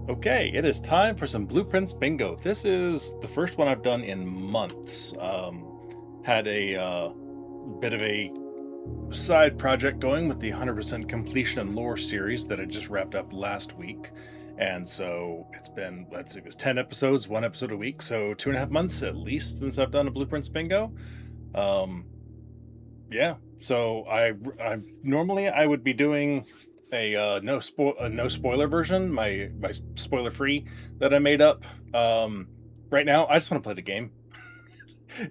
Okay, it is time for some blueprints bingo. This is the first one I've done in months. Had a bit of a side project going with the 100% completion and lore series that I just wrapped up last week. And so it's been, let's see, it was 10 episodes, 1 episode a week. So 2.5 months at least since I've done a blueprints bingo. Um, yeah. So I normally I would be doing a no spoiler version, my spoiler free that I made up. Right now I just want to play the game.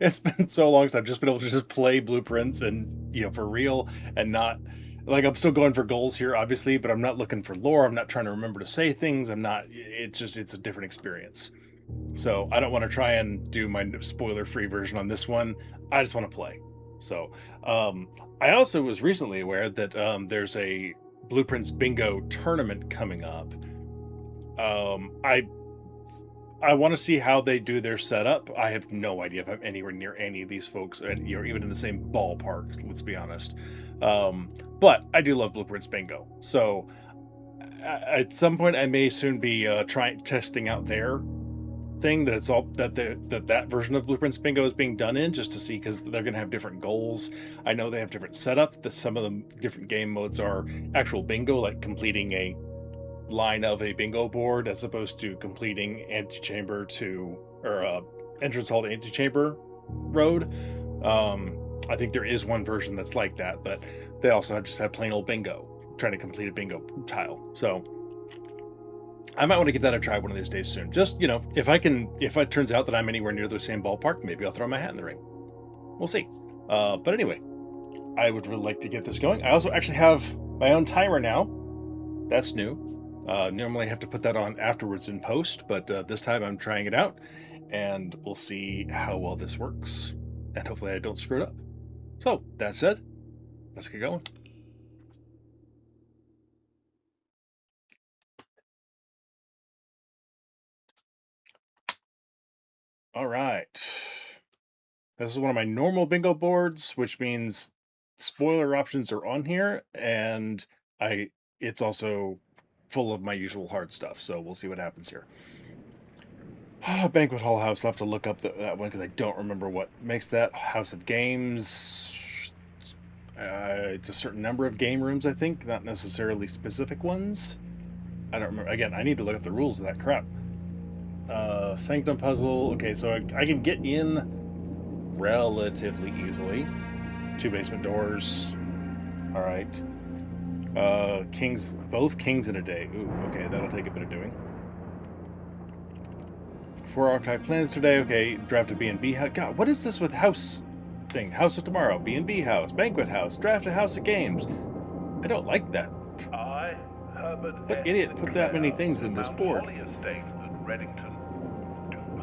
It's been so long since I've just been able to just play blueprints and for real, and not like I'm still going for goals here obviously, but I'm not looking for lore. I'm not trying to remember to say things. I'm not. It's a different experience. So I don't want to try and do my spoiler free version on this one. I just want to play. So I also was recently aware that there's a Blueprints Bingo tournament coming up. I want to see how they do their setup. I have no idea if I'm anywhere near any of these folks, and even in the same ballpark. Let's be honest. But I do love Blueprints Bingo. So at some point, I may soon be testing out their thing that it's all that version of Blueprints Bingo is being done in, just to see, because they're going to have different goals. I know they have different setup. That some of the different game modes are actual bingo, like completing a line of a bingo board as opposed to completing antechamber to or entrance hall to antechamber road. I think there is one version that's like that, but they also just have plain old bingo, trying to complete a bingo tile. So I might want to give that a try one of these days soon. Just, if it turns out that I'm anywhere near the same ballpark, maybe I'll throw my hat in the ring. We'll see. But anyway, I would really like to get this going. I also actually have my own timer now. That's new. Normally I have to put that on afterwards in post, but this time I'm trying it out, and we'll see how well this works. And hopefully I don't screw it up. So, that said, let's get going. All right. This is one of my normal bingo boards, which means spoiler options are on here, and it's also full of my usual hard stuff. So we'll see what happens here. Banquet Hall House. I'll have to look up that one because I don't remember what makes that. House of Games. It's a certain number of game rooms, I think, not necessarily specific ones. I don't remember. Again, I need to look up the rules of that crap. Sanctum Puzzle. Okay, so I can get in relatively easily. 2 basement doors. All right. Both kings in a day. Ooh, okay, that'll take a bit of doing. 4 archive plans today. Okay, draft a B&B house. God, what is this with house thing? House of tomorrow, B&B house, banquet house, draft a house of games. I don't like that. What idiot put that many things in this board?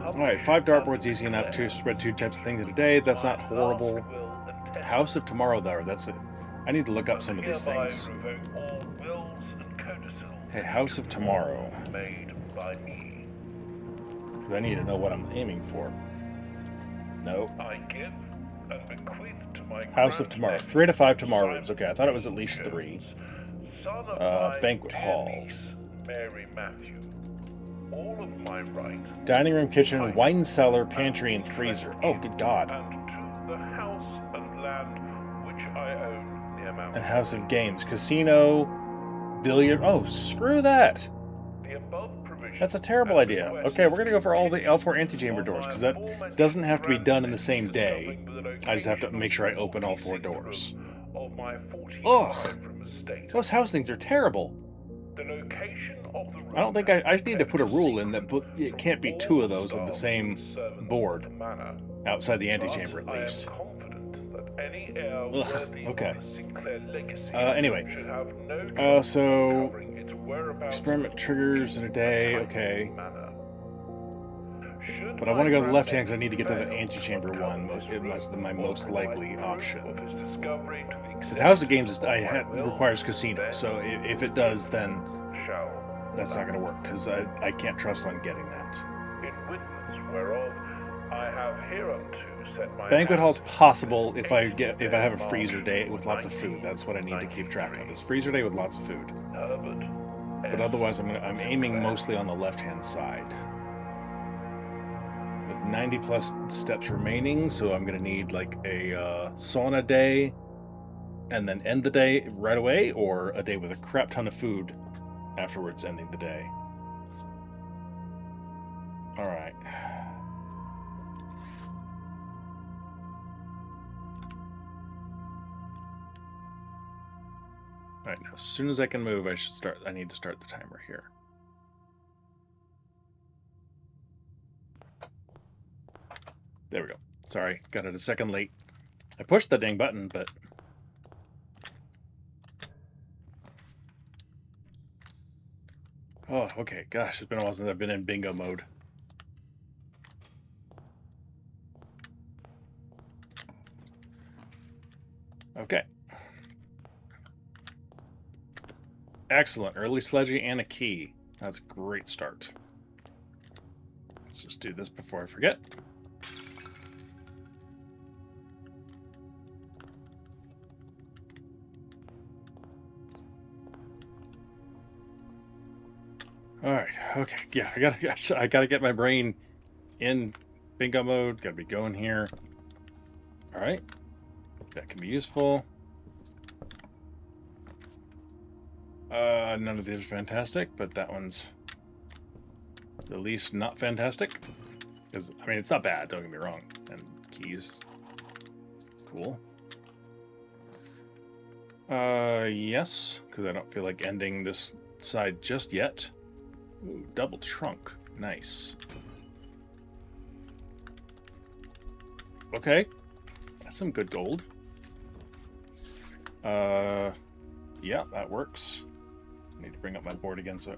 Alright, 5 dartboards, easy enough to spread 2 types of things in a day. That's not horrible. House of tomorrow, though, that's it. I need to look up some of these things. Okay, House of Tomorrow. I need to know what I'm aiming for. No. House of Tomorrow. 3 to 5 tomorrow rooms. Okay, I thought it was at least 3. Banquet hall. Dining room, kitchen, wine cellar, pantry, and freezer. Oh, good God. And House of Games. Casino, billiard. Oh, screw that. That's a terrible idea. Okay, we're going to go for all the L4 antechamber doors, because that doesn't have to be done in the same day. I just have to make sure I open all 4 doors. Ugh! Those house things are terrible. I don't think I need to put a rule in that it can't be 2 of those on the same board. Outside the antechamber, at least. Ugh, okay. Anyway. So... experiment triggers in a day, okay. But I want to go to the left hand because I need to get to the antechamber one. It must be my most likely option. Because House of Games requires casino, so if it does, then that's not going to work, because I can't trust on getting that. Banquet hall's possible if I have a freezer day with lots of food. That's what I need to keep track of, is freezer day with lots of food. But otherwise, I'm aiming mostly on the left-hand side. With 90 plus steps remaining, so I'm gonna need like a sauna day, and then end the day right away, or a day with a crap ton of food afterwards, ending the day. All right. All right, now as soon as I can move, I need to start the timer here. There we go. Sorry, got it a second late. I pushed the dang button, but... Oh, okay. Gosh, it's been a while since I've been in bingo mode. Okay. Excellent. Early sledgy and a key. That's a great start. Let's just do this before I forget. All right. Okay. Yeah, I gotta get my brain in bingo mode. Gotta be going here. All right. That can be useful. None of these are fantastic, but that one's the least not fantastic. Because, I mean, it's not bad, don't get me wrong. And keys. Cool. Yes, because I don't feel like ending this side just yet. Ooh, double trunk. Nice. Okay. That's some good gold. Yeah, that works. I need to bring up my board again, so...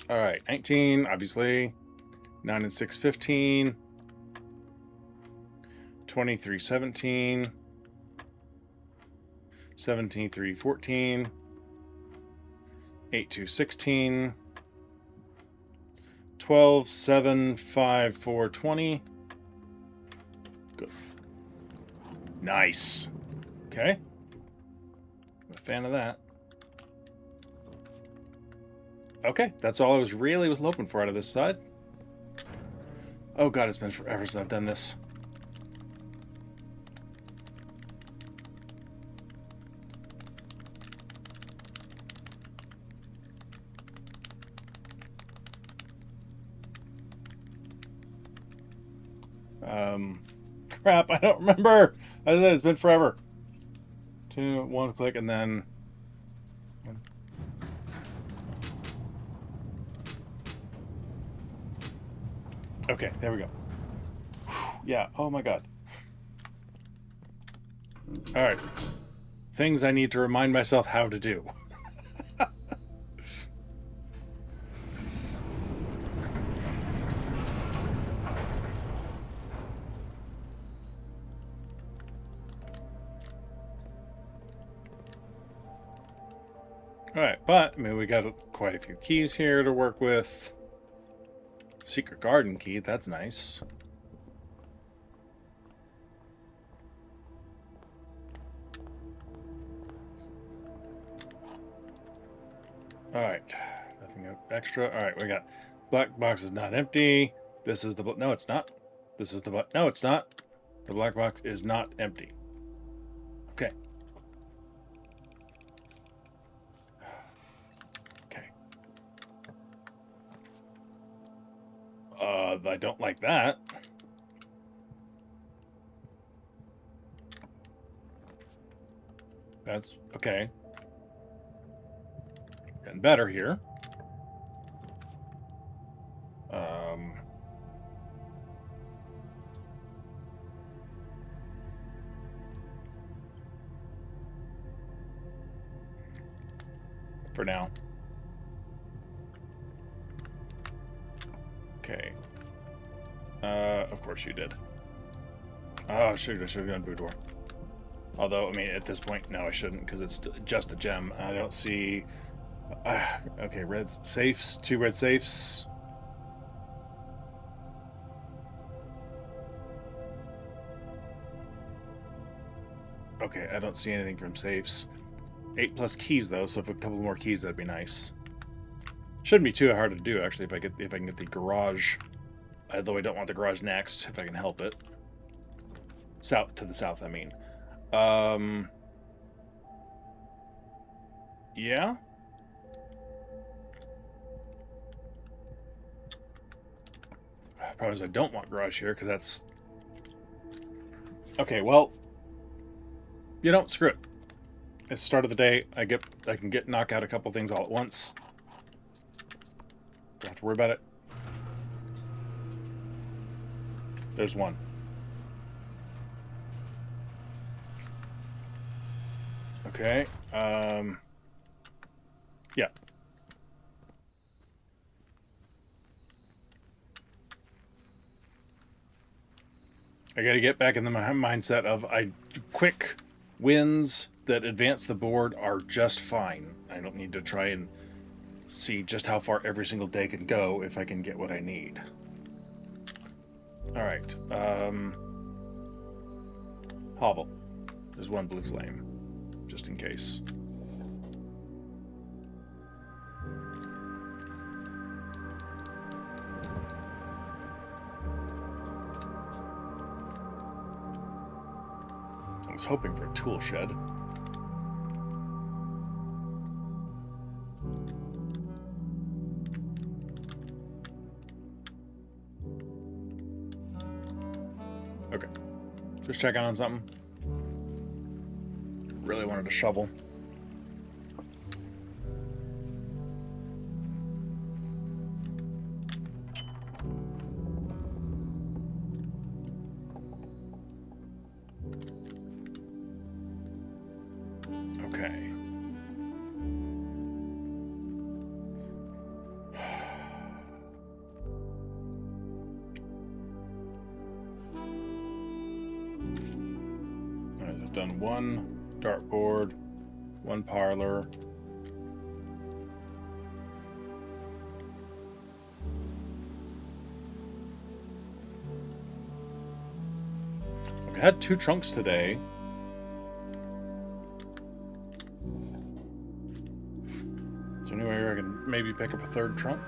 Alright, 19, obviously. 9 and 6, 15. 23, 17. 17, 3, 14. 8, 2, 16. 12, 7, 5, 4, 20. Good. Nice. Okay. I'm a fan of that. Okay, that's all I was really hoping for out of this side. Oh god, it's been forever since I've done this. Crap, I don't remember. I said it's been forever. 2, 1 click, and then... Okay, there we go. Yeah, oh my god. Alright. Things I need to remind myself how to do. Alright, but, I mean, we got quite a few keys here to work with. Secret garden key, that's nice. Alright, nothing extra. Alright, we got black box is not empty. This is the... No, it's not. This is the... No, it's not. The black box is not empty. Okay. Okay. I don't like that. That's okay. Getting better here. For now. Okay. Of course you did. Oh, shoot, I should have done boudoir. Although, I mean, at this point, no, I shouldn't, because it's just a gem. I don't see... okay, red safes, 2 red safes. Okay, I don't see anything from safes. 8 plus keys though, so if a couple more keys, that'd be nice. Shouldn't be too hard to do actually if I can get the garage. Although I don't want the garage next, if I can help it. South to the south, I mean. Yeah. Problem is I don't want garage here because that's okay. Well, you know, screw it. It's the start of the day. I can knock out a couple things all at once. Don't have to worry about it. There's one. Okay. Yeah. I gotta get back in the mindset of quick wins that advance the board are just fine. I don't need to try and see just how far every single day can go if I can get what I need. Alright. Hovel. There's one blue flame. Just in case. I was hoping for a tool shed. Okay. Just checking on something. Really wanted a shovel. Okay. All right, I've done one dartboard, one parlor. I've had 2 trunks today. Is there any way I can maybe pick up a 3rd trunk?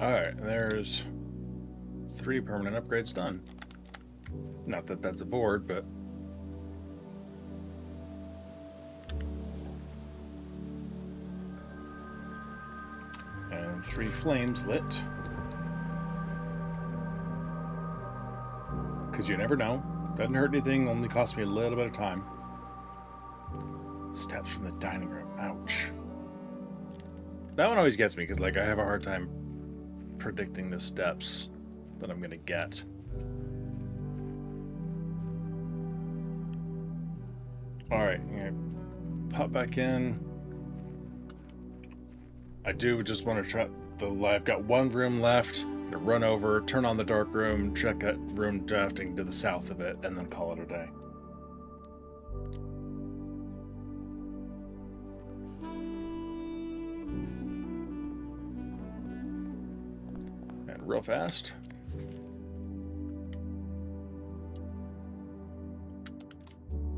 Alright, there's 3 permanent upgrades done. Not that that's a board, but... And 3 flames lit. Because you never know. Doesn't hurt anything, only costs me a little bit of time. Steps from the dining room. Ouch. That one always gets me, because like I have a hard time predicting the steps that I'm gonna get. Alright, I'm gonna pop back in. I do just want to try I've got 1 room left. I'm gonna run over, turn on the dark room, check that room drafting to the south of it, and then call it a day. Real fast.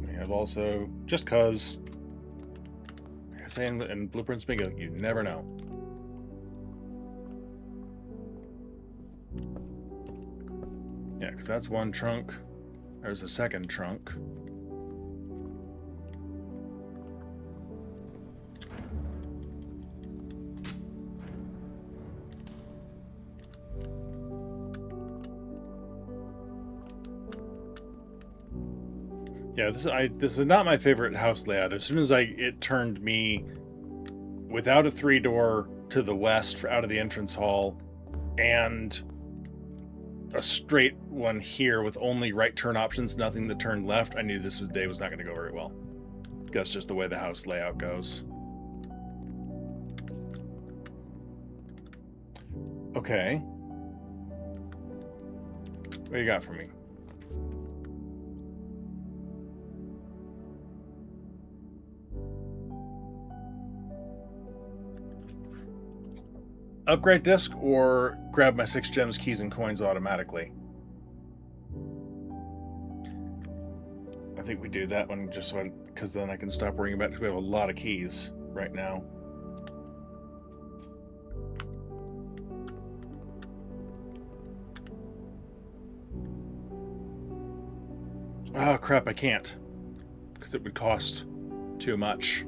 We have also, just cause, like I say in Blueprints Bingo, you never know. Yeah, because that's 1 trunk. There's a 2nd trunk. Yeah, this is not my favorite house layout. As soon as it turned me without a 3-door to the west out of the entrance hall, and a straight one here with only right turn options, nothing that turned left, I knew this day was not going to go very well. That's just the way the house layout goes. Okay. What do you got for me? Upgrade disc or grab my 6 gems, keys, and coins automatically? I think we do that one just so because then I can stop worrying about it, because we have a lot of keys right now. Oh crap, I can't, because it would cost too much.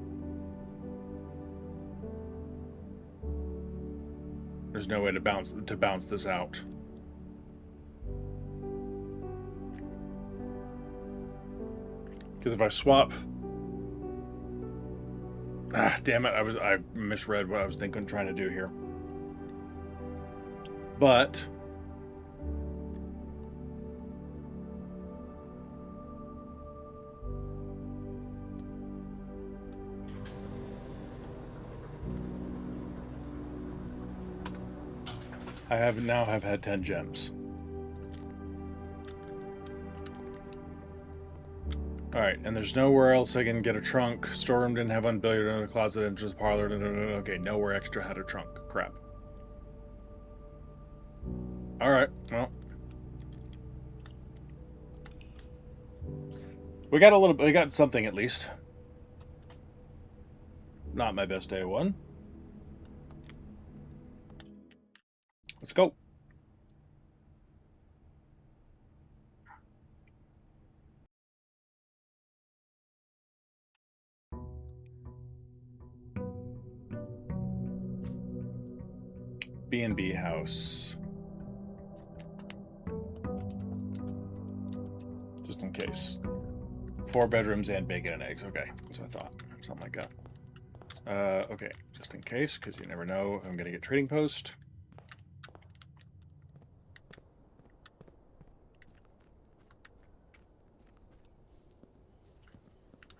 There's no way to bounce this out. Because if I swap, damn it, I misread what I was trying to do here. But I have had 10 gems. Alright, and there's nowhere else I can get a trunk. Storeroom didn't have one, billiard in the closet, and just parlor. Okay, nowhere extra had a trunk. Crap. Alright, well. We got something at least. Not my best day one. Let's go. B&B house. Just in case. 4 bedrooms and bacon and eggs. Okay, that's what I thought. Something like that. Okay, just in case, because you never know if I'm going to get trading post.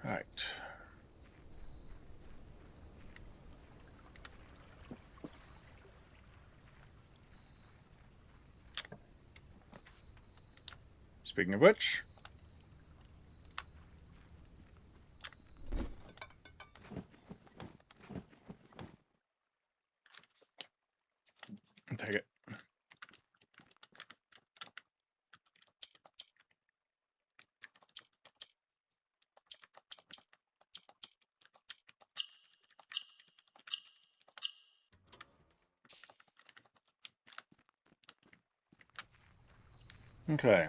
Alright. Speaking of which, I'll take it. Okay.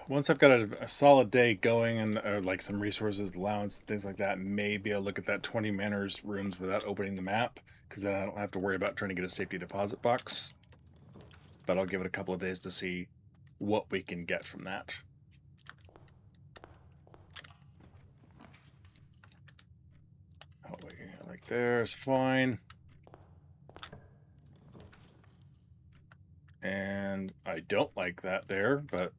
Once I've got a solid day going and like some resources, allowance, things like that, maybe I'll look at that 20 manners rooms without opening the map, because then I don't have to worry about trying to get a safety deposit box. But I'll give it a couple of days to see what we can get from that. Like there's fine. And I don't like that there, but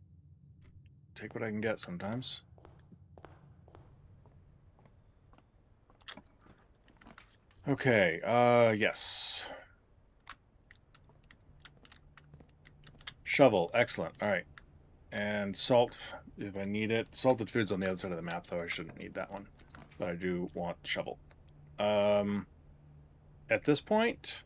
take what I can get sometimes. Okay, yes. Shovel, excellent. All right. And salt, if I need it. Salted food's on the other side of the map, though I shouldn't need that one. But I do want shovel. At this point,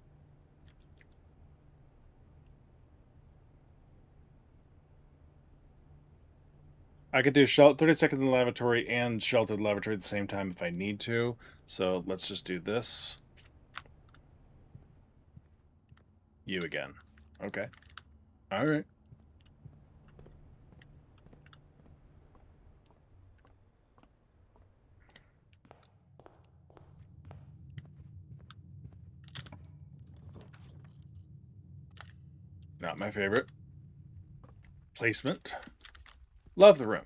I could do 30 seconds in the lavatory and sheltered lavatory at the same time if I need to. So let's just do this. You again. Okay. All right. Not my favorite. Placement. Love the room.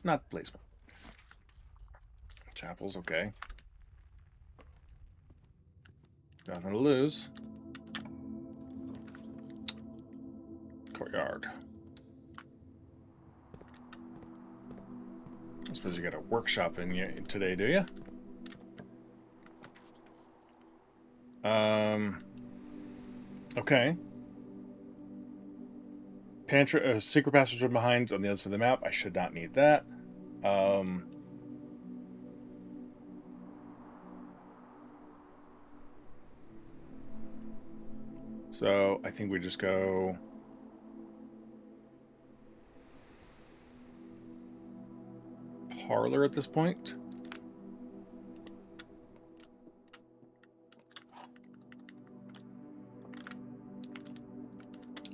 Not placement. Chapel's okay. Nothing to lose. Courtyard. I suppose you got a workshop in you today, do you? Okay. Pantry, secret passage are behind on the other side of the map. I should not need that. So I think we just go parlor at this point.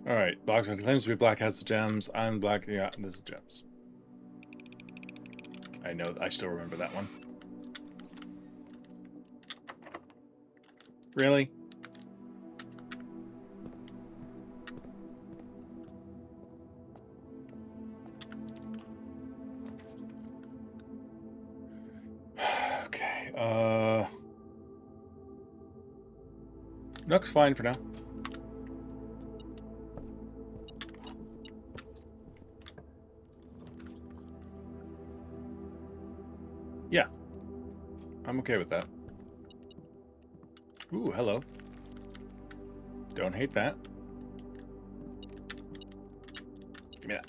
All right, box claims to be black has the gems. I'm black. Yeah, this is gems. I know. I still remember that one. Really? Okay. Nook's fine for now. Yeah. I'm okay with that. Ooh, hello. Don't hate that. Give me that.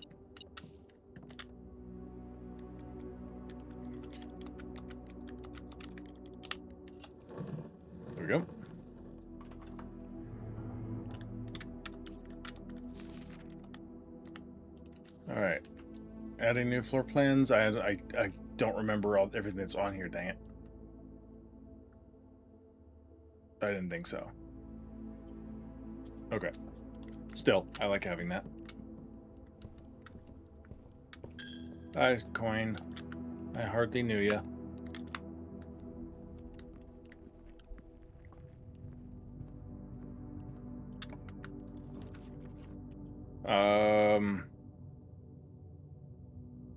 There we go. All right. Adding new floor plans. I don't remember everything that's on here, dang it. I didn't think so. Okay. Still, I like having that. Hi, coin. I hardly knew ya.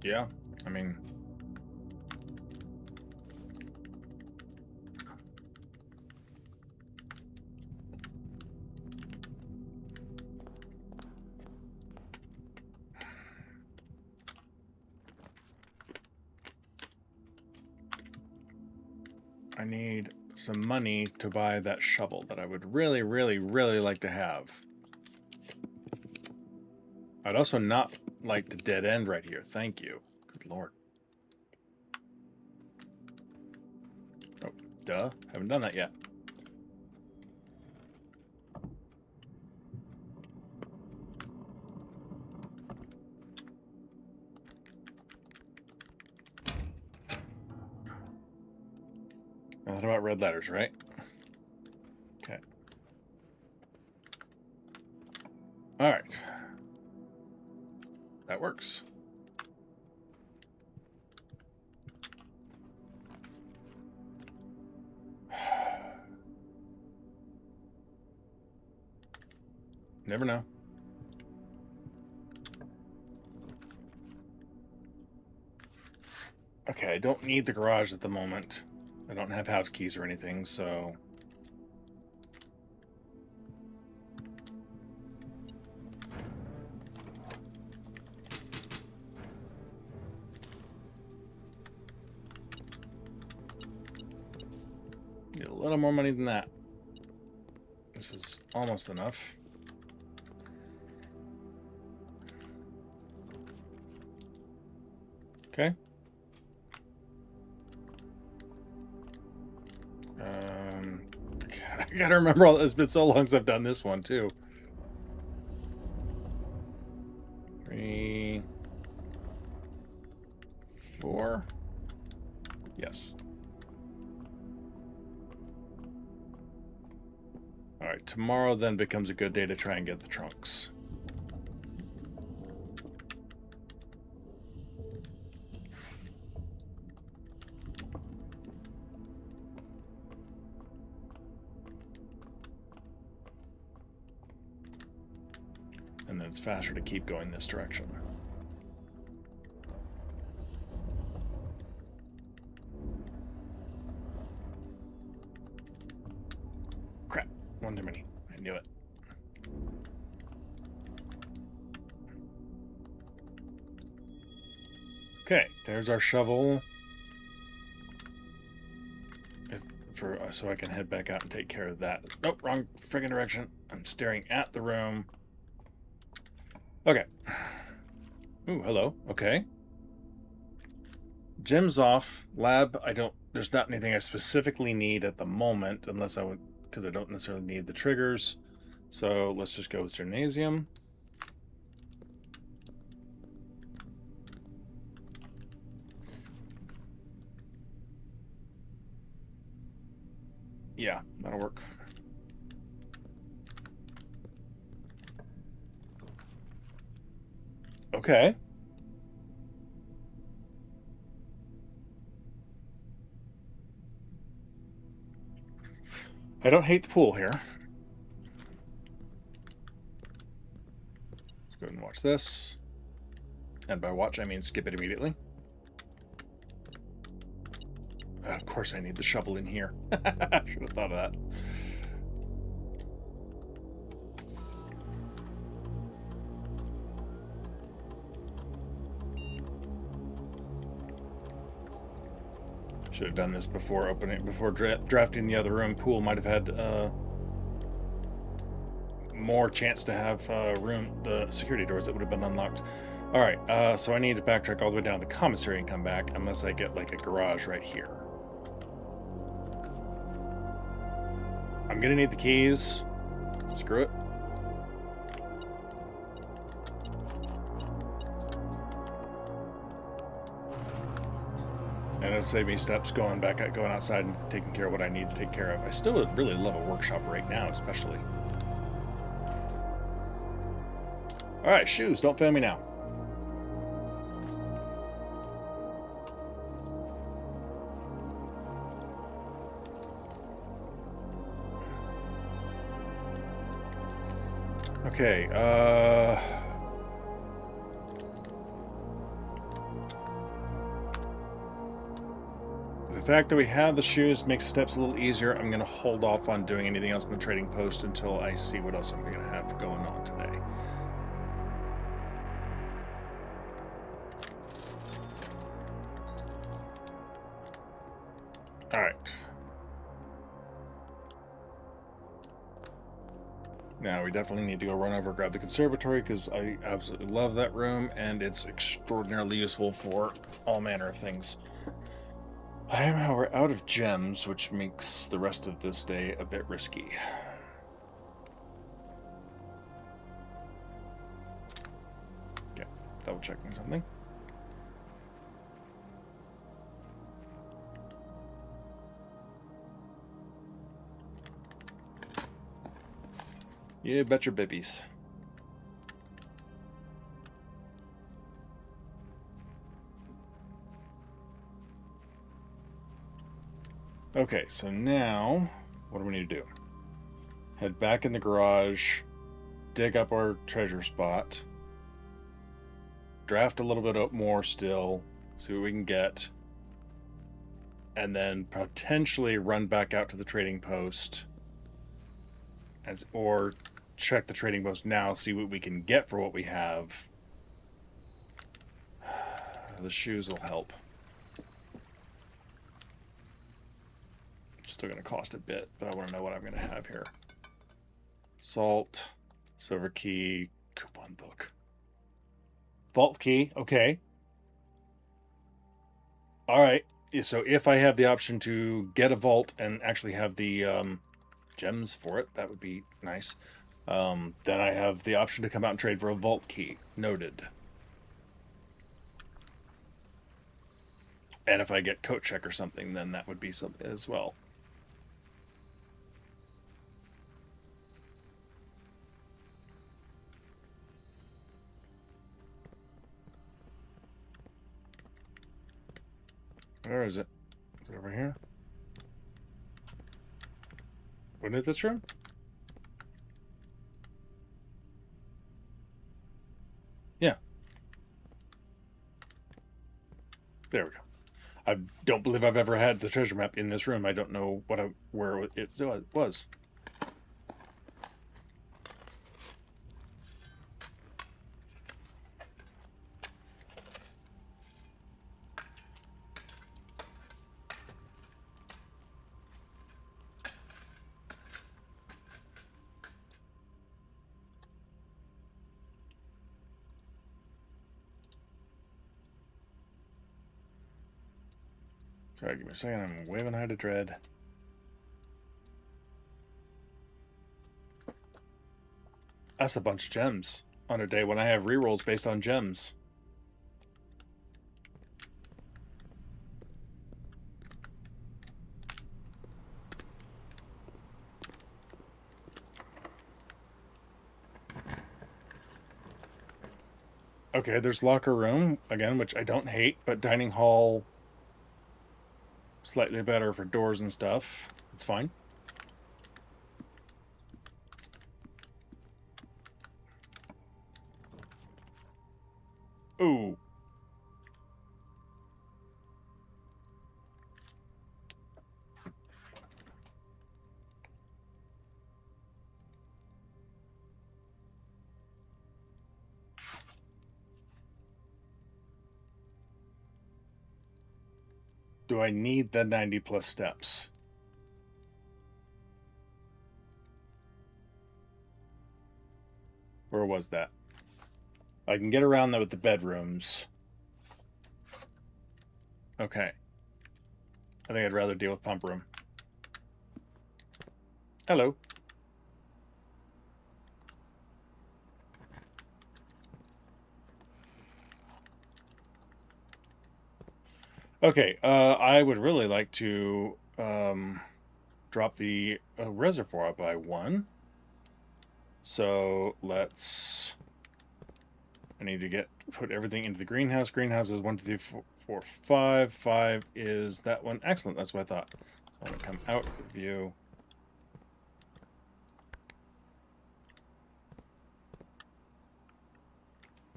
Yeah, I mean... I need some money to buy that shovel that I would really, really, really like to have. I'd also not like the dead end right here. Thank you. Good lord. Oh, duh. Haven't done that yet. Nothing about red letters, right? Okay. All right. That works. Never know. Okay, I don't need the garage at the moment. I don't have house keys or anything, so... Need a little more money than that. This is almost enough. Okay. I gotta remember all. It's been so long since I've done this one too. 3, 4. Yes. All right. Tomorrow then becomes a good day to try and get the trunks. And then it's faster to keep going this direction. Crap. One too many. I knew it. Okay, there's our shovel. So I can head back out and take care of that. Nope, wrong friggin' direction. I'm staring at the room. Okay. Ooh, hello. Okay. Gem's off. Lab, there's not anything I specifically need at the moment, because I don't necessarily need the triggers. So let's just go with gymnasium. Yeah, that'll work. Okay. I don't hate the pool here. Let's go ahead and watch this. And by watch, I mean skip it immediately. Of course I need the shovel in here. I should have thought of that. Should have done this before drafting the other room. Pool might have had more chance to have the security doors that would have been unlocked. All right, so I need to backtrack all the way down to the commissary and come back, unless I get like a garage right here. I'm gonna need the keys. Screw it. And it'll save me steps going outside and taking care of what I need to take care of. I still would really love a workshop right now, especially. All right, shoes, don't fail me now. Okay, the fact that we have the shoes makes steps a little easier. I'm going to hold off on doing anything else in the trading post until I see what else I'm going to have going on today. All right. Now we definitely need to go run over and grab the conservatory, because I absolutely love that room and it's extraordinarily useful for all manner of things. I am, however, out of gems, which makes the rest of this day a bit risky. Okay, double checking something. You bet your bibbies. Okay, so now, what do we need to do? Head back in the garage, dig up our treasure spot, draft a little bit more still, see what we can get, and then potentially run back out to the trading post, or check the trading post now, see what we can get for what we have. The shoes will help. Still going to cost a bit, but I want to know what I'm going to have here. Salt, silver key, coupon book. Vault key, okay. All right, so if I have the option to get a vault and actually have the gems for it, that would be nice. Then I have the option to come out and trade for a vault key. Noted. And if I get coat check or something, then that would be something as well. Where is it? Is it over here? Wasn't it this room? Yeah. There we go. I don't believe I've ever had the treasure map in this room. I don't know where it was. Sorry, give me a second. I'm waving high to dread. That's a bunch of gems on a day when I have rerolls based on gems. Okay, there's locker room, again, which I don't hate, but dining hall, slightly better for doors and stuff. It's fine. Ooh. Do I need the 90 plus steps? Where was that? I can get around that with the bedrooms. Okay. I think I'd rather deal with pump room. Hello. Okay, I would really like to drop the reservoir by 1. So let's... I need to put everything into the greenhouse. Greenhouse is 1, 2, 3, 4, 5. 5 is that one. Excellent, that's what I thought. So I'm going to come out of view.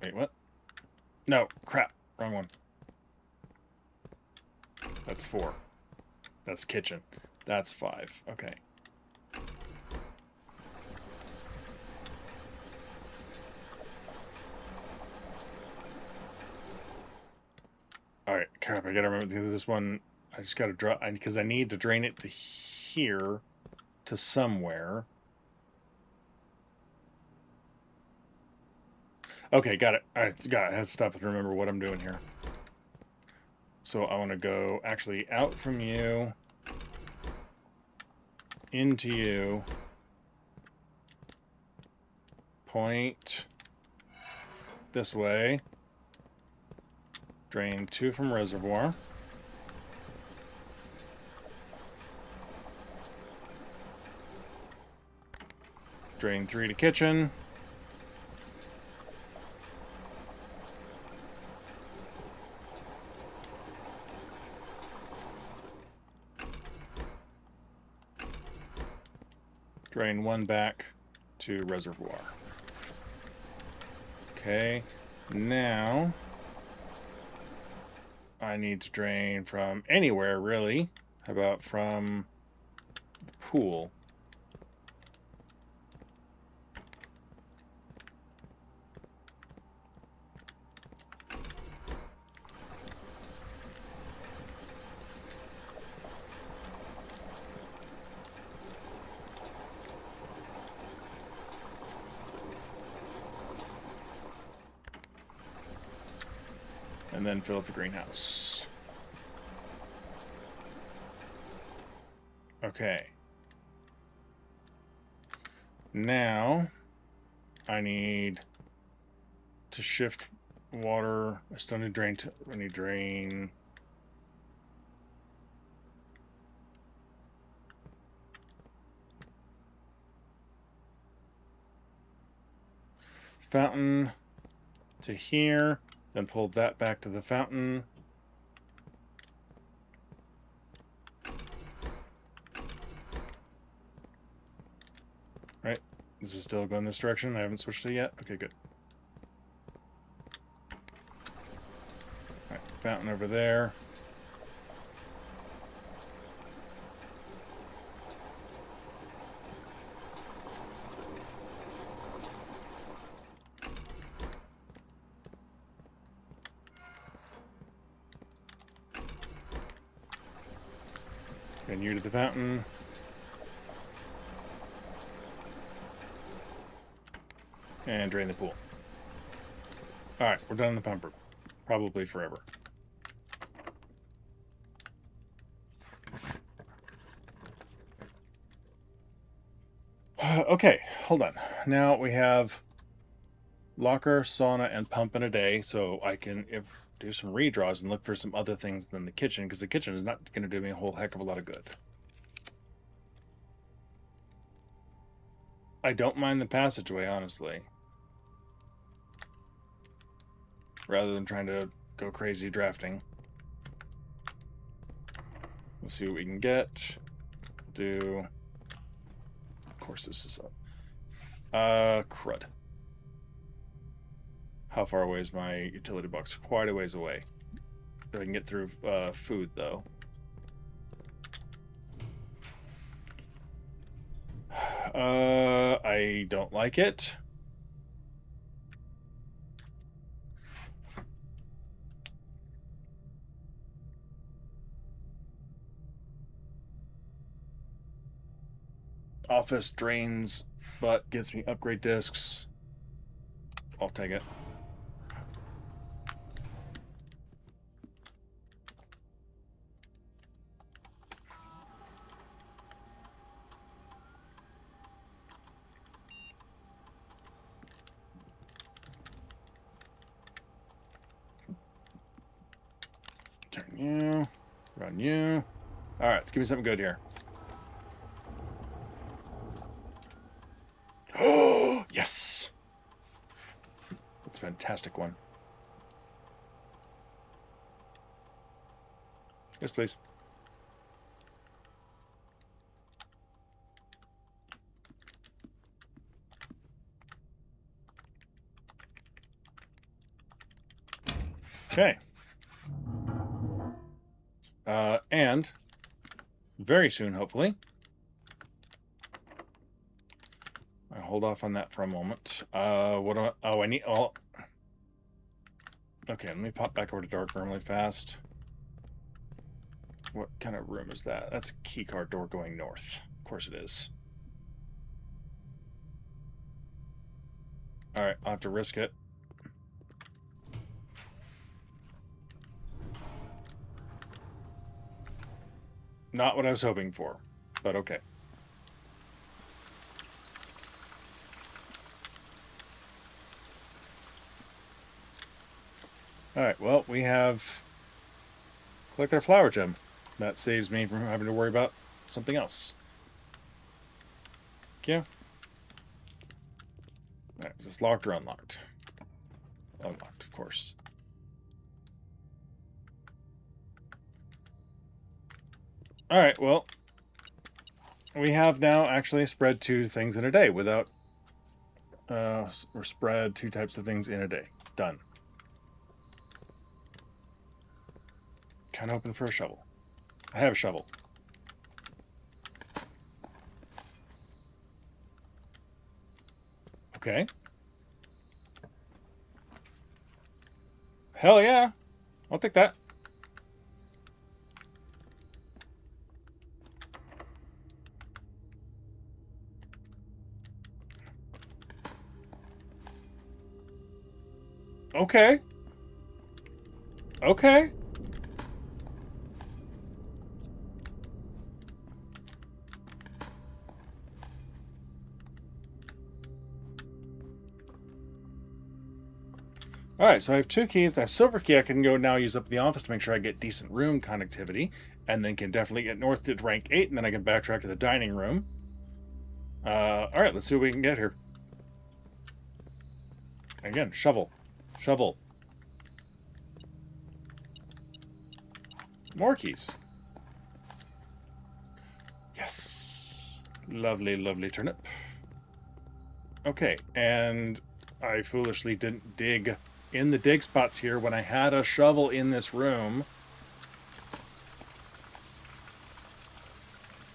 Wait, what? No, crap. Wrong one. That's 4. That's kitchen. That's 5. Okay. Alright, crap, I gotta remember, because this one, I just gotta draw, because I need to drain it to here, to somewhere. Okay, got it. Alright, got it. I have to stop and remember what I'm doing here. So I want to go actually out from you, into you, point this way, drain 2 from reservoir, drain 3 to kitchen, drain 1 back to reservoir. Okay, now I need to drain from anywhere, really. How about from the pool? And then fill up the greenhouse. Okay. Now, I need to shift water. I still need drain. I need drain. Fountain to here. Then pull that back to the fountain. Right. This is still going this direction. I haven't switched it yet. Okay, good. All right, fountain over there. And you to the fountain. And drain the pool. Alright, we're done in the pump room. Probably forever. Okay, hold on. Now we have locker, sauna, and pump in a day, so I can do some redraws and look for some other things than the kitchen, because the kitchen is not going to do me a whole heck of a lot of good. I don't mind the passageway, honestly. Rather than trying to go crazy drafting. Let's see what we can get. Do... Of course this is up. Crud. How far away is my utility box? Quite a ways away. If I can get through food, though. I don't like it. Office drains, but gets me upgrade discs. I'll take it. Turn you. Run you. Alright, let's give me something good here. Oh, yes! That's a fantastic one. Yes, please. Okay. And very soon, hopefully. I'll hold off on that for a moment. What do I... Oh, I need... Oh. Okay, let me pop back over to dark room really fast. What kind of room is that? That's a keycard door going north. Of course it is. Alright, I'll have to risk it. Not what I was hoping for, but okay. Alright, well, we have collected our flower gem. That saves me from having to worry about something else. Thank you. Alright, is this locked or unlocked? Unlocked, of course. Alright, well, we have now actually spread 2 things in a day without... or spread 2 types of things in a day. Done. Kind of hoping for a shovel. I have a shovel. Okay. Hell yeah. I'll take that. Okay. Okay. Alright, so I have 2 keys. I have silver key I can go now use up at the office to make sure I get decent room connectivity, and then can definitely get north to rank 8, and then I can backtrack to the dining room. Alright, let's see what we can get here. Again, shovel. Shovel. More keys. Yes. Lovely, lovely turnip. Okay, and I foolishly didn't dig in the dig spots here when I had a shovel in this room.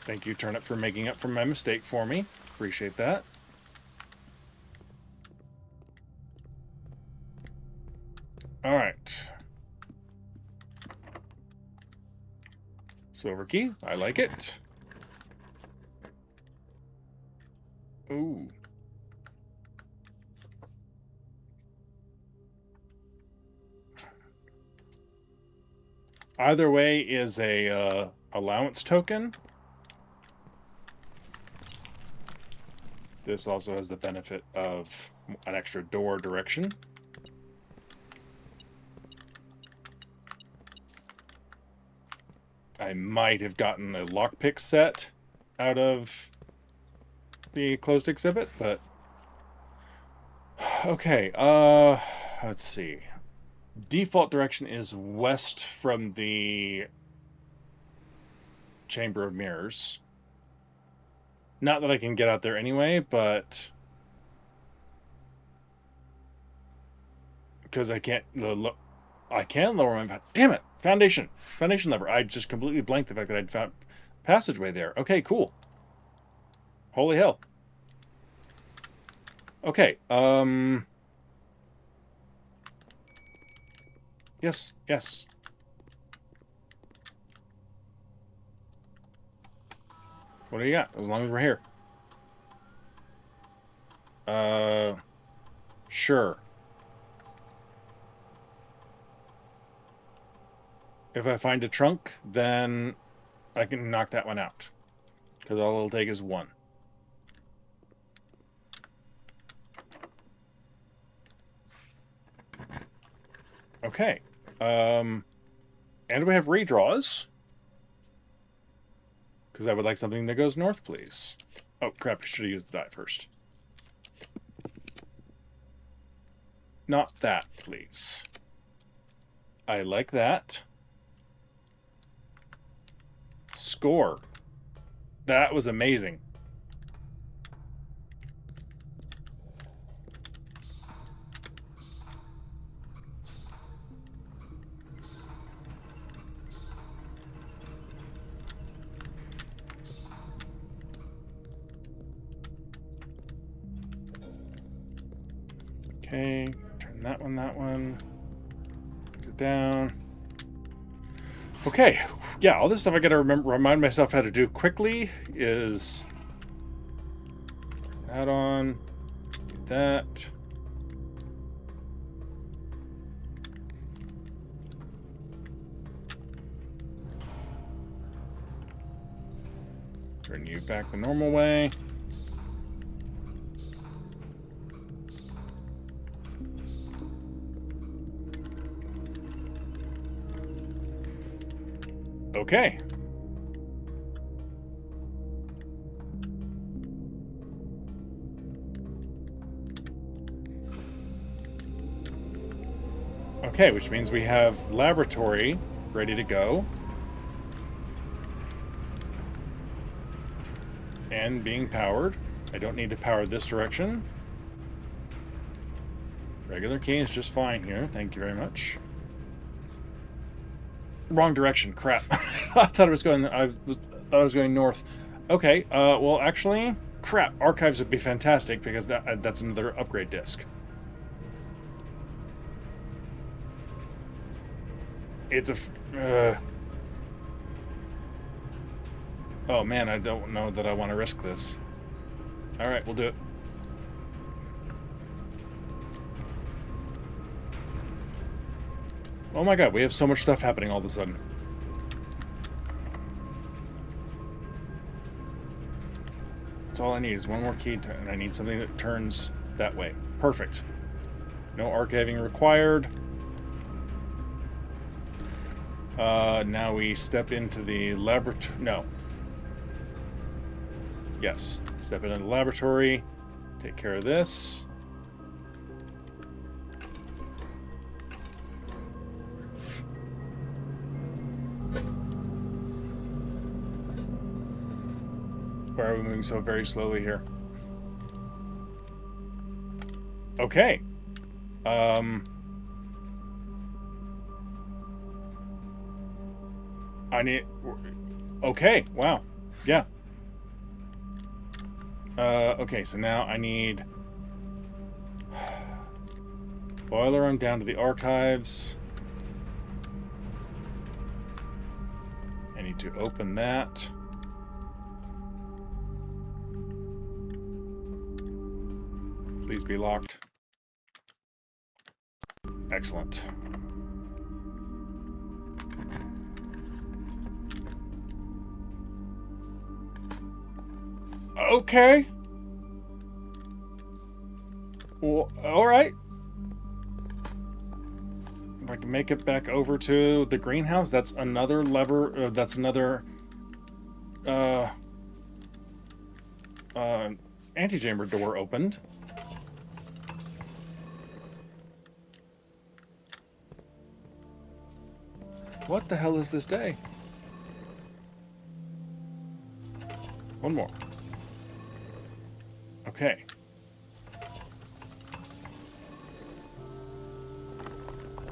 Thank you, turnip, for making up for my mistake for me. Appreciate that. Alright. Silver key. I like it. Ooh. Either way is a allowance token. This also has the benefit of an extra door direction. I might have gotten a lockpick set out of the closed exhibit, but okay, let's see. Default direction is west from the Chamber of Mirrors. Not that I can get out there anyway, but because I can't I can lower my damn it, foundation lever. I just completely blanked the fact that I'd found passageway there. Okay, cool. Holy hell. Okay, yes. What do you got? As long as we're here. Sure. If I find a trunk, then I can knock that one out. Because all it'll take is one. Okay. And we have redraws. Because I would like something that goes north, please. Oh, crap. I should have used the die first. Not that, please. I like that. Score. That was amazing. Okay, turn that one. Put it down. Okay, yeah, all this stuff I gotta remind myself how to do quickly is add on, do that. Turn you back the normal way. Okay. Okay, which means we have laboratory ready to go. And being powered. I don't need to power this direction. Regular key is just fine here. Thank you very much. Wrong direction. Crap. I thought I was going north. Okay. Well, actually, crap. Archives would be fantastic because that's another upgrade disc. It's a. Oh man, I don't know that I want to risk this. All right, we'll do it. Oh my god, we have so much stuff happening all of a sudden. That's all I need is one more key, and I need something that turns that way. Perfect. No archiving required. Now we step into the laboratory. No. Yes. Step into the laboratory. Take care of this. Why are we moving so very slowly here? Okay. I need... Okay, wow. Yeah. Okay, so now I need... boiler room down to the archives. I need to open that. Please be locked. Excellent. Okay. Well, all right. If I can make it back over to the greenhouse, that's another lever. That's another uh, uh, antechamber door opened. What the hell is this day? One more. Okay.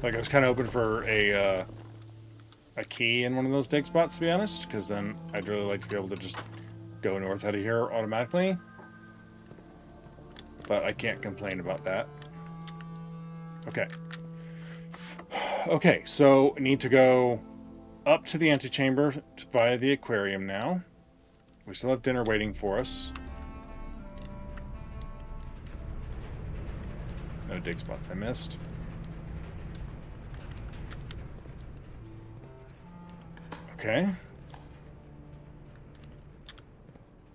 Like, I was kind of hoping for a key in one of those dig spots, to be honest, because then I'd really like to be able to just go north out of here automatically. But I can't complain about that. Okay. Okay, so I need to go up to the antechamber via the aquarium now. We still have dinner waiting for us. No dig spots I missed. Okay.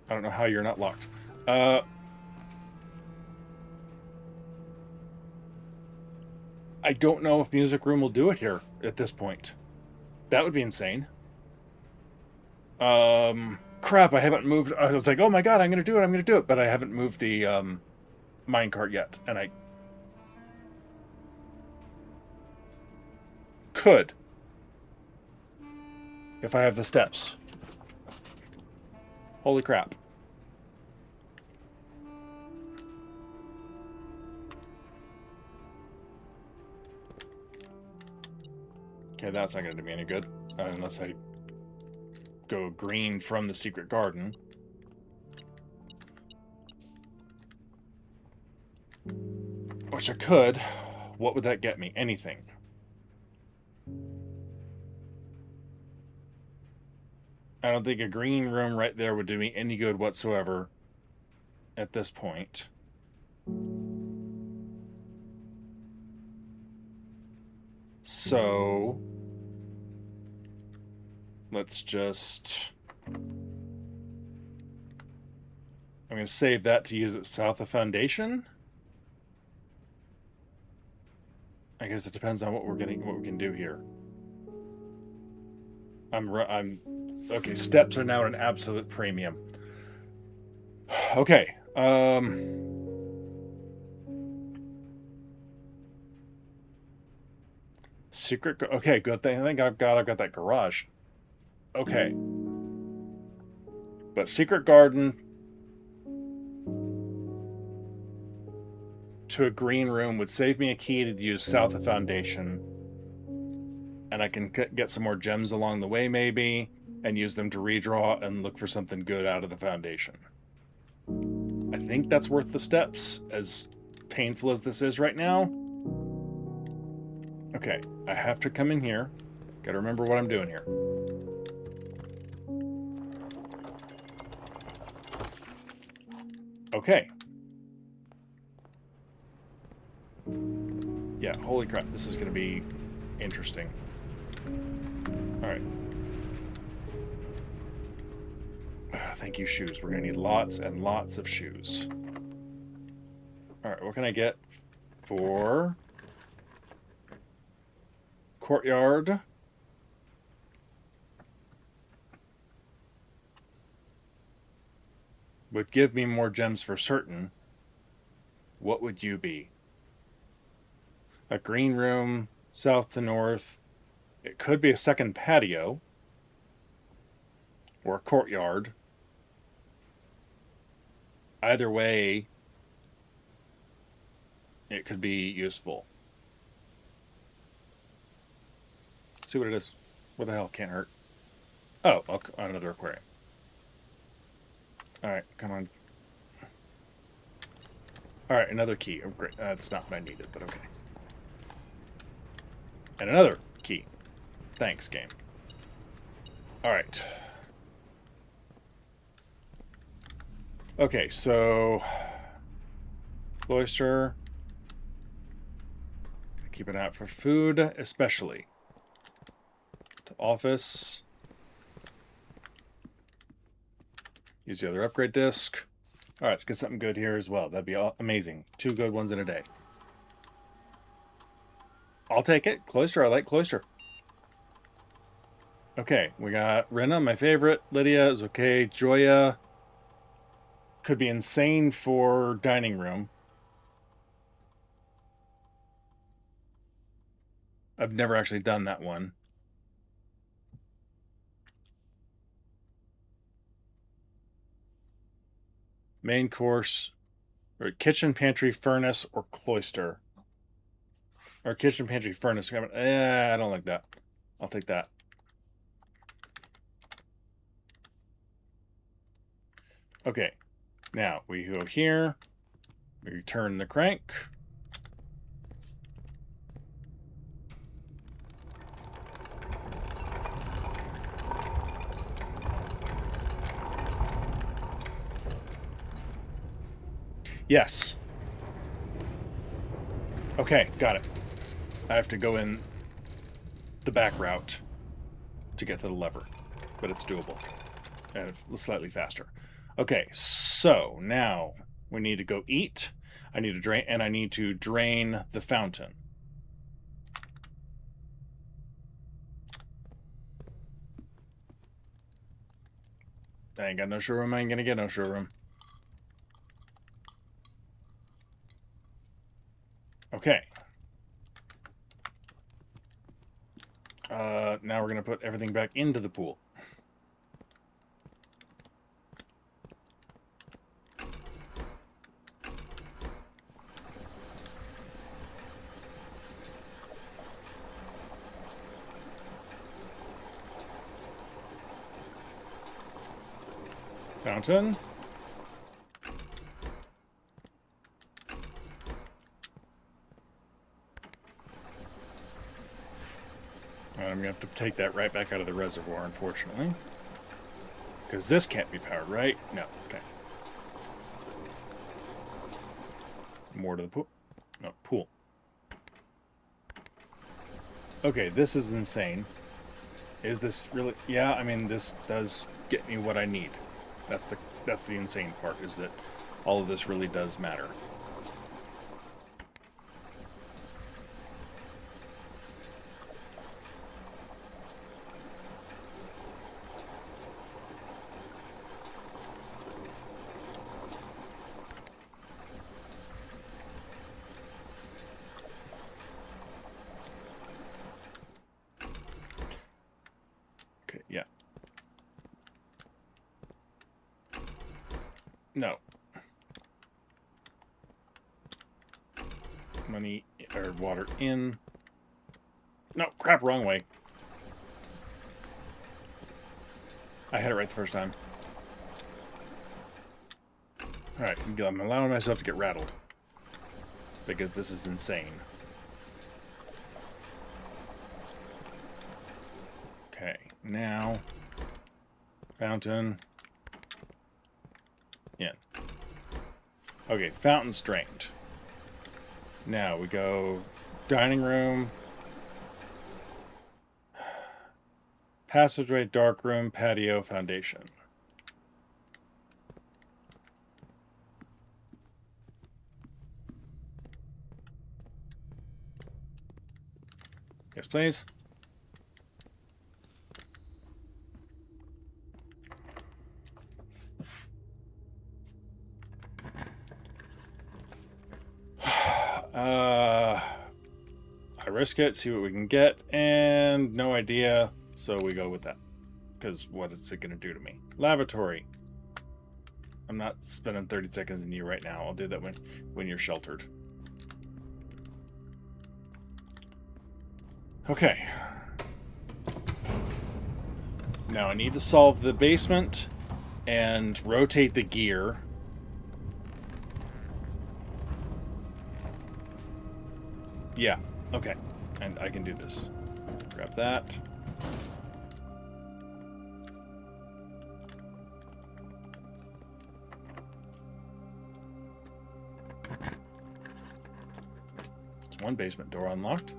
I don't know how you're not locked. I don't know if Music Room will do it here at this point. That would be insane. Crap, I haven't moved. I was like, oh my god, I'm going to do it. But I haven't moved the minecart yet. And I could. If I have the steps. Holy crap. Okay, that's not going to do me any good. Unless I go green from the secret garden. Which I could. What would that get me? Anything. I don't think a green room right there would do me any good whatsoever at this point. So let's just... I'm going to save that to use it south of Foundation. I guess it depends on what we're getting, what we can do here. Okay, steps are now an absolute premium. Okay. Secret. Okay, good thing. I think I've got that garage. Okay. But secret garden to a green room would save me a key to use south of Foundation. And I can get some more gems along the way, maybe, and use them to redraw and look for something good out of the Foundation. I think that's worth the steps, as painful as this is right now. Okay, I have to come in here. Gotta remember what I'm doing here. Okay. Yeah, holy crap, this is gonna be interesting. Alright. Thank you, shoes. We're gonna need lots and lots of shoes. Alright, what can I get for courtyard? Would give me more gems for certain. What would you be? A green room, south to north. It could be a second patio. Or a courtyard. Either way, it could be useful. Let's see what it is. What the hell? Can't hurt. Oh, another aquarium. Alright, come on. Alright, another key. Oh, great. That's not what I needed, but okay. And another key. Thanks, game. Alright. Okay, so... Cloister. Keep an eye out for food, especially. To office. Use the other upgrade disc. All right, let's get something good here as well. That'd be amazing. 2 good ones in a day. I'll take it. Cloister. I like Cloister. Okay, we got Rena, my favorite. Lydia is okay. Joya could be insane for dining room. I've never actually done that one. Main course, or kitchen, pantry, furnace, or cloister. Or kitchen, pantry, furnace. I don't like that. I'll take that. Okay, now we go here. We turn the crank. Yes. Okay, got it. I have to go in the back route to get to the lever, but it's doable and it's slightly faster. Okay, so now we need to go eat. I need to drain, and I need to drain the fountain. I ain't got no showroom. I ain't gonna get no showroom. Okay. Now we're gonna put everything back into the pool. Fountain. I'm gonna have to take that right back out of the reservoir, unfortunately. Because this can't be powered, right? No, okay. More to the pool. No, pool. Okay, this is insane. Is this really... Yeah, I mean, this does get me what I need. That's the insane part, is that all of this really does matter. Okay, yeah. No. Money, or water in. No, crap, wrong way. I had it right the first time. Alright, I'm allowing myself to get rattled. Because this is insane. Okay, now... Fountain. In. Okay, fountain's drained. Now we go... Dining room. Passageway, dark room, patio, foundation. Yes, please. I risk it, see what we can get, and no idea, so we go with that. Because what is it going to do to me? Lavatory. I'm not spending 30 seconds in you right now. I'll do that when you're sheltered. Okay. Now I need to solve the basement and rotate the gear. Yeah, okay. And I can do this. Grab that. There's one basement door unlocked.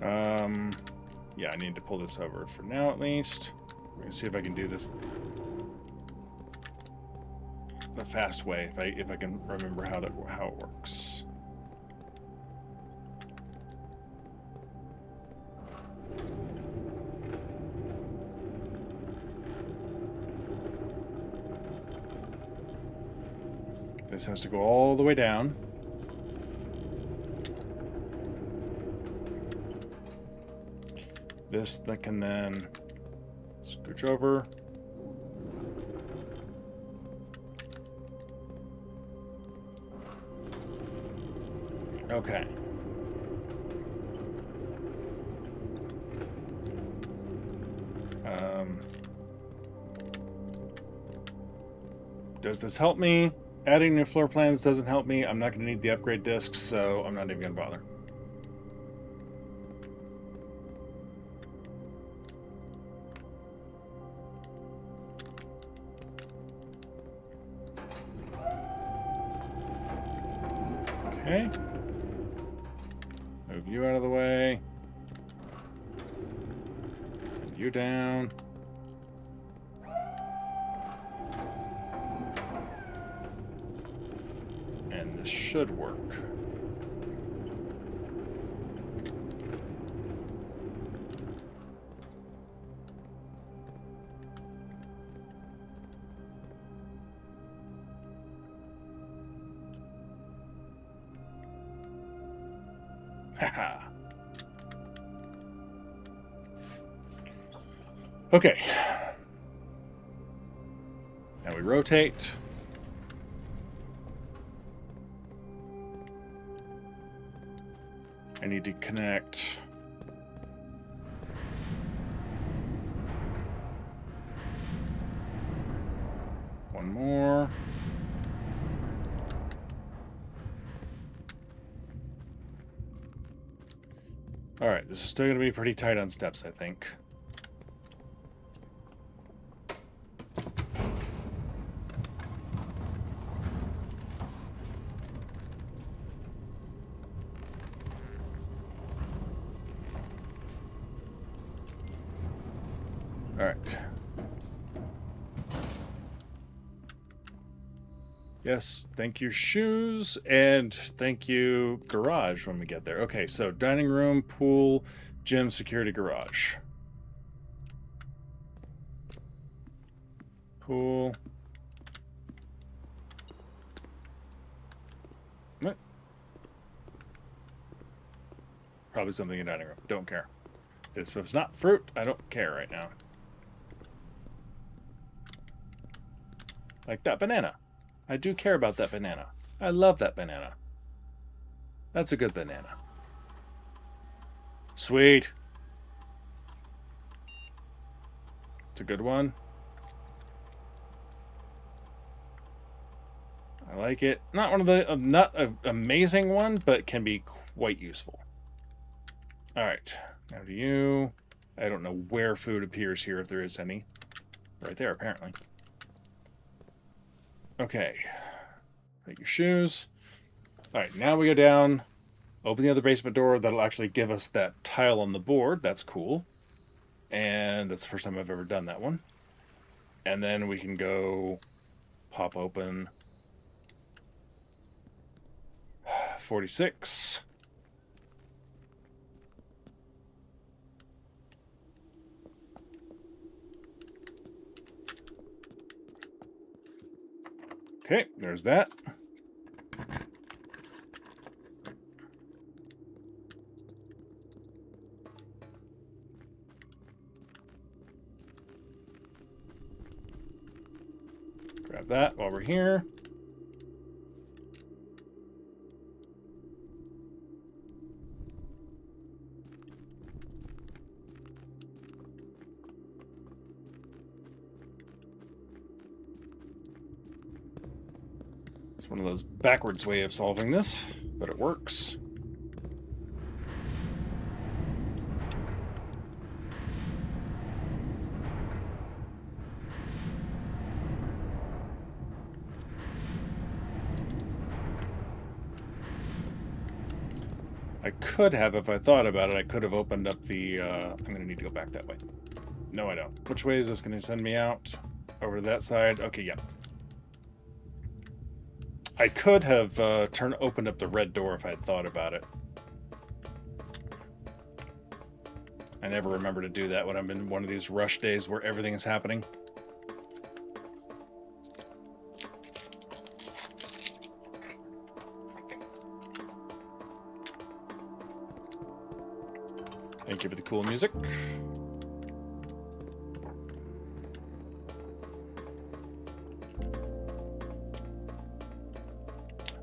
Yeah, I need to pull this over for now at least. We're gonna see if I can do this the fast way, if I can remember how it works. This has to go all the way down. This that can then scooch over. Okay. Does this help me? Adding new floor plans doesn't help me. I'm not going to need the upgrade discs, so I'm not even going to bother. Okay. Move you out of the way. Send you down. And this should work. Haha. Okay. Now we rotate. I need to connect one more. All right, this is still going to be pretty tight on steps, I think. All right. Yes, thank you, shoes, and thank you, garage, when we get there. Okay, so dining room, pool, gym, security, garage. Pool. What? Probably something in dining room. Don't care. So if it's not fruit, I don't care right now. Like that banana. I do care about that banana. I love that banana. That's a good banana. Sweet. It's a good one. I like it. Not one of the, not an amazing one, but can be quite useful. All right. Now to you. I don't know where food appears here, if there is any. Right there, apparently. Okay. Take your shoes. All right, now we go down. Open the other basement door. That'll actually give us that tile on the board. That's cool. And that's the first time I've ever done that one. And then we can go pop open 46. Okay, there's that. Grab that while we're here. It's one of those backwards way of solving this, but it works. I could have, if I thought about it, I could have opened up the, I'm going to need to go back that way. No, I don't. Which way is this going to send me out? Over to that side? Okay, yeah. I could have opened up the red door if I had thought about it. I never remember to do that when I'm in one of these rush days where everything is happening. Thank you for the cool music.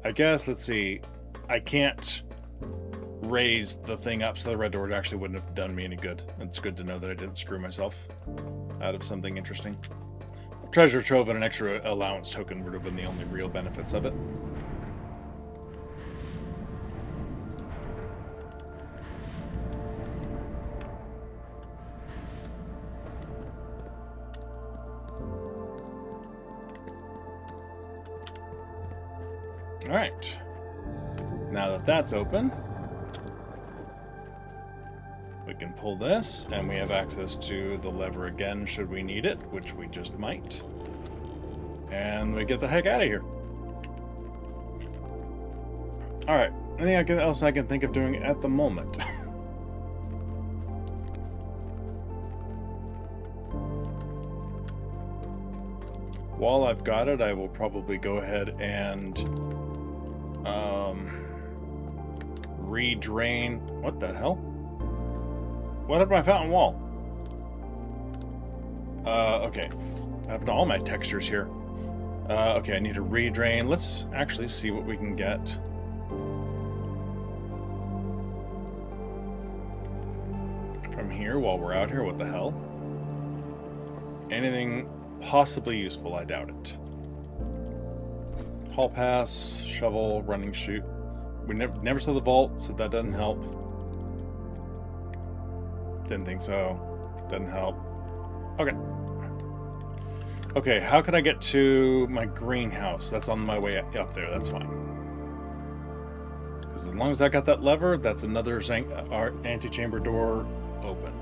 I guess, let's see. I can't raise the thing up, so the red door actually wouldn't have done me any good. It's good to know that I didn't screw myself out of something interesting. A treasure trove and an extra allowance token would have been the only real benefits of it. Alright. Now that that's open, we can pull this, and we have access to the lever again should we need it, which we just might. And we get the heck out of here. Alright, anything else I can think of doing at the moment? While I've got it, I will probably go ahead and redrain. What the hell? What happened to my fountain wall? Okay. What happened to all my textures here? Okay, I need to redrain. Let's actually see what we can get. From here while we're out here. What the hell? Anything possibly useful? I doubt it. Hall pass, shovel, running chute. We never saw the vault, so that doesn't help. Didn't think so. Doesn't help. Okay. Okay, how can I get to my greenhouse? That's on my way up there. That's fine. Because as long as I got that lever, that's another antechamber door open.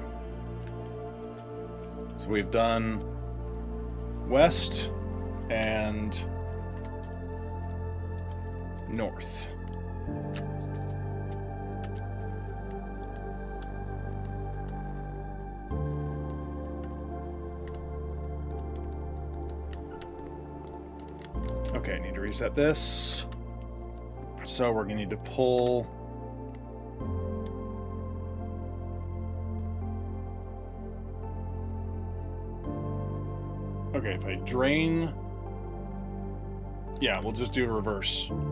So we've done west and north. Okay, I need to reset this. So we're gonna need to pull okay, if I drain, yeah, we'll just do reverse. We're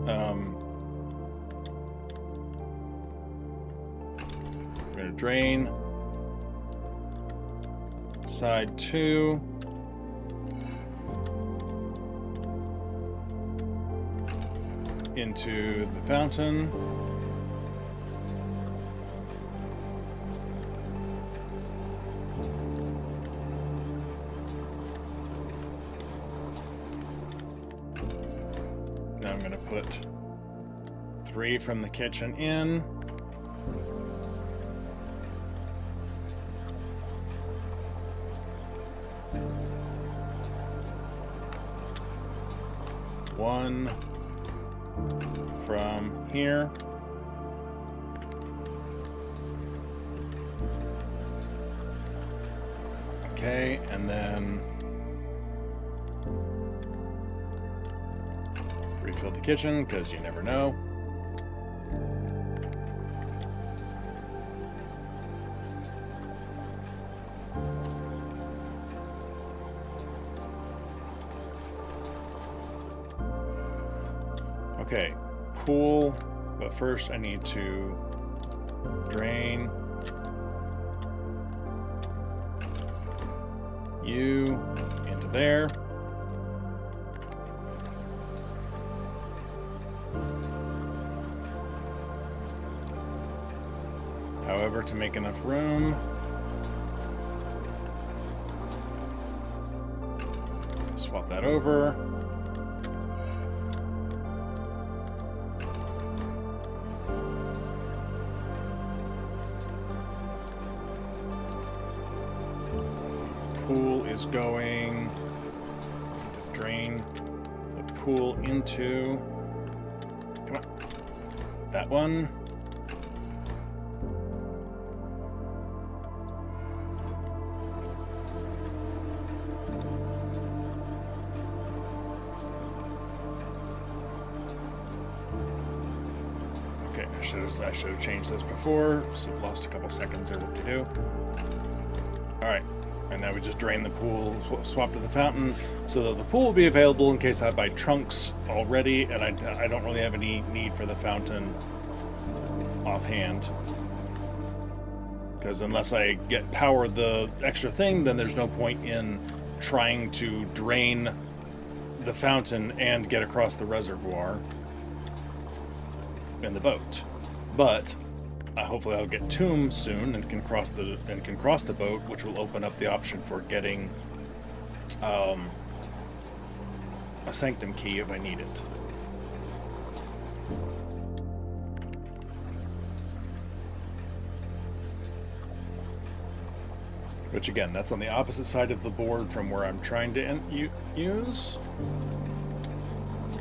gonna drain side 2. Into the fountain. Now I'm going to put 3 from the kitchen in. One from here. Okay, and then refill the kitchen, because you never know. Okay, pool, but first I need to drain you into there. However, to make enough room, swap that over. is going to drain the pool into... Come on. That one. Okay, I should have changed this before, so I've lost a couple seconds there. What to do? All right, and now we just drain the pool, swap to the fountain, so that the pool will be available in case I buy trunks already, and I don't really have any need for the fountain offhand. Because unless I power the extra thing, then there's no point in trying to drain the fountain and get across the reservoir in the boat. But hopefully I'll get Tomb soon and can cross the boat, which will open up the option for getting a Sanctum key if I need it. Which again, that's on the opposite side of the board from where I'm trying to use.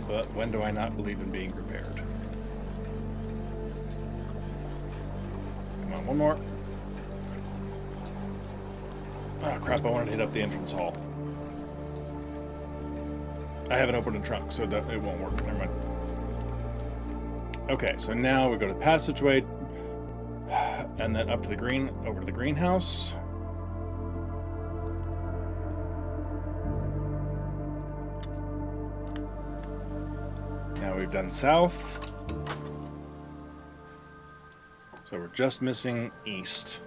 But when do I not believe in being prepared? Come on, one more. Oh crap, I wanted to hit up the entrance hall. I haven't opened a trunk, so that it won't work. Never mind. Okay, so now we go to the passageway, and then up to over to the greenhouse. Now we've done south. So we're just missing east.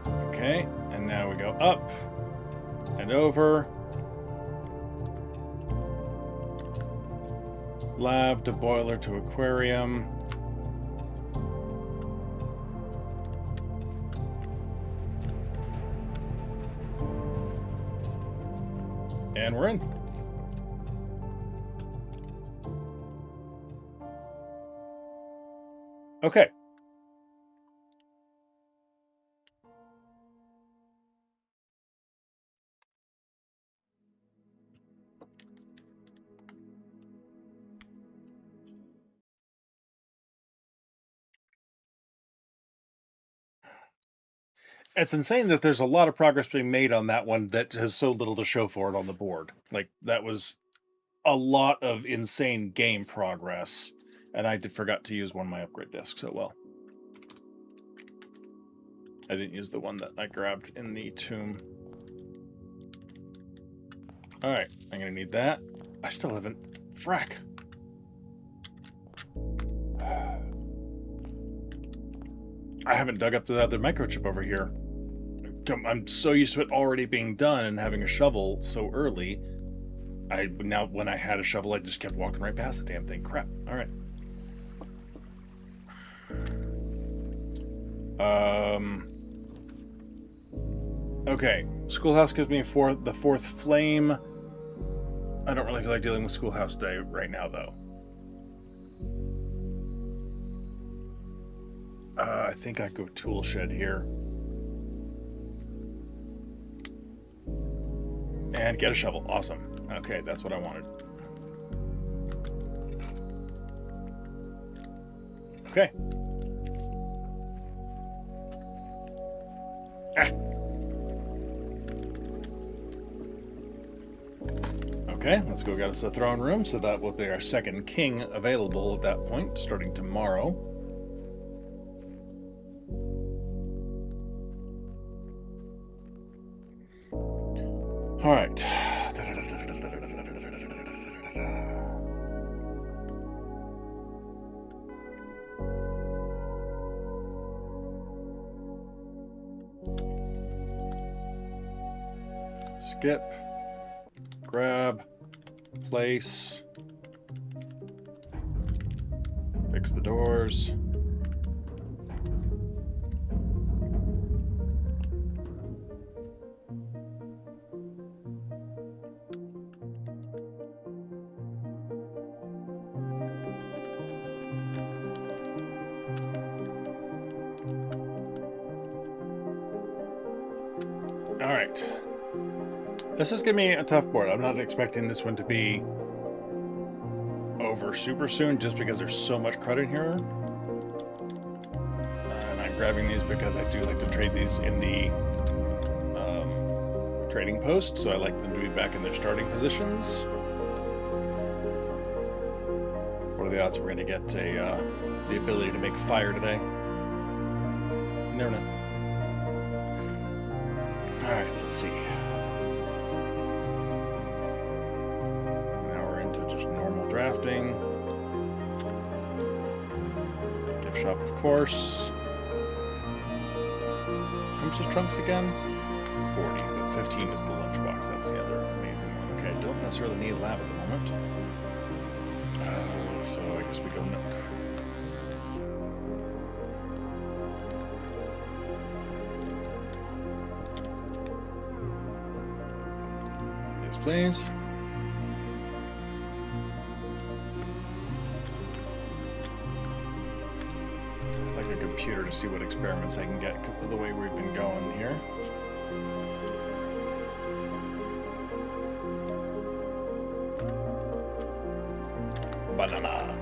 Okay, and now we go up and over. Lab to boiler to aquarium. And we're in. Okay. It's insane that there's a lot of progress being made on that one that has so little to show for it on the board. Like, that was a lot of insane game progress, and I forgot to use one of my upgrade discs. Oh well. I didn't use the one that I grabbed in the tomb. Alright, I'm gonna need that. I still haven't... Frack. I haven't dug up the other microchip over here. I'm so used to it already being done and having a shovel so early. Now, when I had a shovel, I just kept walking right past the damn thing. Crap. Alright. Okay. Schoolhouse gives me the fourth flame. I don't really feel like dealing with Schoolhouse Day right now, though. I think I go Tool Shed here. And get a shovel. Awesome. Okay, that's what I wanted. Okay. Okay, let's go get us a throne room, so that will be our second king available at that point, starting tomorrow. All right. Skip. Grab. Place. Fix the doors. right. This is going to be a tough board. I'm not expecting this one to be over super soon just because there's so much credit here. And I'm grabbing these because I do like to trade these in the trading post, so I like them to be back in their starting positions. What are the odds we're going to get the ability to make fire today? Never know. Alright, let's see. Now we're into just normal drafting. Gift shop, of course. How much is trunks again? 40, but 15 is the lunchbox. That's the other amazing one. Okay, don't necessarily need lab at the moment. So I guess we go Nook. Yes, please. I'd like a computer to see what experiments I can get the way we've been going here. Banana.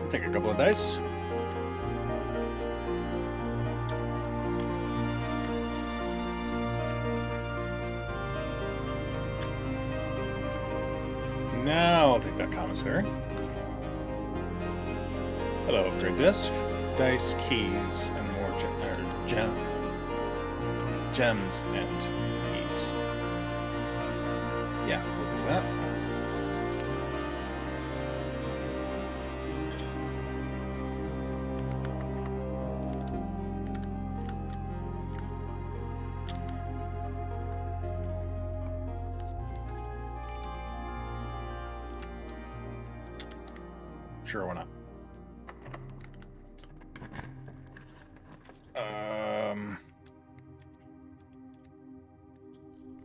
Take a couple of dice. Now I'll take that commissary. Hello, upgrade disc, dice, keys, and more gems and keys. Yeah, we'll do that. Sure, why not?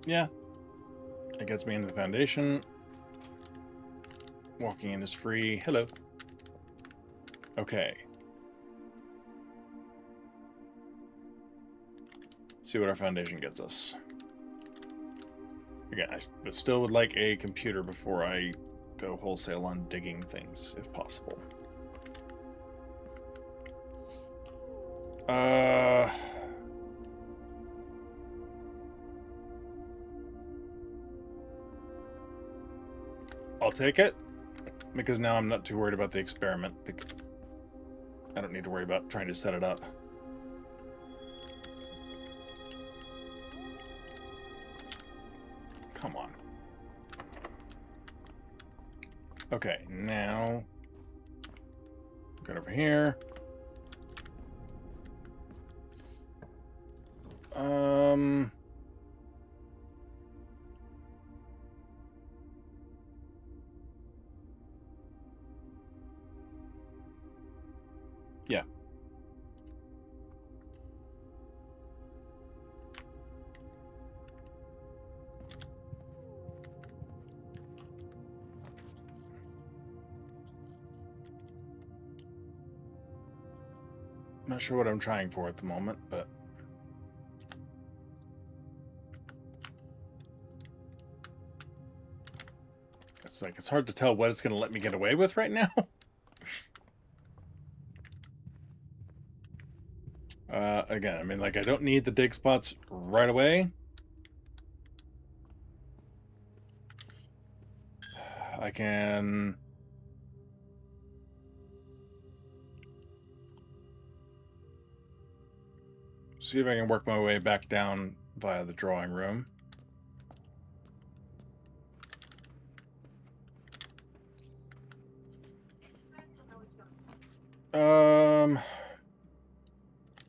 Yeah. It gets me into the foundation. Walking in is free. Hello. Okay. See what our foundation gets us. Again, I still would like a computer before I go wholesale on digging things, if possible. I'll take it, because now I'm not too worried about the experiment. I don't need to worry about trying to set it up. Come on. Okay, now go over here. Yeah. Not sure what I'm trying for at the moment, but it's hard to tell what it's going to let me get away with right now. Again, I mean, like, I don't need the dig spots right away. I can see if I can work my way back down via the drawing room.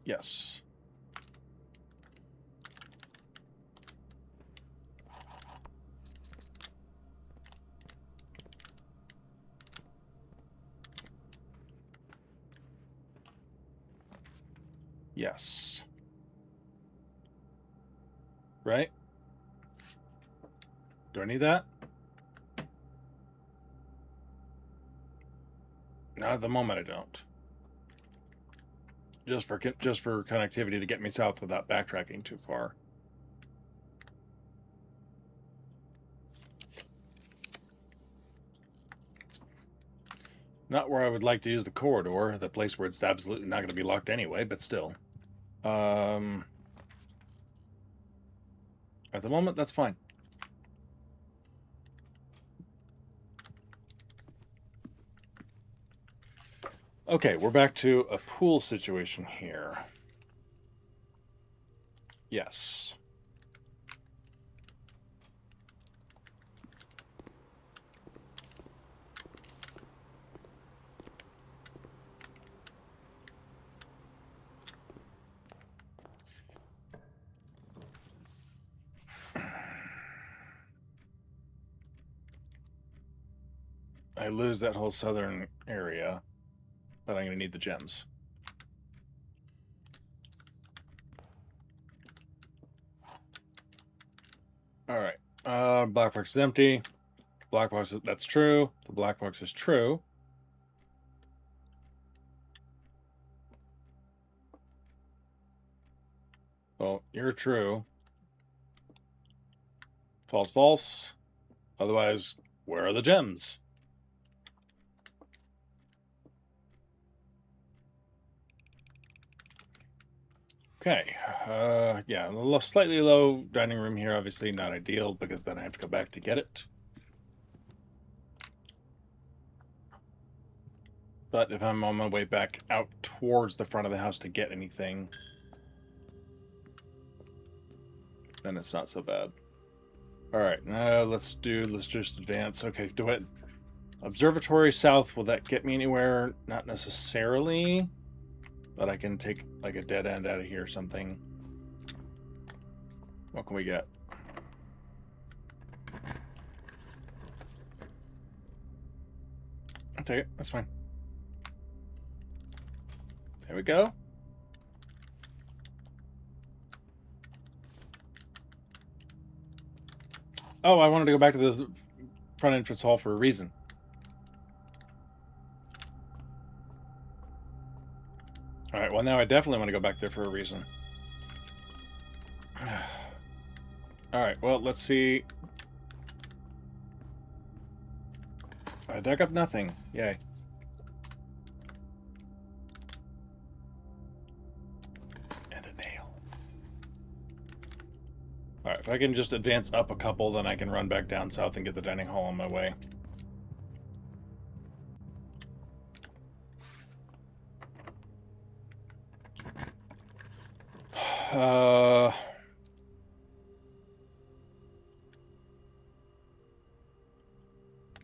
Yes. Yes. Right? Do I need that? Not at the moment, I don't. Just for connectivity to get me south without backtracking too far. Not where I would like to use the corridor, the place where it's absolutely not going to be locked anyway, but still. At the moment, that's fine. Okay, we're back to a pool situation here. Yes. I lose that whole southern area, but I'm going to need the gems. All right. Black box is empty. Black box, that's true. The black box is true. Well, you're true. False, false. Otherwise, where are the gems? Okay. Yeah, a slightly low dining room here. Obviously not ideal because then I have to go back to get it. But if I'm on my way back out towards the front of the house to get anything, then it's not so bad. All right, let's just advance. Okay, do it. Observatory south, will that get me anywhere? Not necessarily, but I can take like a dead end out of here or something. What can we get? I'll take it, that's fine. There we go. Oh, I wanted to go back to this front entrance hall for a reason. All right, well, now I definitely want to go back there for a reason. All right, well, let's see. I dug up nothing. Yay. And a nail. All right, if I can just advance up a couple, then I can run back down south and get the dining hall on my way.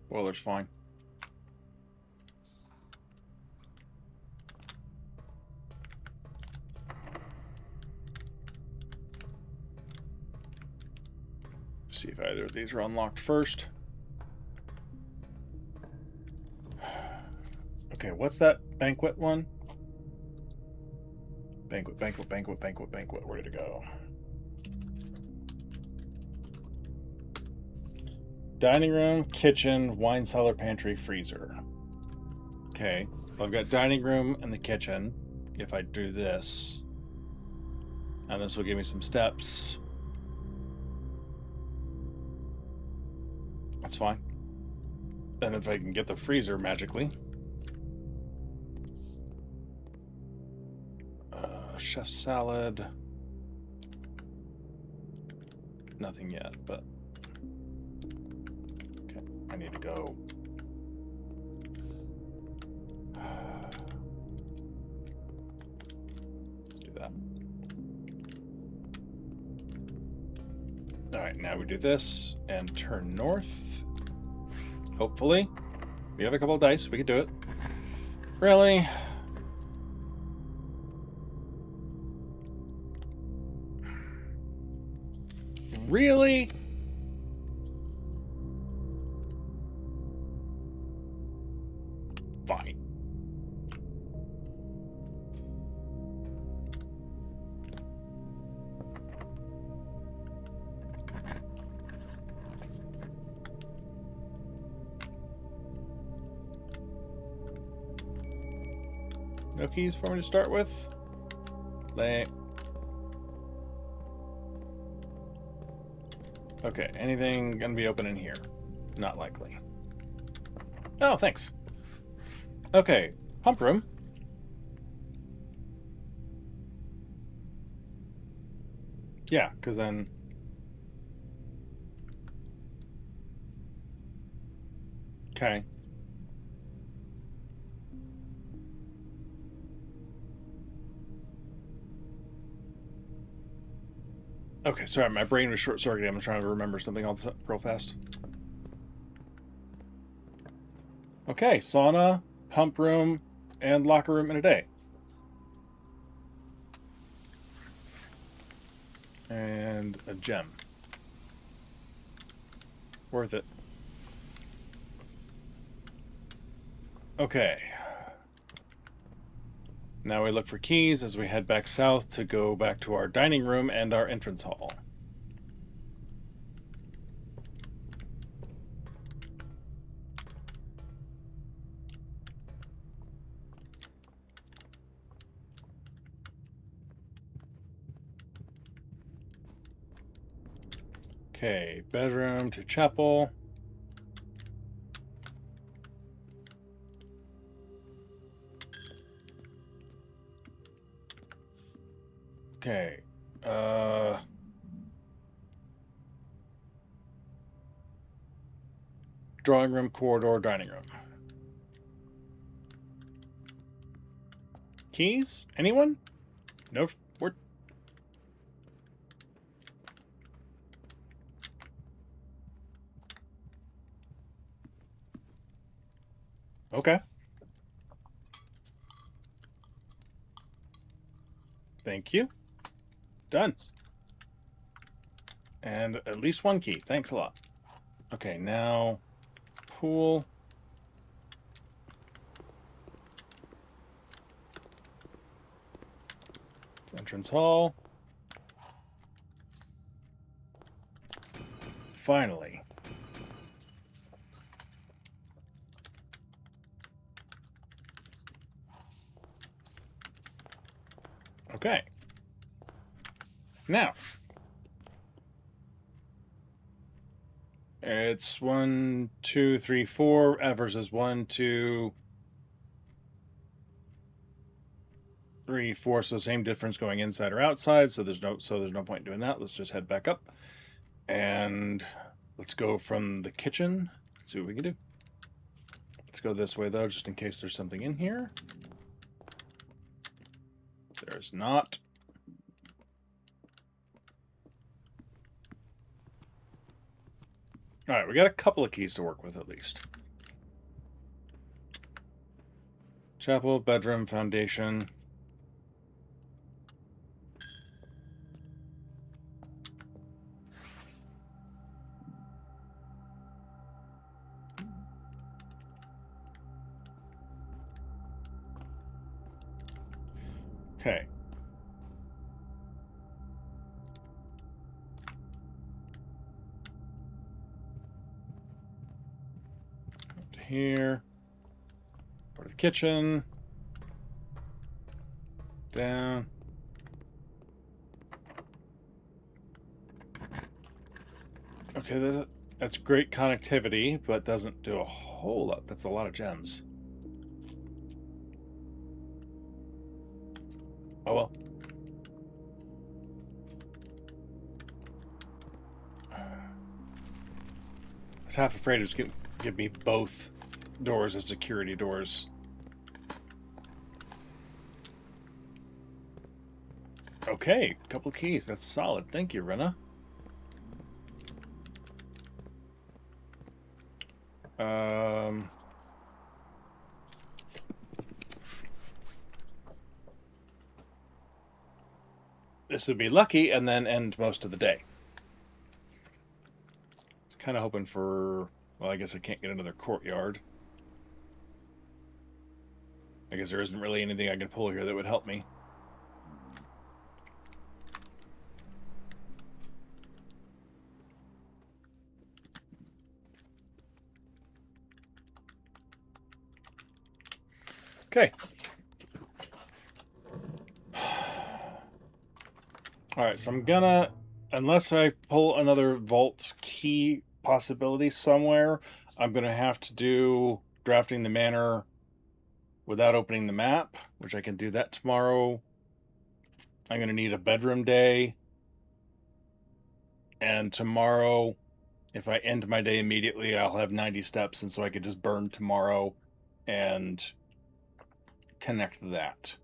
Well, there's fine. See if either of these are unlocked first. Okay, what's that banquet one? Banquet, banquet, banquet, banquet, banquet. Where did it go? Dining room, kitchen, wine cellar, pantry, freezer. Okay, well, I've got dining room and the kitchen. If I do this, and this will give me some steps. That's fine. Then if I can get the freezer magically. Chef salad. Nothing yet, but... Okay, I need to go. Let's do that. Alright, now we do this and turn north. Hopefully. We have a couple of dice, we can do it. Really? Really? Fine. No keys for me to start with? Okay, anything gonna be open in here? Not likely. Oh, thanks. Okay, pump room. Yeah, because then... Okay. Okay, sorry, my brain was short-circuited. I'm trying to remember something else real fast. Okay, sauna, pump room, and locker room in a day. And a gem. Worth it. Okay. Now we look for keys as we head back south to go back to our dining room and our entrance hall. Okay, bedroom to chapel. Okay. Drawing room, corridor, dining room. Keys? Anyone? No. We're... Okay. Thank you. Done. And at least one key. Thanks a lot. Okay, now pool. Entrance hall. Finally. Okay. Now. It's 1, 2, 3, 4 versus 1, 2, 3, 4. So same difference going inside or outside. So there's no point in doing that. Let's just head back up. And let's go from the kitchen. Let's see what we can do. Let's go this way, though, just in case there's something in here. There's not. All right, we got a couple of keys to work with, at least. Chapel, bedroom, foundation. Okay. Up to here. Part of the kitchen. Down. Okay, that's great connectivity, but doesn't do a whole lot. That's a lot of gems. Oh well. I was half afraid it was going to give me both doors as security doors. Okay, couple keys. That's solid. Thank you, Rena. This would be lucky and then end most of the day. Kind of hoping for... Well, I guess I can't get another courtyard. I guess there isn't really anything I can pull here that would help me. Okay. Alright, so I'm gonna, unless I pull another vault key possibility somewhere, I'm gonna have to do drafting the manor without opening the map, which I can do that tomorrow. I'm gonna need a bedroom day. And tomorrow, if I end my day immediately, I'll have 90 steps, and so I could just burn tomorrow and connect that.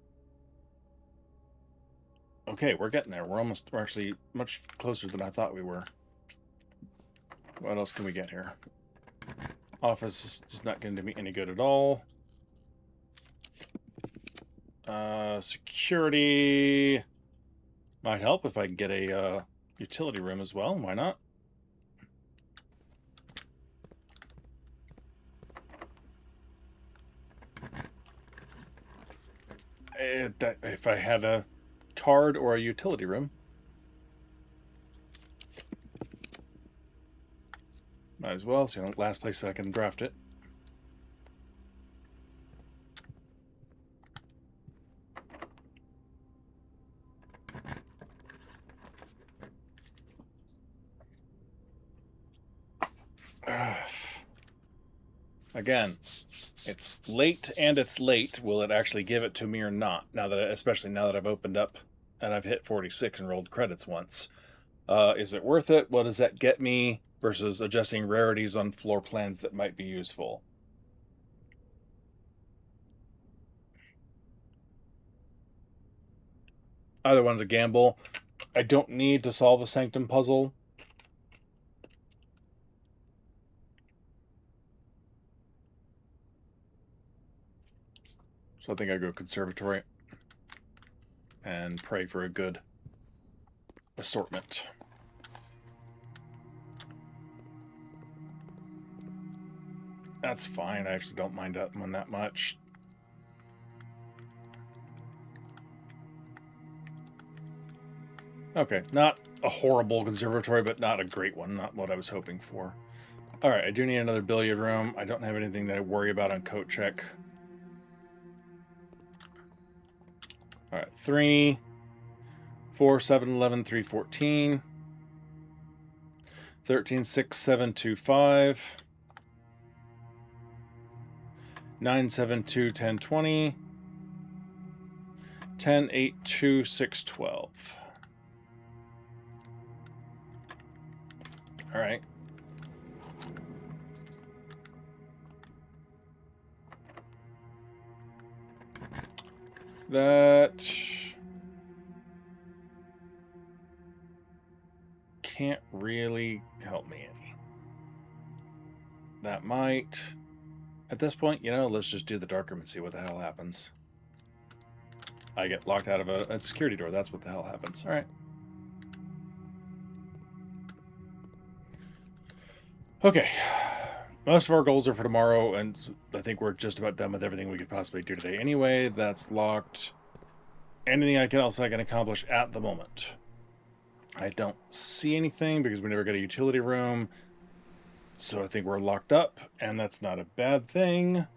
Okay, we're getting there. We're actually much closer than I thought we were. What else can we get here? Office is just not going to do me any good at all. Security might help if I can get a utility room as well. Why not? If I had a card or a utility room. Might as well. So last place I can draft it. Again, it's late and it's late. Will it actually give it to me or not? Now that, especially now that I've opened up and I've hit 46 and rolled credits once. Is it worth it? What does that get me versus adjusting rarities on floor plans that might be useful? Either one's a gamble. I don't need to solve a Sanctum puzzle. So I think I go Conservatory and pray for a good assortment. That's fine. I actually don't mind that one that much. Okay, not a horrible conservatory, but not a great one. Not what I was hoping for. All right, I do need another billiard room. I don't have anything that I worry about on coat check. All right, 3, 4, 7, 11, 3, 14. 13, 6, 7, 2, 5. 9, 7, 2, 10, 20. 10, 8, 2, 6, 12. All right. That can't really help me any. That might. At this point, you know, let's just do the dark room and see what the hell happens. I get locked out of a security door. That's what the hell happens. All right. Okay. Most of our goals are for tomorrow, and I think we're just about done with everything we could possibly do today anyway. That's locked. Anything else I can accomplish at the moment? I don't see anything because we never got a utility room. So I think we're locked up, and that's not a bad thing.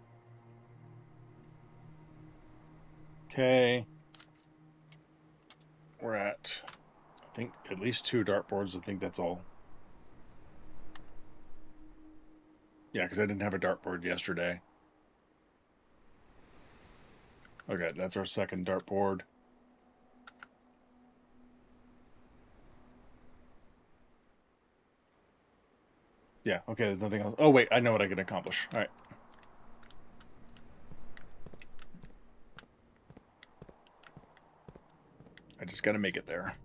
Okay. We're at, I think, at least 2 dartboards. I think that's all. Yeah, because I didn't have a dartboard yesterday. Okay, that's our second dartboard. Yeah, okay, there's nothing else. Oh, wait, I know what I can accomplish. All right. I just got to make it there.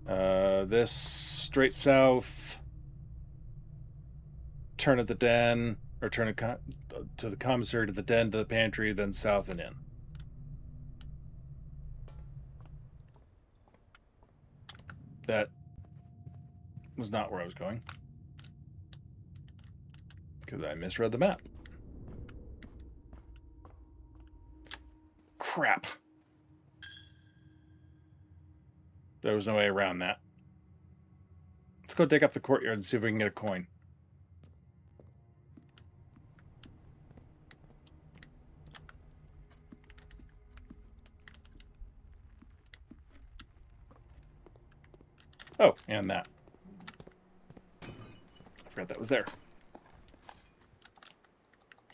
This straight south. Turn at the den, or turn to the commissary, to the den, to the pantry, then south and in. That was not where I was going. Because I misread the map. Crap. There was no way around that. Let's go dig up the courtyard and see if we can get a coin. Oh, and that. I forgot that was there.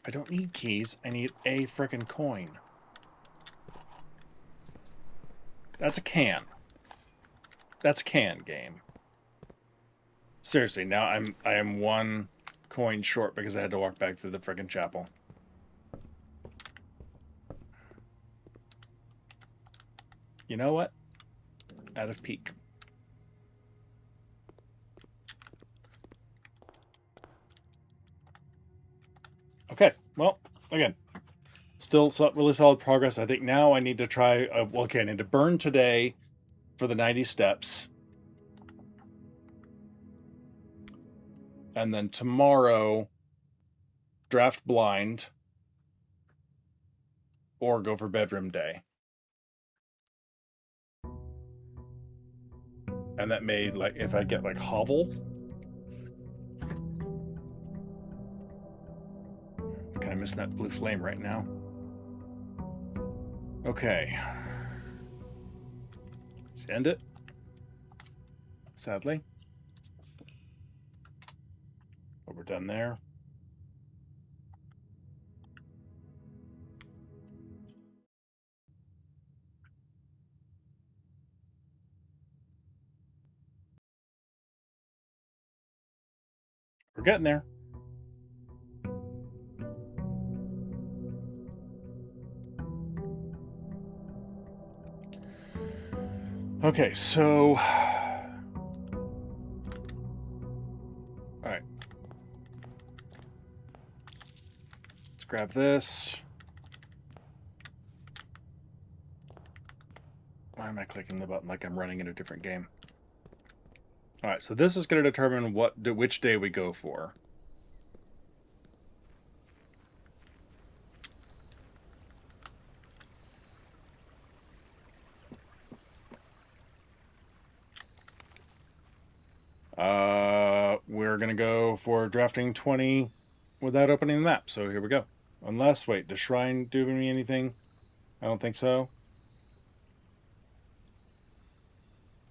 I don't need keys. I need a frickin' coin. That's a can. That's a can game. Seriously, now I am one coin short because I had to walk back through the frickin' chapel. You know what? Out of peak. Okay, well, again, still really solid progress. I think now I need to try, well, okay, I need to burn today for the 90 steps. And then tomorrow, draft blind or go for bedroom day. And that may, like, if I get, like, hovel. Kind of missing that blue flame right now. Okay. Let's end it. Sadly. But we're done there. We're getting there. Okay, so... Alright. Let's grab this. Why am I clicking the button like I'm running in a different game? Alright, so this is going to determine which day we go for. We're going to go for drafting 20 without opening the map. So here we go. Unless, wait, does Shrine do me anything? I don't think so.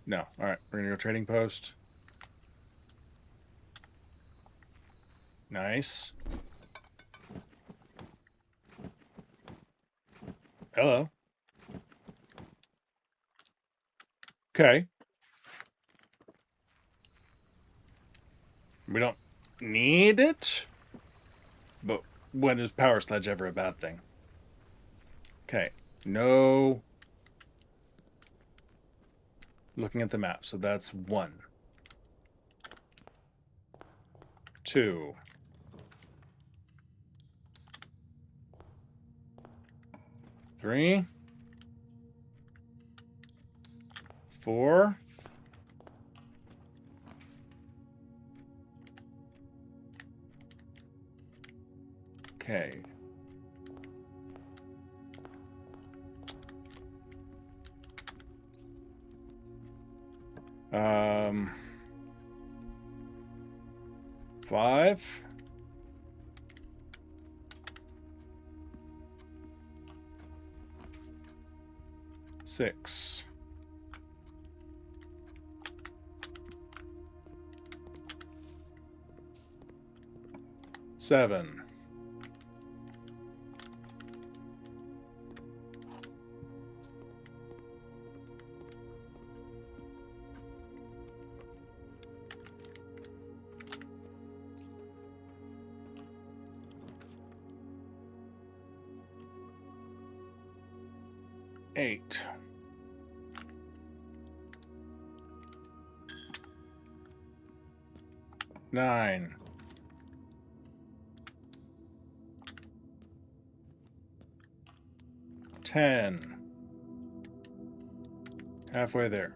No. All right, we're going to go trading post. Nice. Hello. Okay. We don't need it, but when is Power Sledge ever a bad thing? Okay. No. Looking at the map, so that's 1. 2. 3. 4. Okay. 5. 6. 7. 8. 9. 10. Halfway there.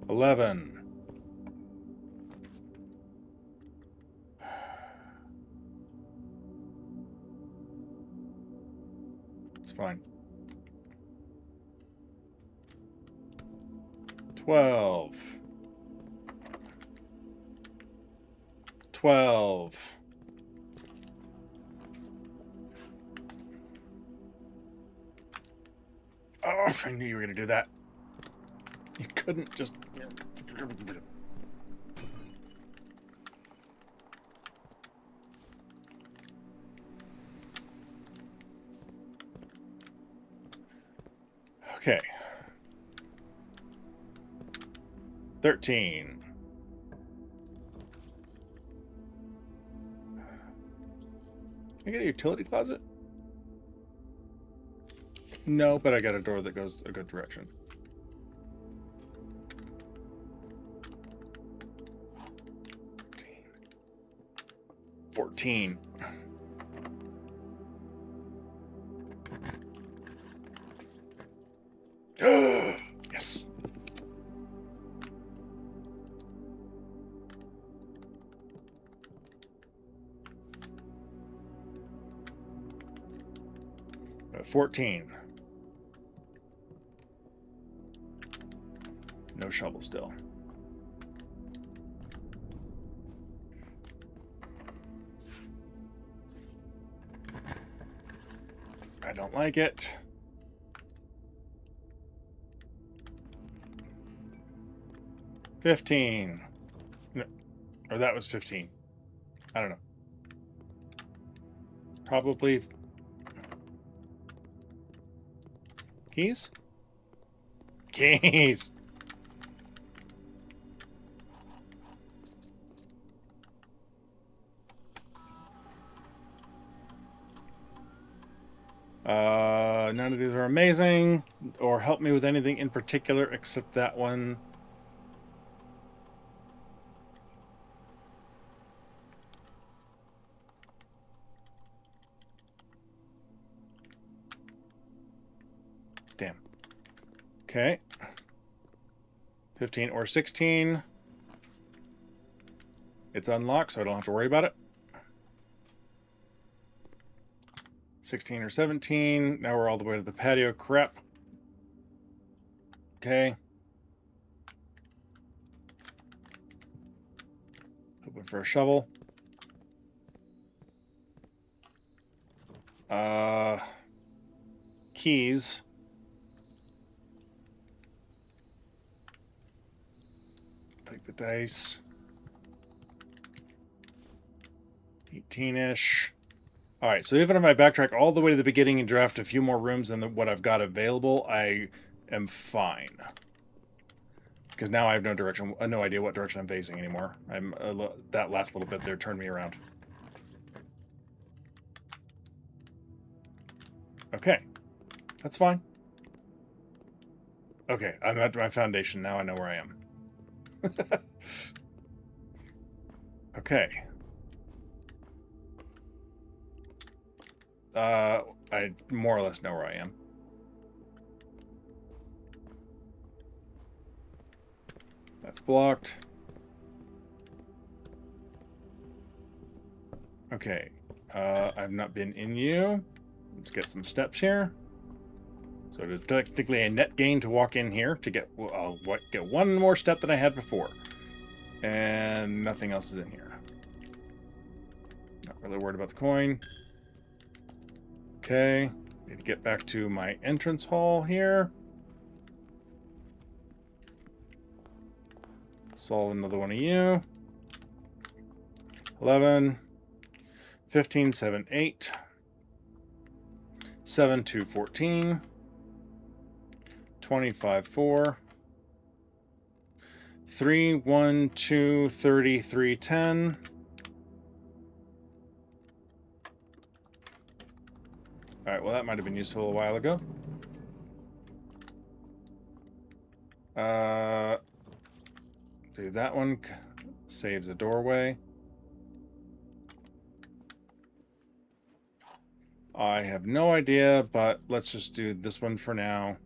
11. It's fine. 12. 12. 13. I knew you were going to do that. You couldn't just... Okay. 13. Can I get a utility closet? No, but I got a door that goes a good direction. 14. Yes. Uh, 14. No shovel still. I don't like it. $15. No, or that was 15. I don't know. Probably. Keys? Keys! None of these are amazing or help me with anything in particular except that one. Damn. Okay. 15 or 16. It's unlocked, so I don't have to worry about it. 16 or 17. Now we're all the way to the patio. Crap. Okay. Hoping for a shovel. Keys. Take the dice. 18-ish. All right, so even if I backtrack all the way to the beginning and draft a few more rooms than what I've got available, I am fine. Because now I have no direction, no idea what direction I'm facing anymore. That last little bit there turned me around. Okay, that's fine. Okay, I'm at my foundation now. I know where I am. Okay. I more or less know where I am. That's blocked. Okay. I've not been in you. Let's get some steps here. So it is technically a net gain to walk in here to get, well, I'll get one more step than I had before. And nothing else is in here. Not really worried about the coin. Okay. Need to get back to my entrance hall here. Solve another one of you. 11. 15, 7, 8. 7, 2, 14. 25, 4. 3, 1, 2, 30, 3, 10. Alright, well that might have been useful a while ago. Do that one. Saves a doorway. I have no idea, but let's just do this one for now.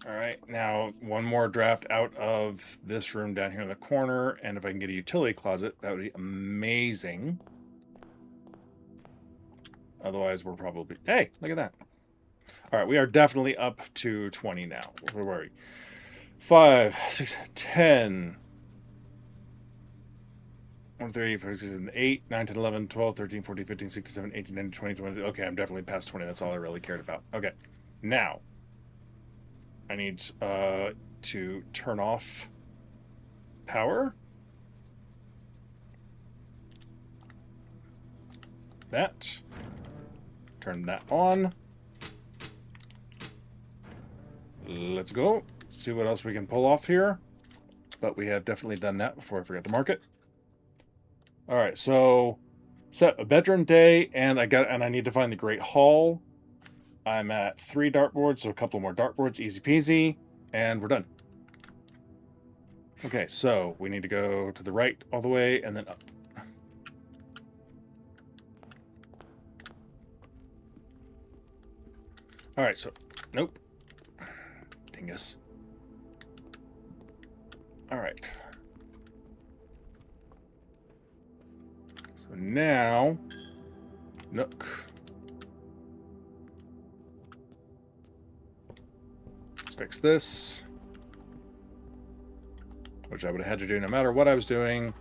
Alright, now one more draft out of this room down here in the corner, and if I can get a utility closet, that would be amazing. Otherwise, we're probably... Hey, look at that. Alright, we are definitely up to 20 now. Where were we? 5, 6, 10... 1, 3, 4, 6, 7, 8, 9, 10, 11, 12, 13, 14, 15, 16, 17, 18, 19, 20, 20. Okay, I'm definitely past 20. That's all I really cared about. Okay. Now, I need to turn off power. That. Turn that on. Let's go. See what else we can pull off here. But we have definitely done that before I forgot to mark it. All right, so set a bedroom day, and I need to find the Great Hall. I'm at 3 dartboards, so a couple more dartboards, easy peasy, and we're done. Okay, so we need to go to the right all the way and then up. All right, so nope. Dingus. All right. So now, Nook. Let's fix this, which I would have had to do no matter what I was doing.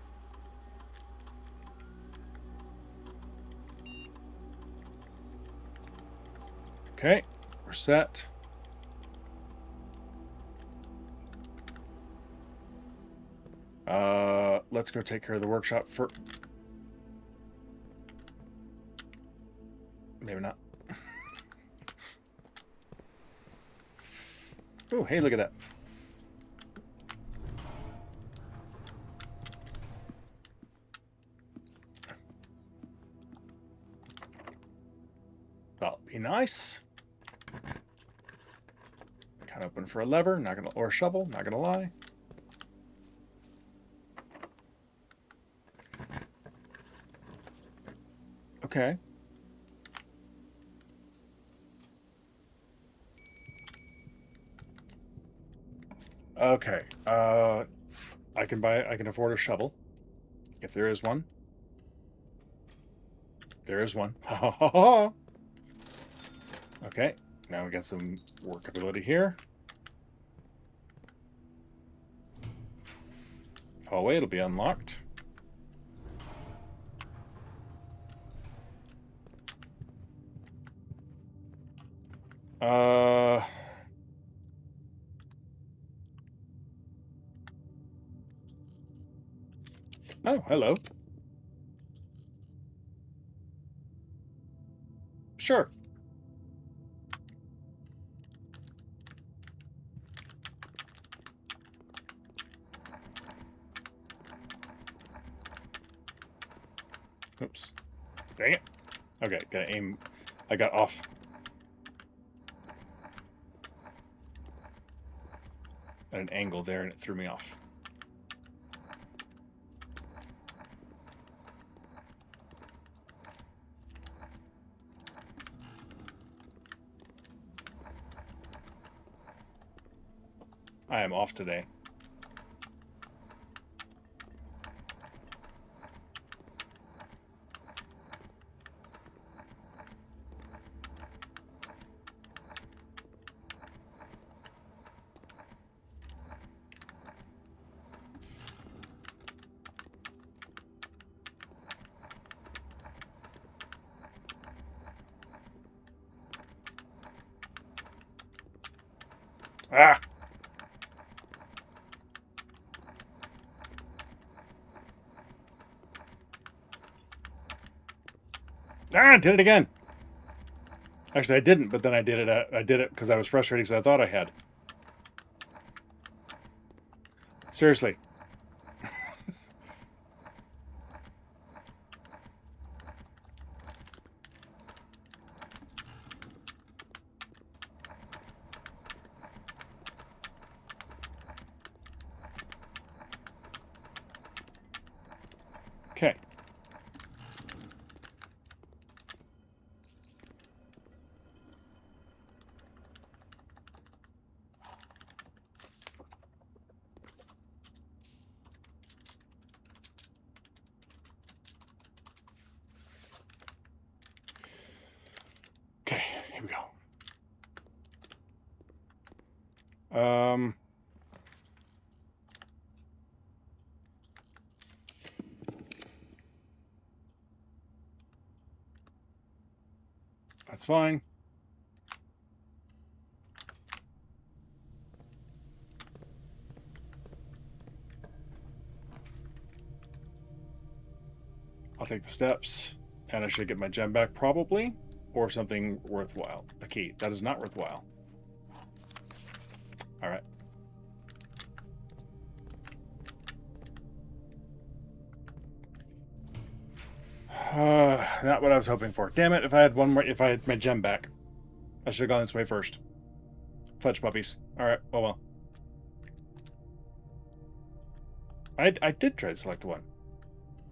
Okay, we're set. Let's go take care of the workshop for... Maybe not. Oh, hey, look at that. That'll be nice. Kind of open for a lever, or a shovel, not gonna lie. Okay. Okay. I can afford a shovel. If there is one. There is one. Ha ha ha ha. Okay. Now we got some workability here. Hallway, it'll be unlocked. Oh, hello. Sure. Oops. Dang it. Okay, gotta aim. I got off. At an angle there, and it threw me off. I am off today. Ah! Ah, did it again. Actually, I didn't, but then I did it. I did it because I was frustrated because I thought I had. Seriously. Okay. Okay, here we go. That's fine. I'll take the steps, and I should get my gem back probably, or something worthwhile. A key. That is not worthwhile. All right. Not what I was hoping for. Damn it! If I had one more, if I had my gem back, I should have gone this way first. Fudge puppies. All right. Oh well. I did try to select one.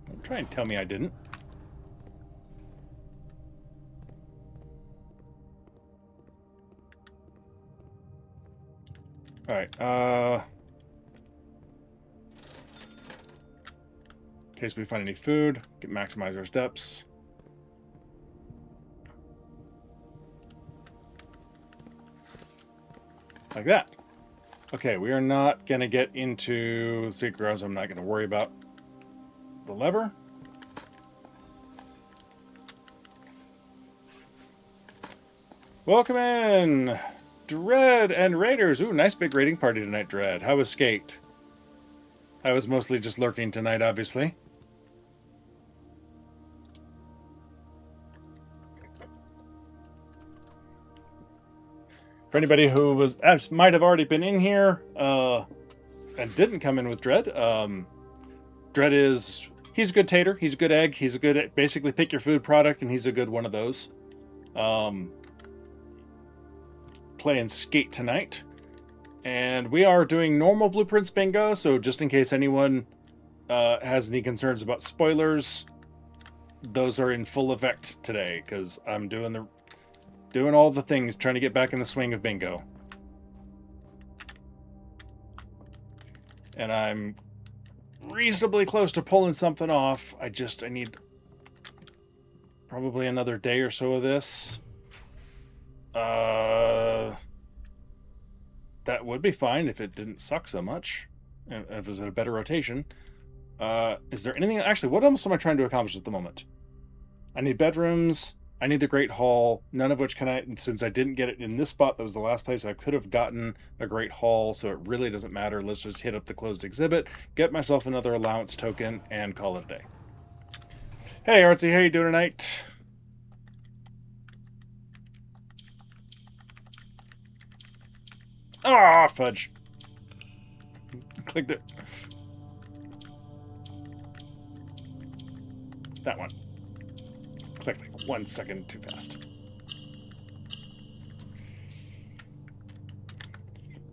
Don't try and tell me I didn't. All right. In case we find any food, maximize our steps. Like that. Okay, we are not going to get into secret grounds. I'm not going to worry about the lever. Welcome in, Dread and Raiders. Ooh, nice big raiding party tonight, Dread. How was Skate? I was mostly just lurking tonight, obviously. For anybody who might have already been in here and didn't come in with Dread, Dread he's a good tater, he's a good egg, he's a good basically pick your food product, and he's a good one of those. Playing Skate tonight, and we are doing normal blueprints bingo. So just in case anyone has any concerns about spoilers, those are in full effect today because I'm doing all the things, trying to get back in the swing of bingo. And I'm reasonably close to pulling something off. I need probably another day or so of this. That would be fine if it didn't suck so much. If it was at a better rotation. Is there anything... Actually, what else am I trying to accomplish at the moment? I need bedrooms. I need a great hall, none of which can I... Since I didn't get it in this spot, that was the last place I could have gotten a great hall, so it really doesn't matter. Let's just hit up the closed exhibit, get myself another allowance token, and call it a day. Hey, Artsy, how you doing tonight? Ah, oh, fudge. Clicked it. That one. Clicked like 1 second too fast.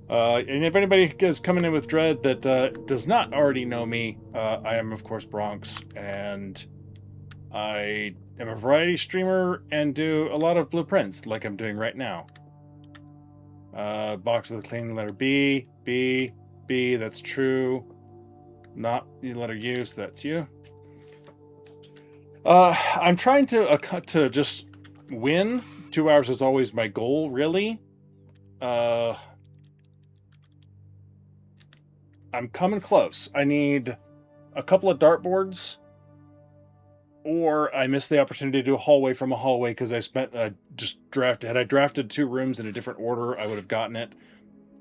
And if anybody is coming in with Dread that does not already know me, I am, of course, Bronx, and I am a variety streamer and do a lot of blueprints, like I'm doing right now. Box with a clean letter B, B, B, that's true. Not the letter U, so that's you. I'm trying to just win. 2 hours is always my goal, really. I'm coming close. I need a couple of dartboards, or I missed the opportunity to do a hallway from a hallway because I spent had I drafted 2 rooms in a different order, I would have gotten it.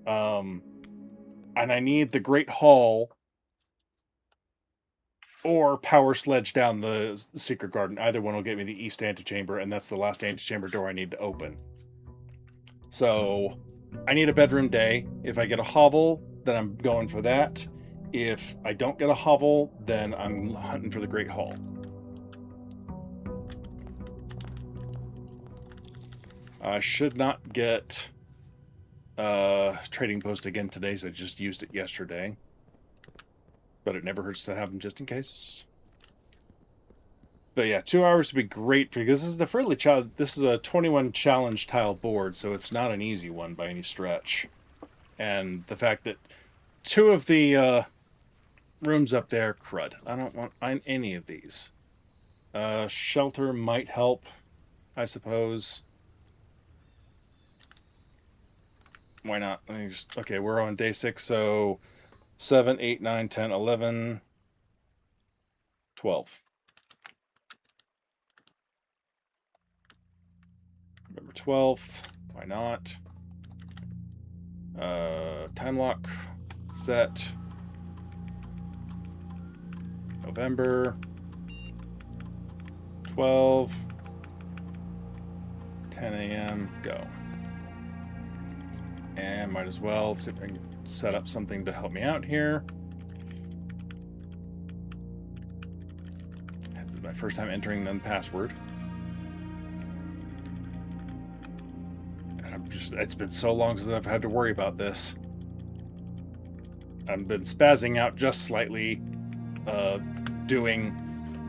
And I need the Great Hall or power sledge down the secret garden. Either one will get me the east antechamber, and that's the last antechamber door I need to open. So I need a bedroom day. If I get a hovel, then I'm going for that. If I don't get a hovel, then I'm hunting for the Great Hall. I should not get trading post again today, so I just used it yesterday. But it never hurts to have them just in case. But yeah, 2 hours would be great because this is this is a 21 challenge tile board, so it's not an easy one by any stretch. And the fact that 2 of the rooms up there, crud. I don't want any of these. Shelter might help, I suppose. Why not? Okay, we're on day 6, so 7, 8, 9, 10, 11, 12. November 12th. Why not? Time lock set. November 12, 10 a.m. Go. And might as well see if I can set up something to help me out here. This is my first time entering the password. And it's been so long since I've had to worry about this. I've been spazzing out just slightly, doing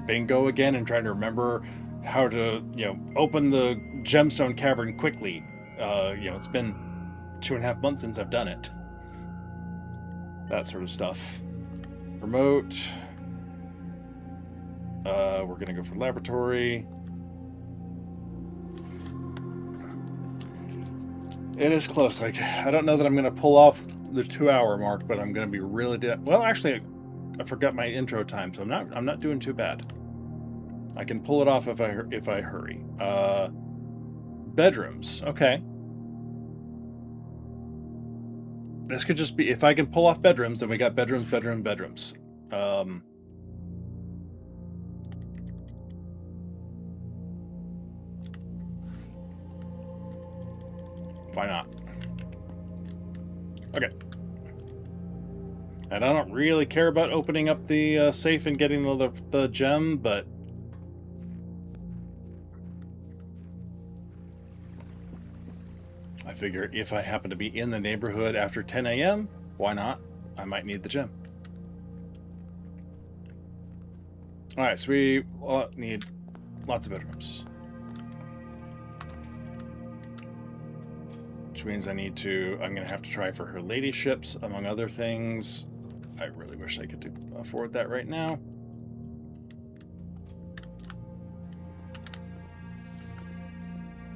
bingo again and trying to remember how to, open the gemstone cavern quickly. It's been 2.5 months since I've done it. That sort of stuff. Remote. We're gonna go for laboratory. It is close. Like, I don't know that I'm gonna pull off the 2-hour mark, but I'm gonna be really well. Actually, I forgot my intro time, so I'm not doing too bad. I can pull it off if I hurry. Bedrooms. Okay. This could just be, if I can pull off bedrooms, then we got bedrooms. Why not? Okay. And I don't really care about opening up the safe and getting the gem, but I figure if I happen to be in the neighborhood after 10 a.m., why not? I might need the gem. Alright, so we need lots of bedrooms. Which means I'm going to have to try for her ladyships, among other things. I really wish I could afford that right now.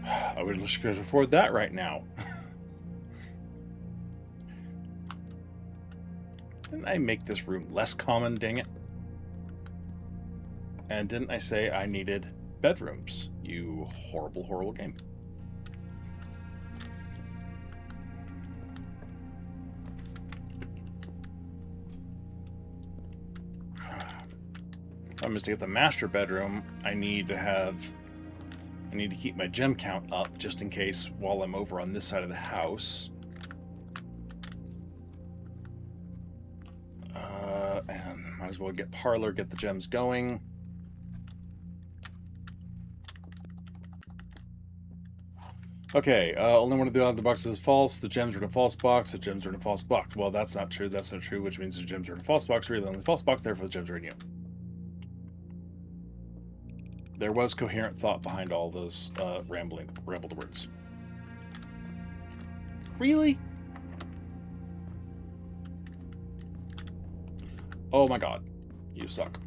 I wish I could afford that right now. Didn't I make this room less common, dang it? And didn't I say I needed bedrooms? You horrible, horrible game. If I'm going to get the master bedroom, I need to keep my gem count up just in case while I'm over on this side of the house. And might as well get parlor, get the gems going. Okay, only one of the other boxes is false. The gems are in a false box. The gems are in a false box. Well, that's not true. That's not true, which means the gems are in a false box. Really, only false box. Therefore, the gems are in you. There was coherent thought behind all those rambled words. Really? Oh my god. You suck.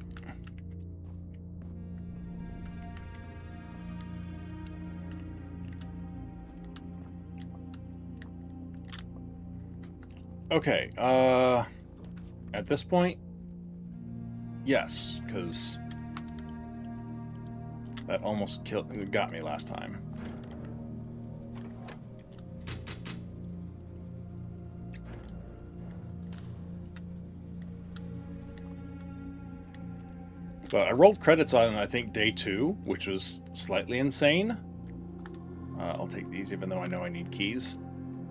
Okay, at this point, yes, because that almost got me last time. But I rolled credits on, I think, day 2, which was slightly insane. I'll take these, even though I know I need keys.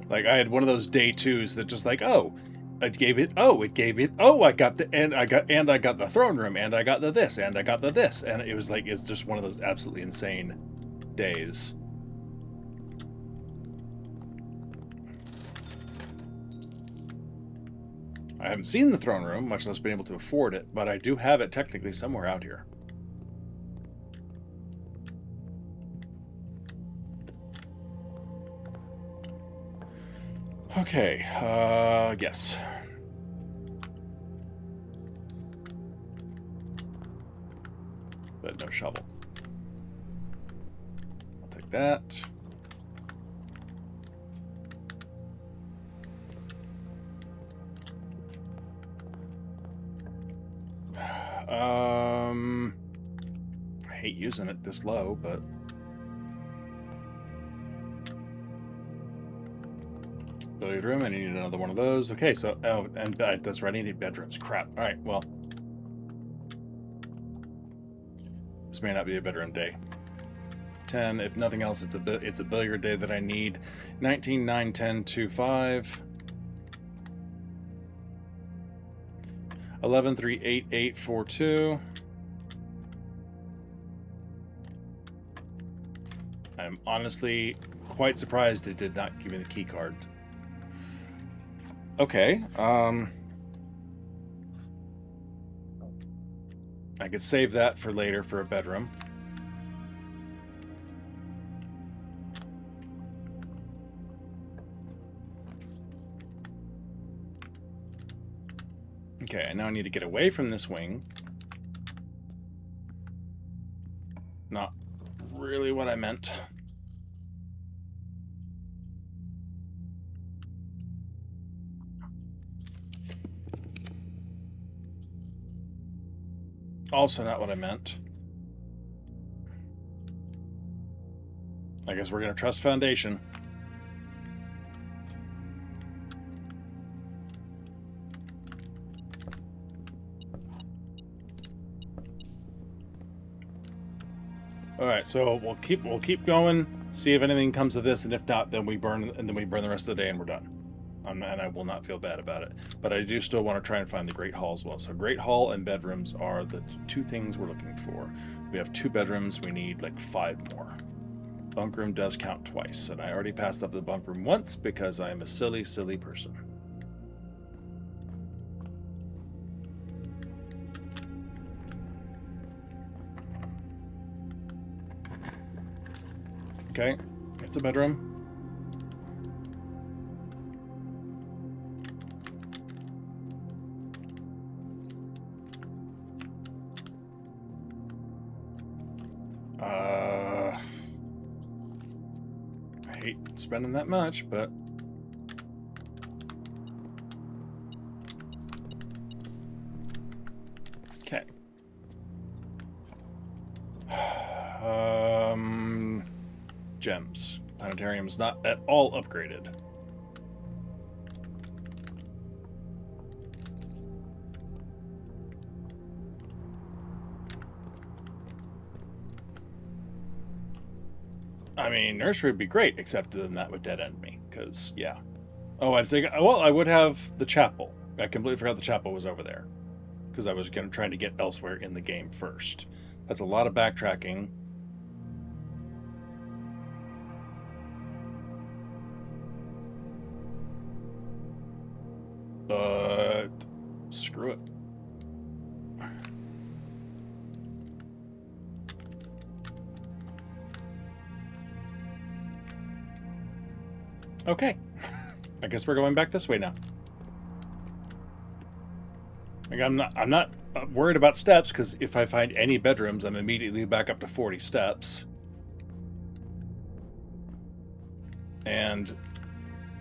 Like, I had one of those day 2s that just like, oh, I got the throne room, and I got the this, and I got the this, and it was like, it's just one of those absolutely insane days. I haven't seen the throne room, much less been able to afford it, but I do have it technically somewhere out here. Okay, yes. But no shovel. I'll take that. I hate using it this low, but Billiard room, and I need another one of those. Okay, so, oh, and that's right, I need bedrooms. Crap. All right, well. This may not be a bedroom day. 10, if nothing else, it's a billiard day that I need. 19, 9, 10, 2, 5. 11, 3, 8, 8, 4, 2. I'm honestly quite surprised it did not give me the key card. Okay, I could save that for later for a bedroom. Okay, I now need to get away from this wing. Not really what I meant. Also not what I meant. I guess we're going to trust Foundation. All right, so we'll keep going. See if anything comes of this, and if not, then we burn the rest of the day, and we're done. And I will not feel bad about it. But I do still want to try and find the Great Hall as well. So Great Hall and bedrooms are the two things we're looking for. We have 2 bedrooms. We need like 5 more. Bunk room does count twice, and I already passed up the bunk room once because I'm a silly, silly person. Okay, it's a bedroom. I hate spending that much, but okay. Gems. Planetarium is not at all upgraded. I mean, nursery would be great, except then that would dead end me, because, yeah. Oh, I'd say, well, I would have the chapel. I completely forgot the chapel was over there, because I was trying to get elsewhere in the game first. That's a lot of backtracking. But screw it. Okay. I guess we're going back this way now. Like, I'm not worried about steps, because if I find any bedrooms, I'm immediately back up to 40 steps. And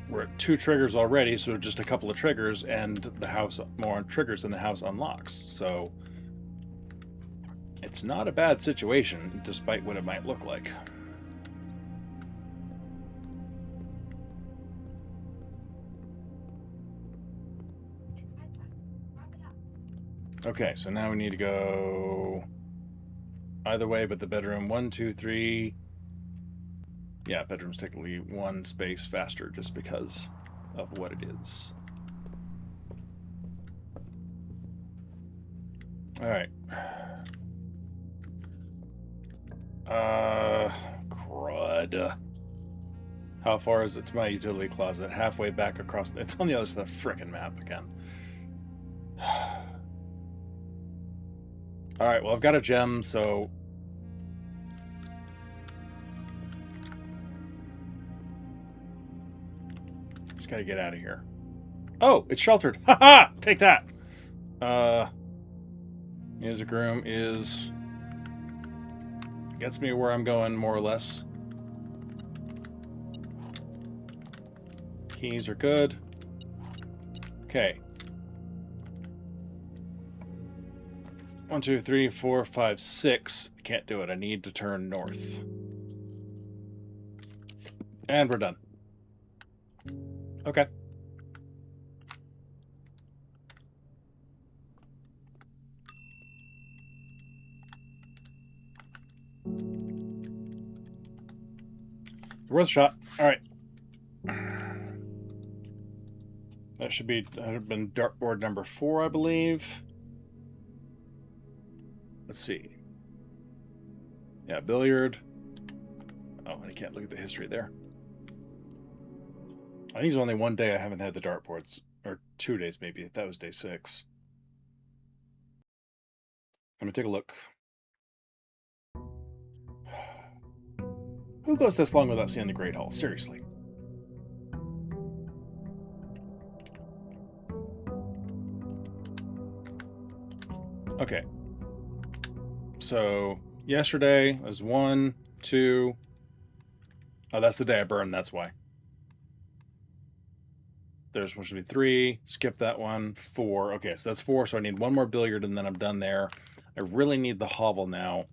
we're at 2 triggers already, so just a couple of triggers, and the house, more triggers, and the house unlocks. So it's not a bad situation, despite what it might look like. Okay, so now we need to go either way but the bedroom. 1, 2, 3. Yeah, bedroom's technically 1 space faster just because of what it is. Alright. Crud. How far is it to my utility closet? Halfway back across. It's on the other side of the frickin' map again. Alright, well, I've got a gem, so just gotta get out of here. Oh, it's sheltered. Haha! Take that! Music room gets me where I'm going, more or less. Keys are good. Okay. 1, 2, 3, 4, 5, 6. I can't do it. I need to turn north. And we're done. Okay. Worth a shot. All right. That should have been dartboard number 4, I believe. Let's see. Yeah, billiard. Oh, and I can't look at the history there. I think there's only one day I haven't had the dartboards, or 2 days maybe. That was day 6. I'm gonna take a look. Who goes this long without seeing the Great Hall? Seriously. Okay. So yesterday was 1, 2. Oh, that's the day I burned. That's why. There's supposed to be 3. Skip that one. 4. Okay, so that's 4. So I need one more billiard, and then I'm done there. I really need the hovel now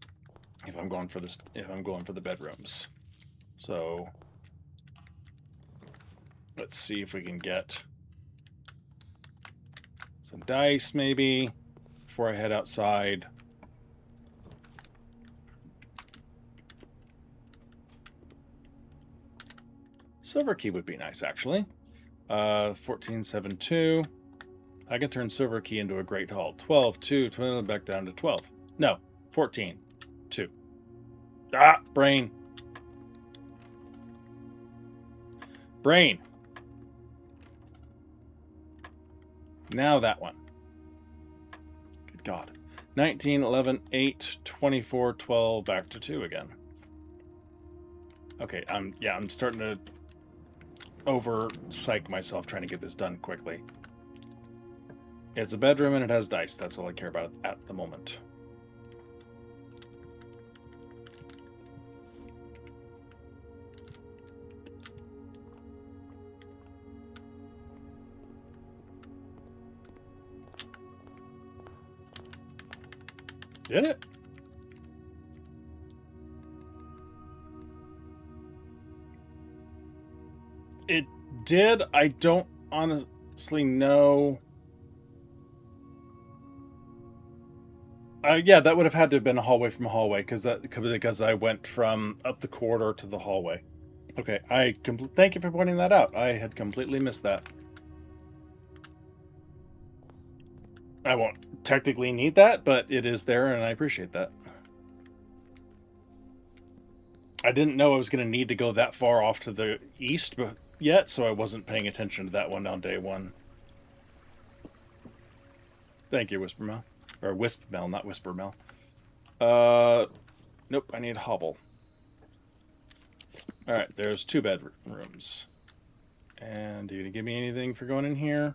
if I'm going for this. If I'm going for the bedrooms. So let's see if we can get some dice maybe before I head outside. Silver key would be nice, actually. 1472. I can turn silver key into a great hall. 12, 2, 20, back down to 12. No, 14, 2. Ah, brain. Brain. Now that one. Good God. 19, 11, 8, 24, 12, back to 2 again. Okay, I'm starting to over-psych myself trying to get this done quickly. It's a bedroom and it has dice. That's all I care about at the moment. Did it? It did. I don't honestly know. Yeah, that would have had to have been a hallway from a hallway because I went from up the corridor to the hallway. Okay, thank you for pointing that out. I had completely missed that. I won't technically need that, but it is there, and I appreciate that. I didn't know I was going to need to go that far off to the east yet, so I wasn't paying attention to that one on day 1. Thank you, Whispermel. Or Wispmel, not Whispermel. Nope, I need hobble. Alright, there's 2 bedrooms. And are you going to give me anything for going in here?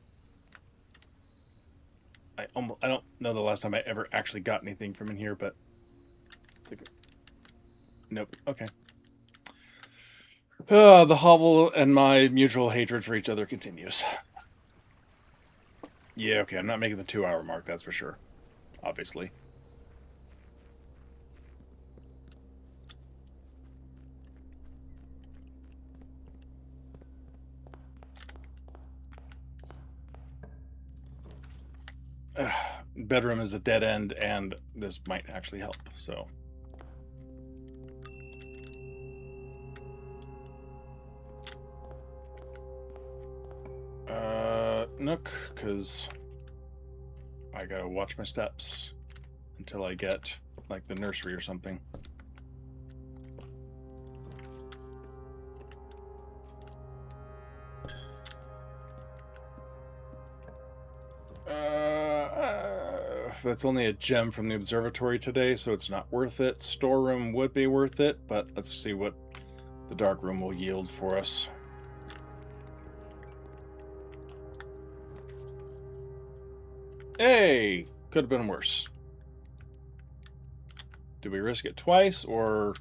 I don't know the last time I ever actually got anything from in here, but... Nope, okay. The hovel and my mutual hatred for each other continues. Yeah, okay, I'm not making the 2-hour mark, that's for sure. Obviously. Bedroom is a dead end, and this might actually help, so... Nook, because I gotta watch my steps until I get, like, the nursery or something. That's only a gem from the observatory today, so it's not worth it. Storeroom would be worth it, but let's see what the dark room will yield for us. Hey! Could have been worse. Do we risk it twice, or...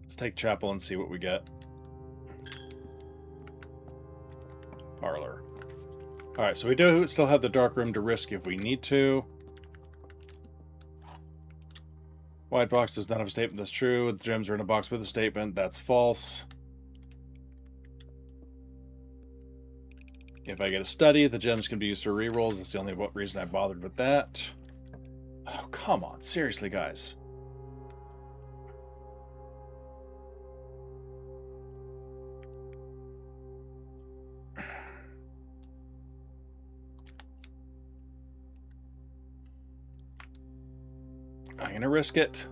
Let's take chapel and see what we get. Parlor. Alright, so we do still have the dark room to risk if we need to. White box does not have a statement. That's true. The gems are in a box with a statement. That's false. If I get a study, the gems can be used for rerolls. That's the only reason I bothered with that. Oh, come on. Seriously, guys. I'm going to risk it.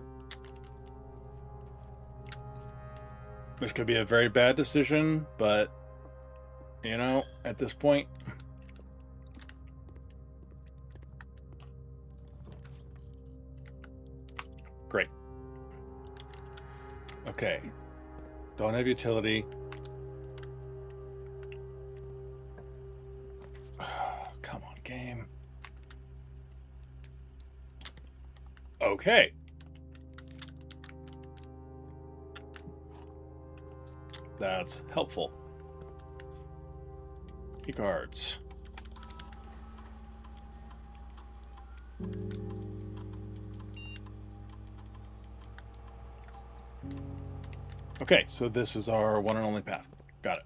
This could be a very bad decision, but, you know, at this point... Great. Okay. Don't have utility. Oh, come on, game. Okay. That's helpful. Key cards. Okay, so this is our one and only path. Got it.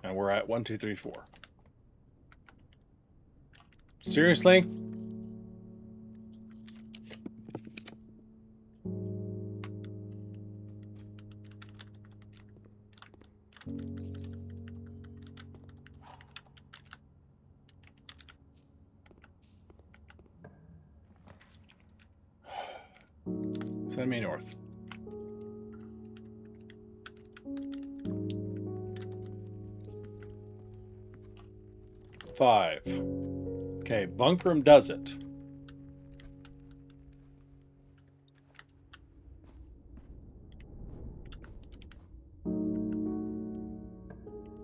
And we're at 1, 2, 3, 4. Seriously? Send me north. Five. Okay, bunk room does it.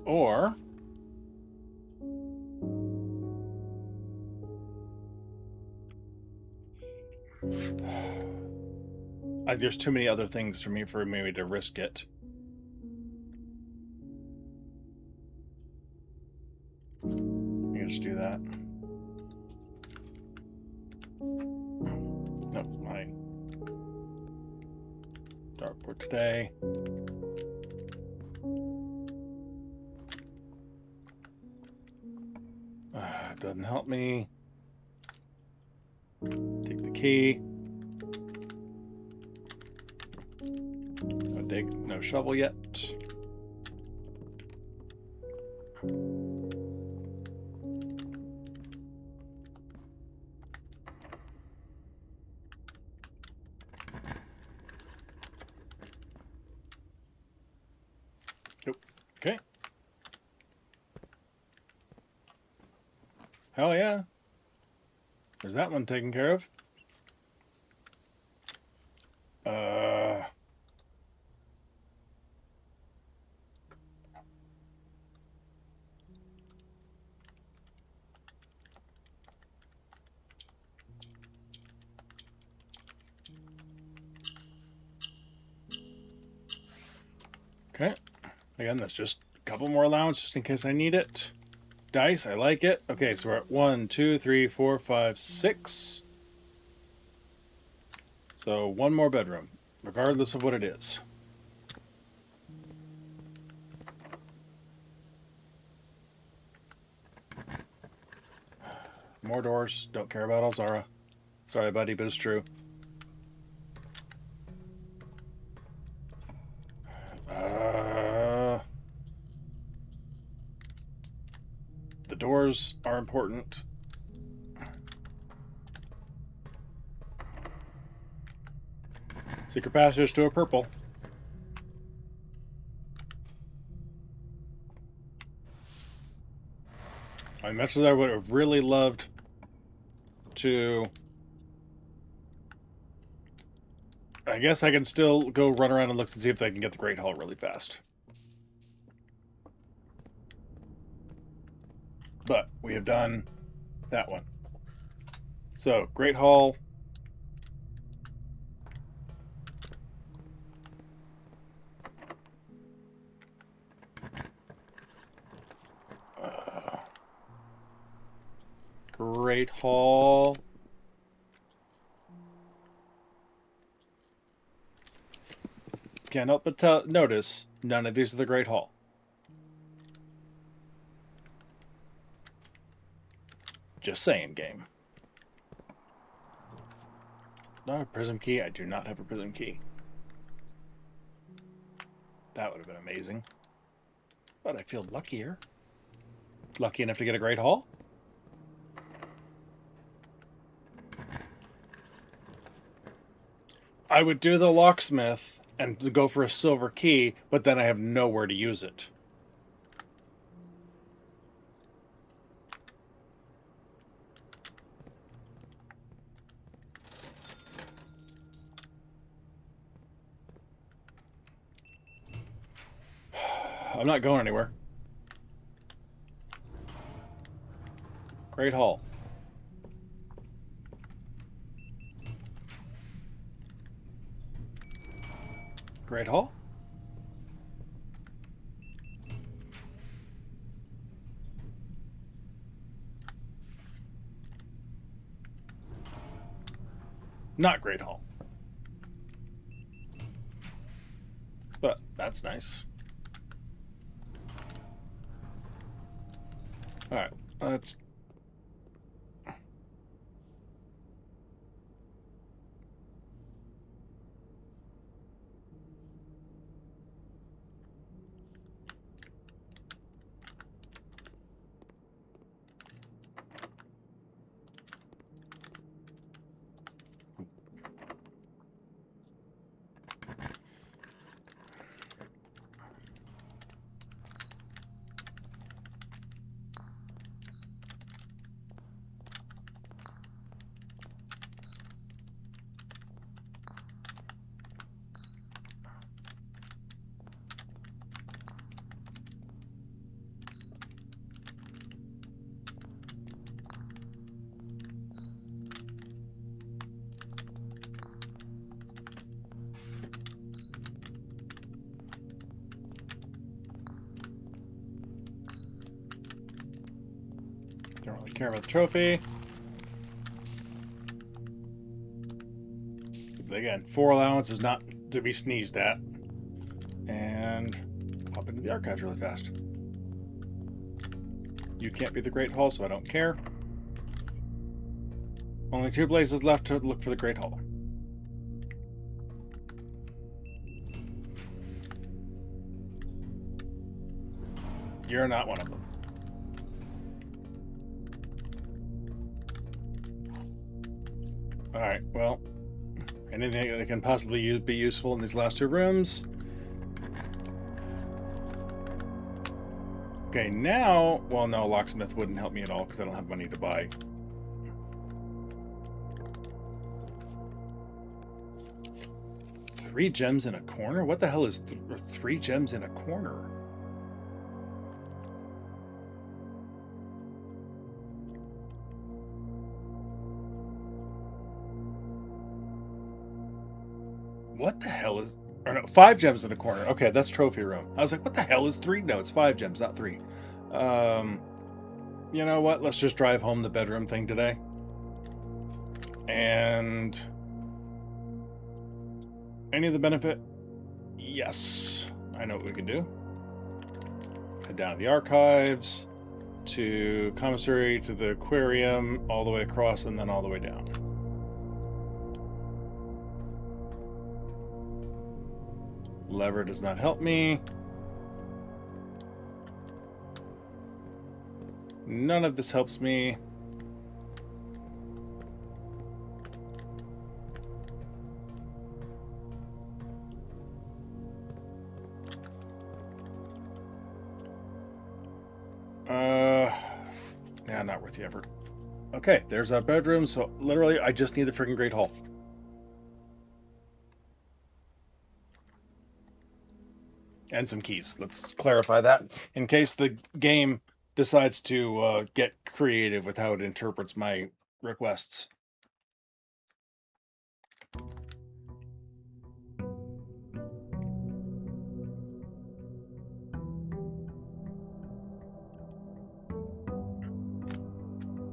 Or... there's too many other things for me to risk it. I can just do that. No, my dartboard today. Doesn't help me. Take the key. No dig, no shovel yet. Nope. Okay. Hell yeah. There's that one taken care of. Okay. Again, that's just a couple more allowance just in case I need it. Dice, I like it. Okay, so we're at 1, 2, 3, 4, 5, 6. So one more bedroom, regardless of what it is. More doors. Don't care about Alzara. Sorry, buddy, but it's true. The doors are important. Secret passage to a purple. As much as I would have really loved to... I guess I can still go run around and look to see if I can get the Great Hall really fast. But we have done that one. So, Great Hall. Great Hall. Can't help but notice none of these are the Great Hall. Just saying, game. Not a prism key. I do not have a prism key. That would have been amazing. But I feel luckier. Lucky enough to get a Great Hall. I would do the locksmith and go for a silver key, but then I have nowhere to use it. I'm not going anywhere. Great Hall. Great Hall? Not Great Hall. But that's nice. Alright, let's... Don't really care about the trophy. Again, 4 allowance is not to be sneezed at. And pop into the archives really fast. You can't be the Great Hall, so I don't care. Only 2 blazes left to look for the Great Hall. You're not one of them. Alright, well, anything that can possibly be useful in these last 2 rooms. Okay, now... Well, no, locksmith wouldn't help me at all because I don't have money to buy. Three gems in a corner? What the hell is 3 gems in a corner? What the hell is... Or no, 5 gems in a corner. Okay, that's trophy room. I was like, what the hell is 3? No, it's 5 gems, not 3. You know what? Let's just drive home the bedroom thing today. And... Any of the benefit? Yes. I know what we can do. Head down to the archives, to commissary, to the aquarium, all the way across, and then all the way down. Lever does not help me. None of this helps me. Yeah, not worth the effort. Okay, there's our bedroom, so literally I just need the freaking Great Hall. And some keys. Let's clarify that in case the game decides to get creative with how it interprets my requests.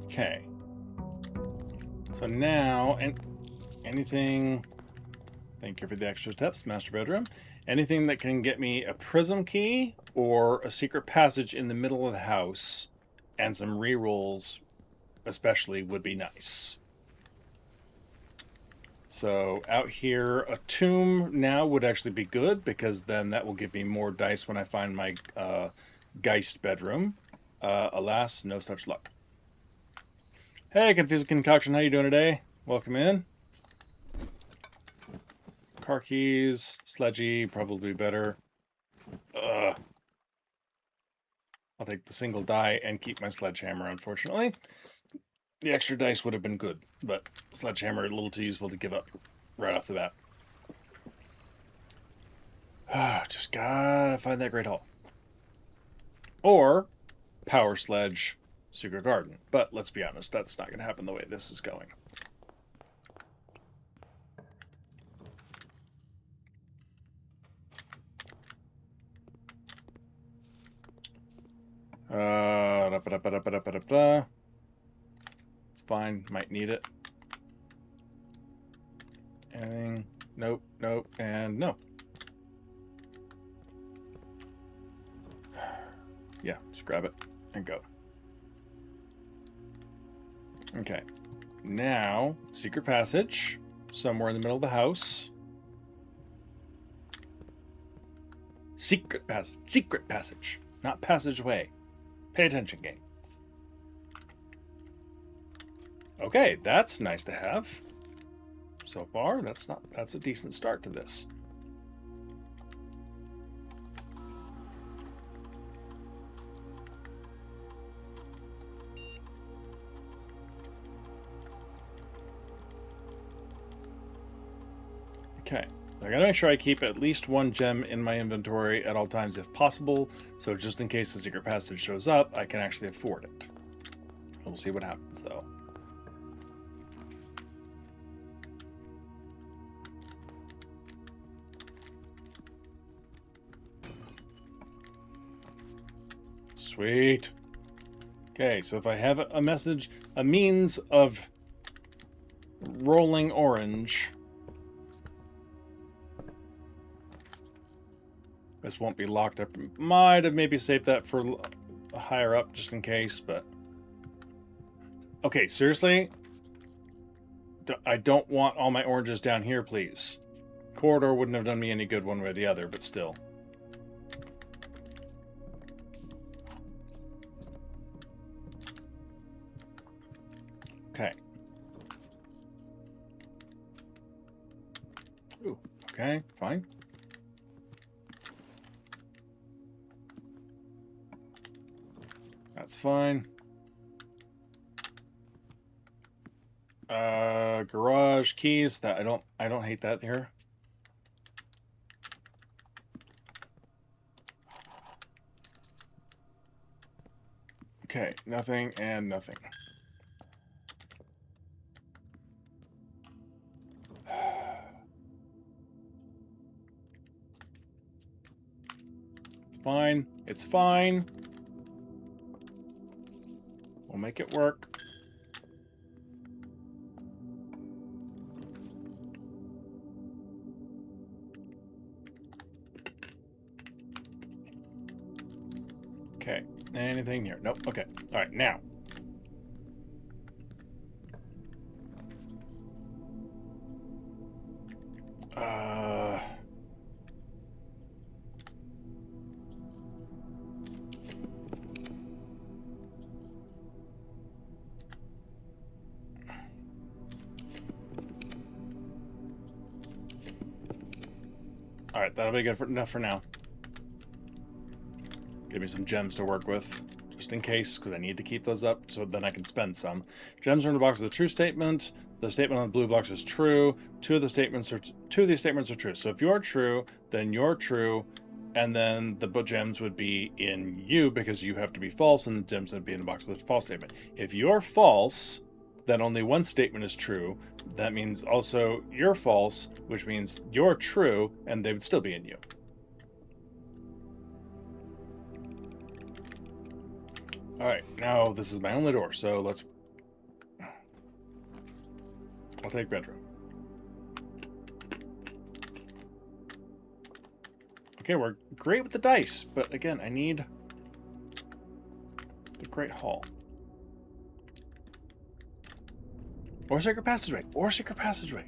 Okay. So now, and anything... Thank you for the extra steps, master bedroom. Anything that can get me a prism key or a secret passage in the middle of the house and some rerolls especially would be nice. So out here, a tomb now would actually be good, because then that will give me more dice when I find my Geist bedroom. Alas, no such luck. Hey, Confused Concoction, how you doing today? Welcome in. Car keys, sledgy, probably better. I'll take the single die and keep my sledgehammer, unfortunately. The extra dice would have been good, but sledgehammer a little too useful to give up right off the bat. Just gotta find that Great Hall. Or Power Sledge, Secret Garden. But let's be honest, that's not going to happen the way this is going. It's fine. Might need it. Anything? Nope, nope, and no. Yeah, just grab it and go. Okay. Now, secret passage. Somewhere in the middle of the house. Secret passage. Secret passage. Not passageway. Pay attention, game. Okay, that's nice to have. So far, that's a decent start to this. Okay, I gotta make sure I keep at least one gem in my inventory at all times if possible, so just in case the secret passage shows up, I can actually afford it. We'll see what happens, though. Sweet. Okay, so if I have a message, a means of rolling orange, this won't be locked up. Might have maybe saved that for higher up just in case, but... Okay, seriously? I don't want all my oranges down here, please. Corridor wouldn't have done me any good one way or the other, but still. Okay. Ooh, okay, fine. That's fine. Garage keys. That I don't hate that here. Okay, nothing and nothing. It's fine. It's fine. We'll make it work. Okay. Anything here? Nope. Okay. All right. Now. All right. That'll be good enough for now. Give me some gems to work with, just in case, because I need to keep those up so then I can spend some. Gems are in the box with a true statement. The statement on the blue box is true. Two of these statements are true. So if you're true, then you're true, and then the gems would be in you because you have to be false, and the gems would be in the box with a false statement. If you're false, then only one statement is true. That means also you're false, which means you're true, and they would still be in you. Alright, now this is my only door, so let's... I'll take bedroom. Okay, we're great with the dice, but again, I need the Great Hall. Or secret passageway. Or secret passageway.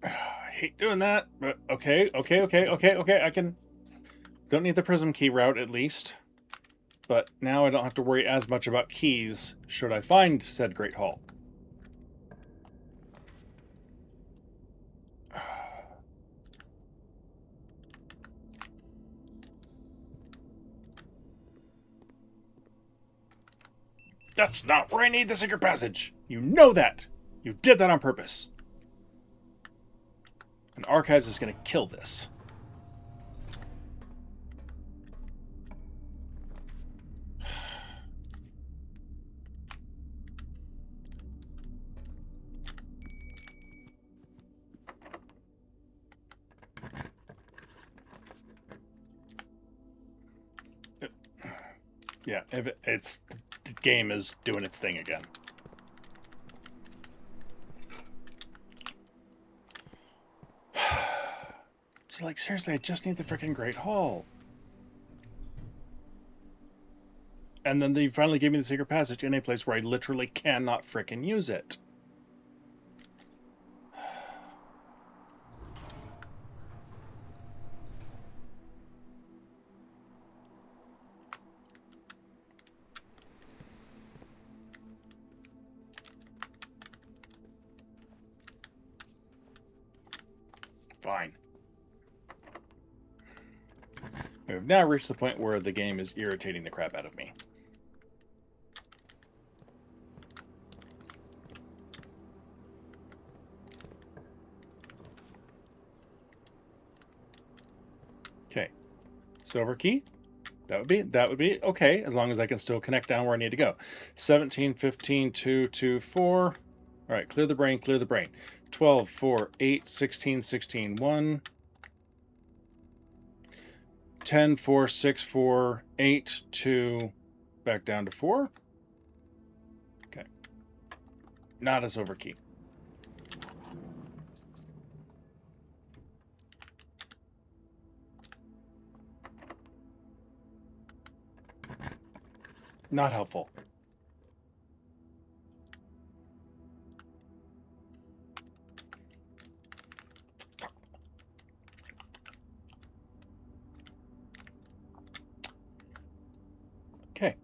I hate doing that, but okay. I can... Don't need the prism key route, at least. But now I don't have to worry as much about keys, should I find said Great Hall. That's not where I need the secret passage! You know that! You did that on purpose. And Archives is going to kill this. Yeah, it's... The game is doing its thing again. It's like, seriously, I just need the freaking Great Hall. And then they finally gave me the secret passage in a place where I literally cannot frickin' use it. Fine. We've now reached the point where the game is irritating the crap out of me. Okay. Silver key? That would be okay, as long as I can still connect down where I need to go. 17, 15, 2, 2, 4. All right, clear the brain, clear the brain. 12, 4, 8, 16, 16, 1. 10, 4, 6, 4, 8, 2. Back down to 4. Okay. Not a silver key. Not helpful. Okay.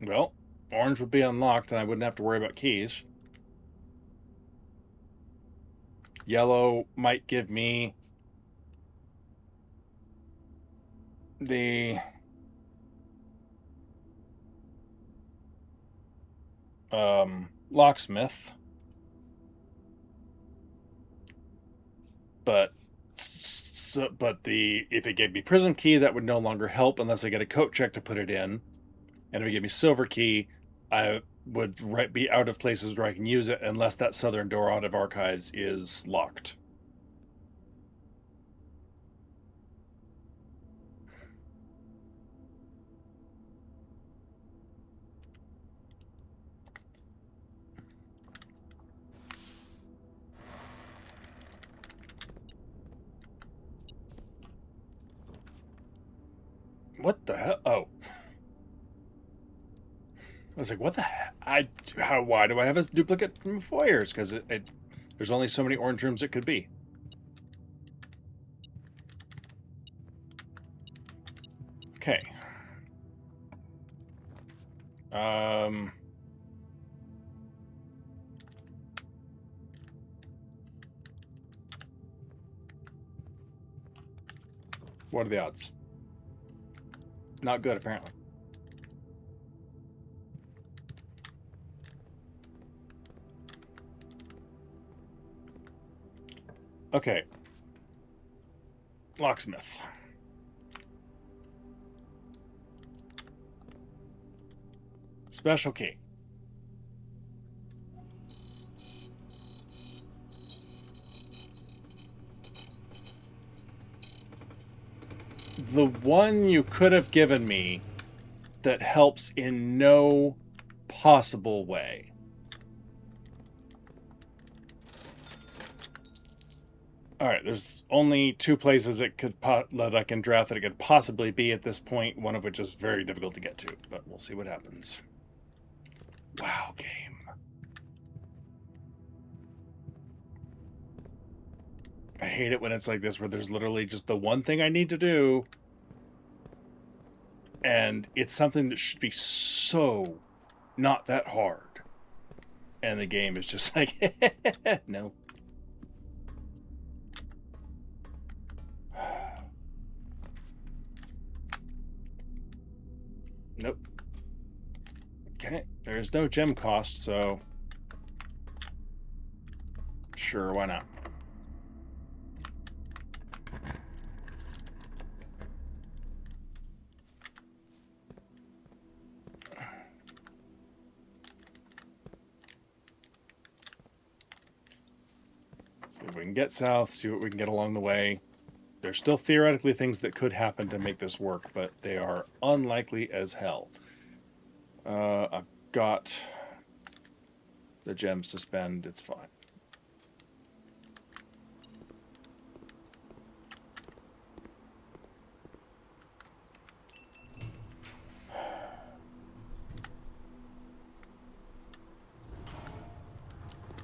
Well, orange would be unlocked and I wouldn't have to worry about keys. Yellow might give me the locksmith, but if it gave me prism key, that would no longer help unless I get a coat check to put it in, and if it gave me silver key, I would be out of places where I can use it unless that southern door out of Archives is locked. What the hell? Oh. I was like, what the hell? Why do I have a duplicate from foyers? Because there's only so many orange rooms it could be. Okay. What are the odds? Not good, apparently. Okay. Locksmith. Special key. The one you could have given me that helps in no possible way. All right, there's only 2 places it could that I can draft that it could possibly be at this point, one of which is very difficult to get to, but we'll see what happens. Wow, game. I hate it when it's like this, where there's literally just the one thing I need to do, and it's something that should be so not that hard. And the game is just like, no. Nope. Okay, there's no gem cost, so sure, why not? See if we can get south, see what we can get along the way. There's still theoretically things that could happen to make this work, but they are unlikely as hell. I've got the gems to spend, it's fine.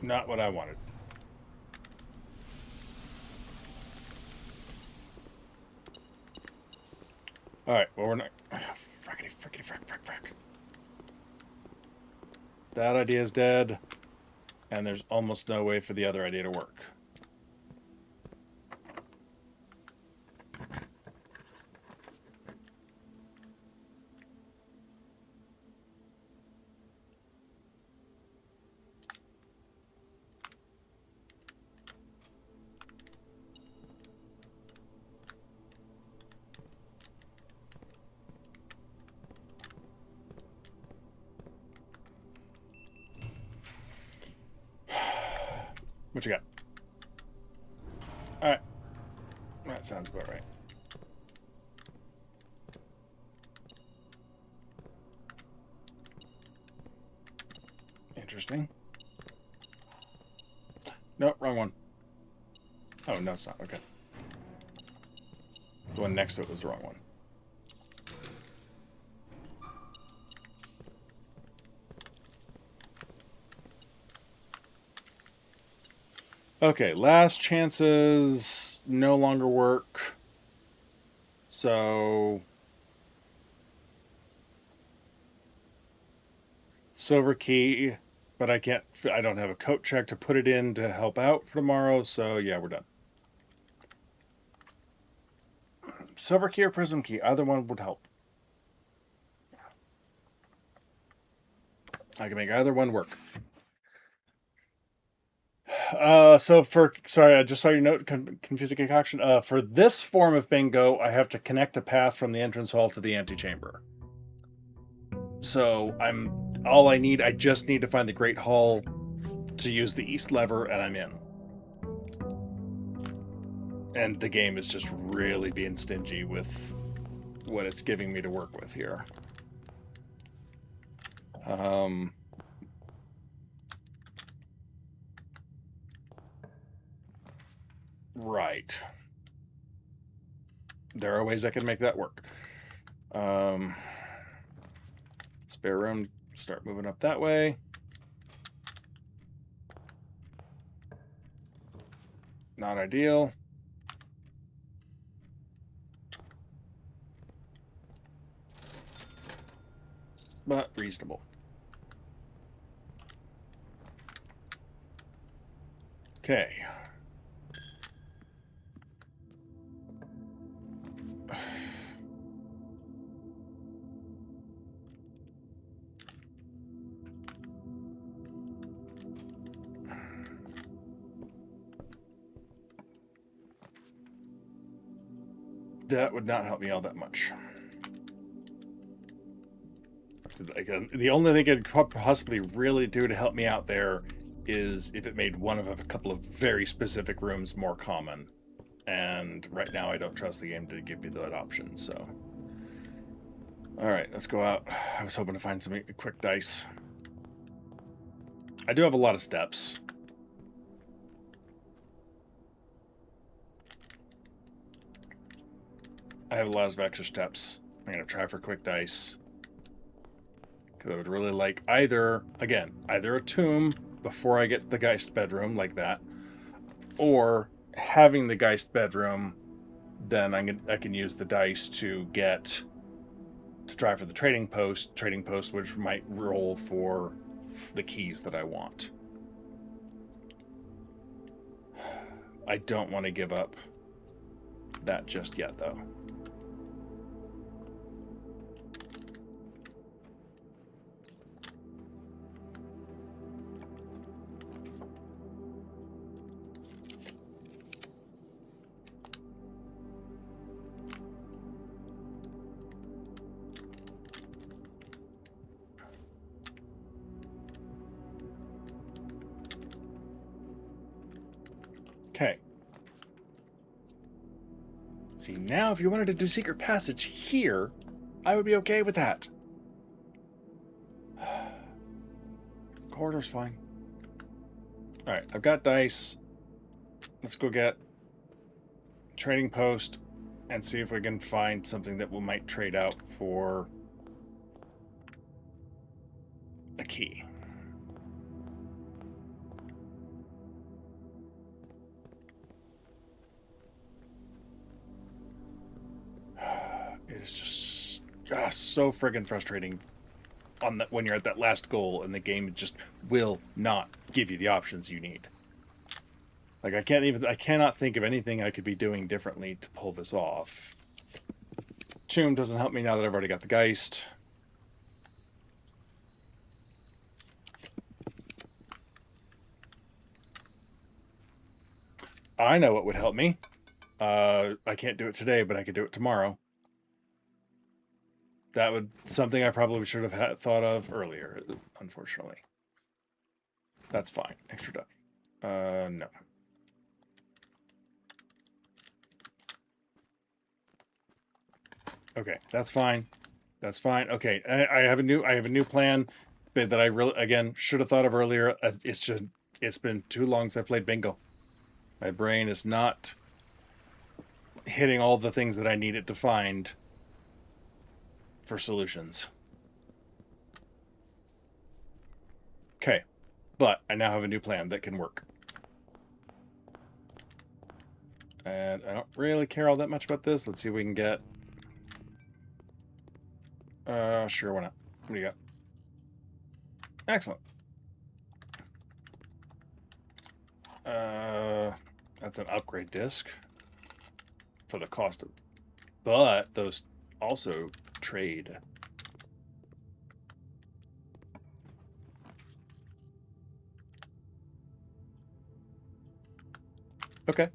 Not what I wanted. Alright, well, we're not... Frackety, frackety, frack, frack, frack. That idea is dead, and there's almost no way for the other idea to work. What you got? Alright. That sounds about right. Interesting. Nope, wrong one. Oh, no, it's not. Okay. The one next to it was the wrong one. Okay, last chances no longer work. So... silver key, but I don't have a coat check to put it in to help out for tomorrow, so yeah, we're done. Silver key or prism key, either one would help. I can make either one work. Sorry, I just saw your note, confusing concoction. For this form of bingo, I have to connect a path from the entrance hall to the antechamber. So I just need to find the Great Hall to use the east lever, and I'm in. And the game is just really being stingy with what it's giving me to work with here. Right. There are ways I can make that work. Spare room, start moving up that way. Not ideal. But reasonable. Okay. that would not help me all that much. The only thing it could possibly really do to help me out there is if it made one of a couple of very specific rooms more common. And right now I don't trust the game to give you that option, so. Alright, let's go out. I was hoping to find some quick dice. I do have a lot of steps. I have a lot of extra steps. I'm going to try for quick dice. Because I would really like either a tomb before I get the Geist bedroom, like that. Or having the Geist bedroom, then I can use the dice to try for the trading post, which might roll for the keys that I want. I don't want to give up that just yet, though. Okay. See, now if you wanted to do secret passage here, I would be okay with that. Corridor's fine. Alright, I've got dice. Let's go get trading post and see if we can find something that we might trade out for a key. It is just so friggin' frustrating when you're at that last goal and the game just will not give you the options you need. Like, I cannot think of anything I could be doing differently to pull this off. Tomb doesn't help me now that I've already got the Geist. I know what would help me. I can't do it today, but I could do it tomorrow. That would something I probably should have thought of earlier, unfortunately. That's fine. Extra die. No. Okay, that's fine. That's fine. Okay, I have a new plan that I really, again, should have thought of earlier. It's been too long since I played bingo. My brain is not hitting all the things that I need it to find for solutions. Okay, but I now have a new plan that can work. And I don't really care all that much about this. Let's see if we can get... sure, why not? What do you got? Excellent. That's an upgrade disc for the cost of... But those also trade. Okay.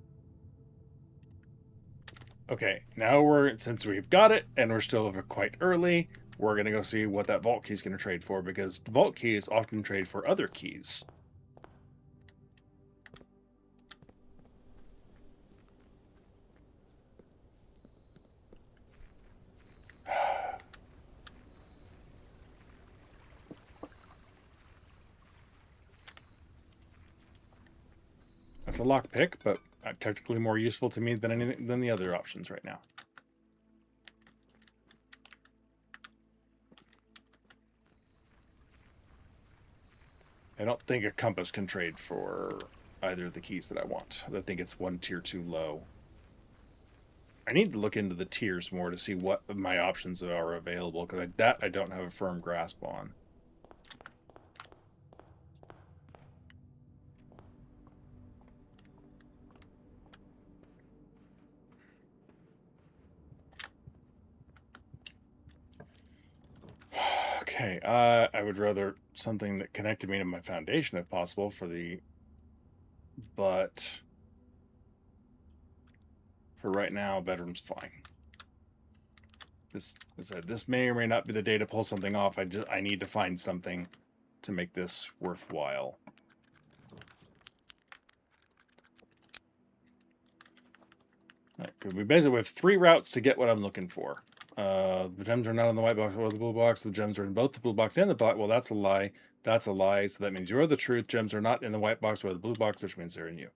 Okay, now since we've got it, and we're still quite early, we're going to go see what that vault key is going to trade for, because vault keys often trade for other keys. That's a lockpick, but technically more useful to me than the other options right now. I don't think a compass can trade for either of the keys that I want. I think it's one tier too low. I need to look into the tiers more to see what my options are available, because I don't have a firm grasp on. Okay, I would rather something that connected me to my foundation if possible but for right now, bedroom's fine. This may or may not be the day to pull something off. I need to find something to make this worthwhile. We basically have 3 routes to get what I'm looking for. The gems are not in the white box or the blue box. The gems are in both the blue box and the black. Well, that's a lie. That's a lie. So that means you're the truth. Gems are not in the white box or the blue box, which means they're in you.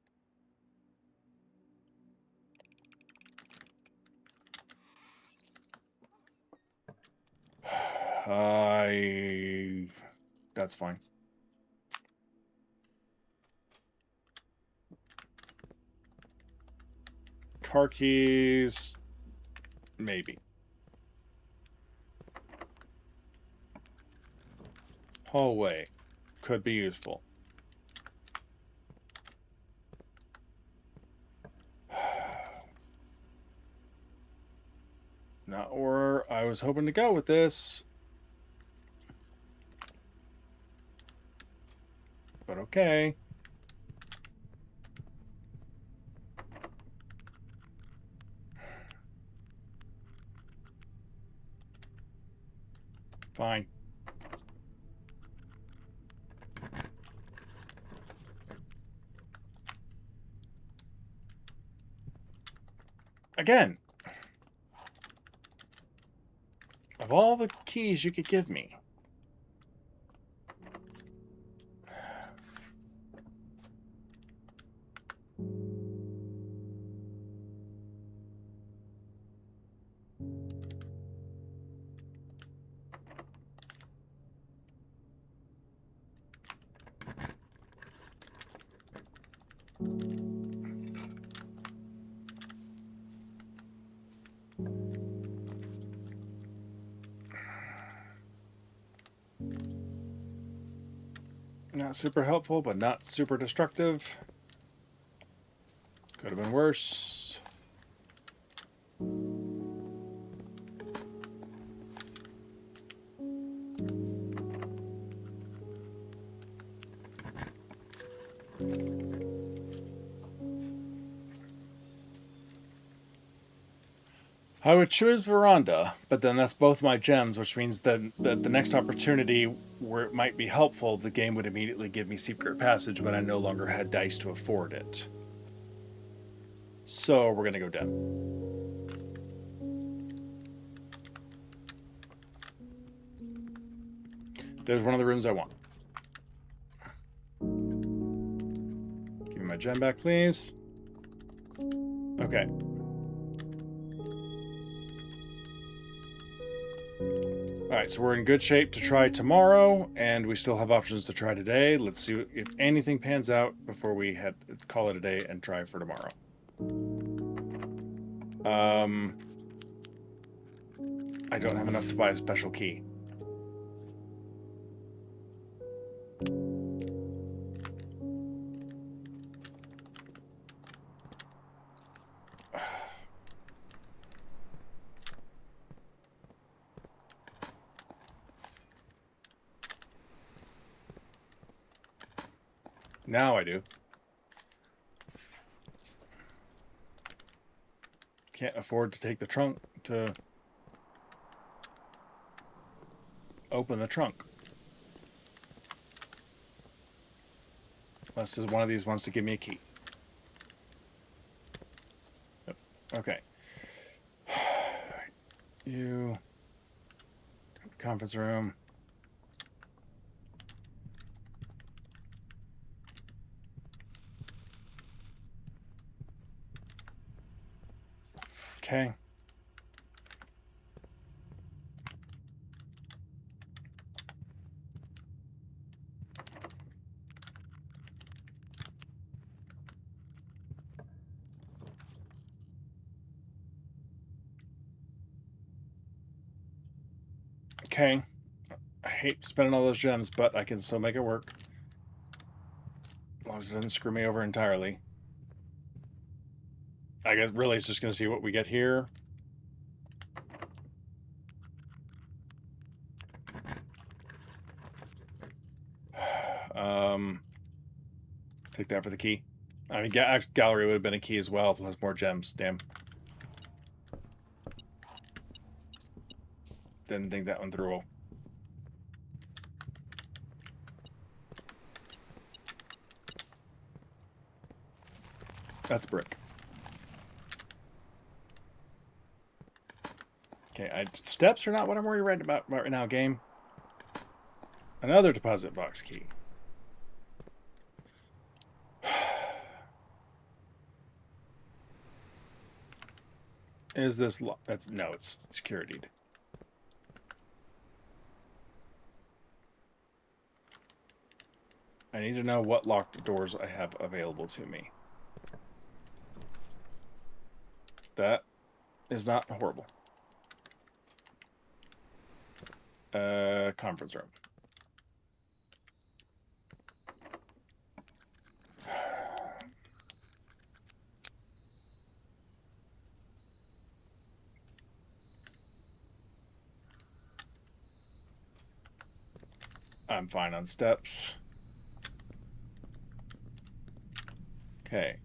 That's fine. Car keys, maybe. Hallway, could be useful. Not where I was hoping to go with this. But okay. Fine. Again, of all the keys you could give me, not super helpful, but not super destructive. Could have been worse. I would choose Veranda, but then that's both my gems, which means that the next opportunity where it might be helpful, the game would immediately give me Secret Passage when I no longer had dice to afford it. So we're going to go down. There's one of the rooms I want. Give me my gem back, please. Okay. Alright, so we're in good shape to try tomorrow, and we still have options to try today. Let's see if anything pans out before we call it a day and try for tomorrow. I don't have enough to buy a special key. Now I do. Can't afford to take the trunk to open the trunk. Unless one of these wants to give me a key. Okay. You. Conference room. Okay. Okay. I hate spending all those gems, but I can still make it work. As long as it doesn't screw me over entirely. I guess really it's just going to see what we get here. Take that for the key. I mean, gallery would have been a key as well, plus more gems. Damn. Didn't think that one through. That's brick. Okay, steps are not what I'm worried about right now, game. Another deposit box key. Is this that's no, it's securityed. I need to know what locked doors I have available to me. That is not horrible. Conference room. I'm fine on steps. Okay.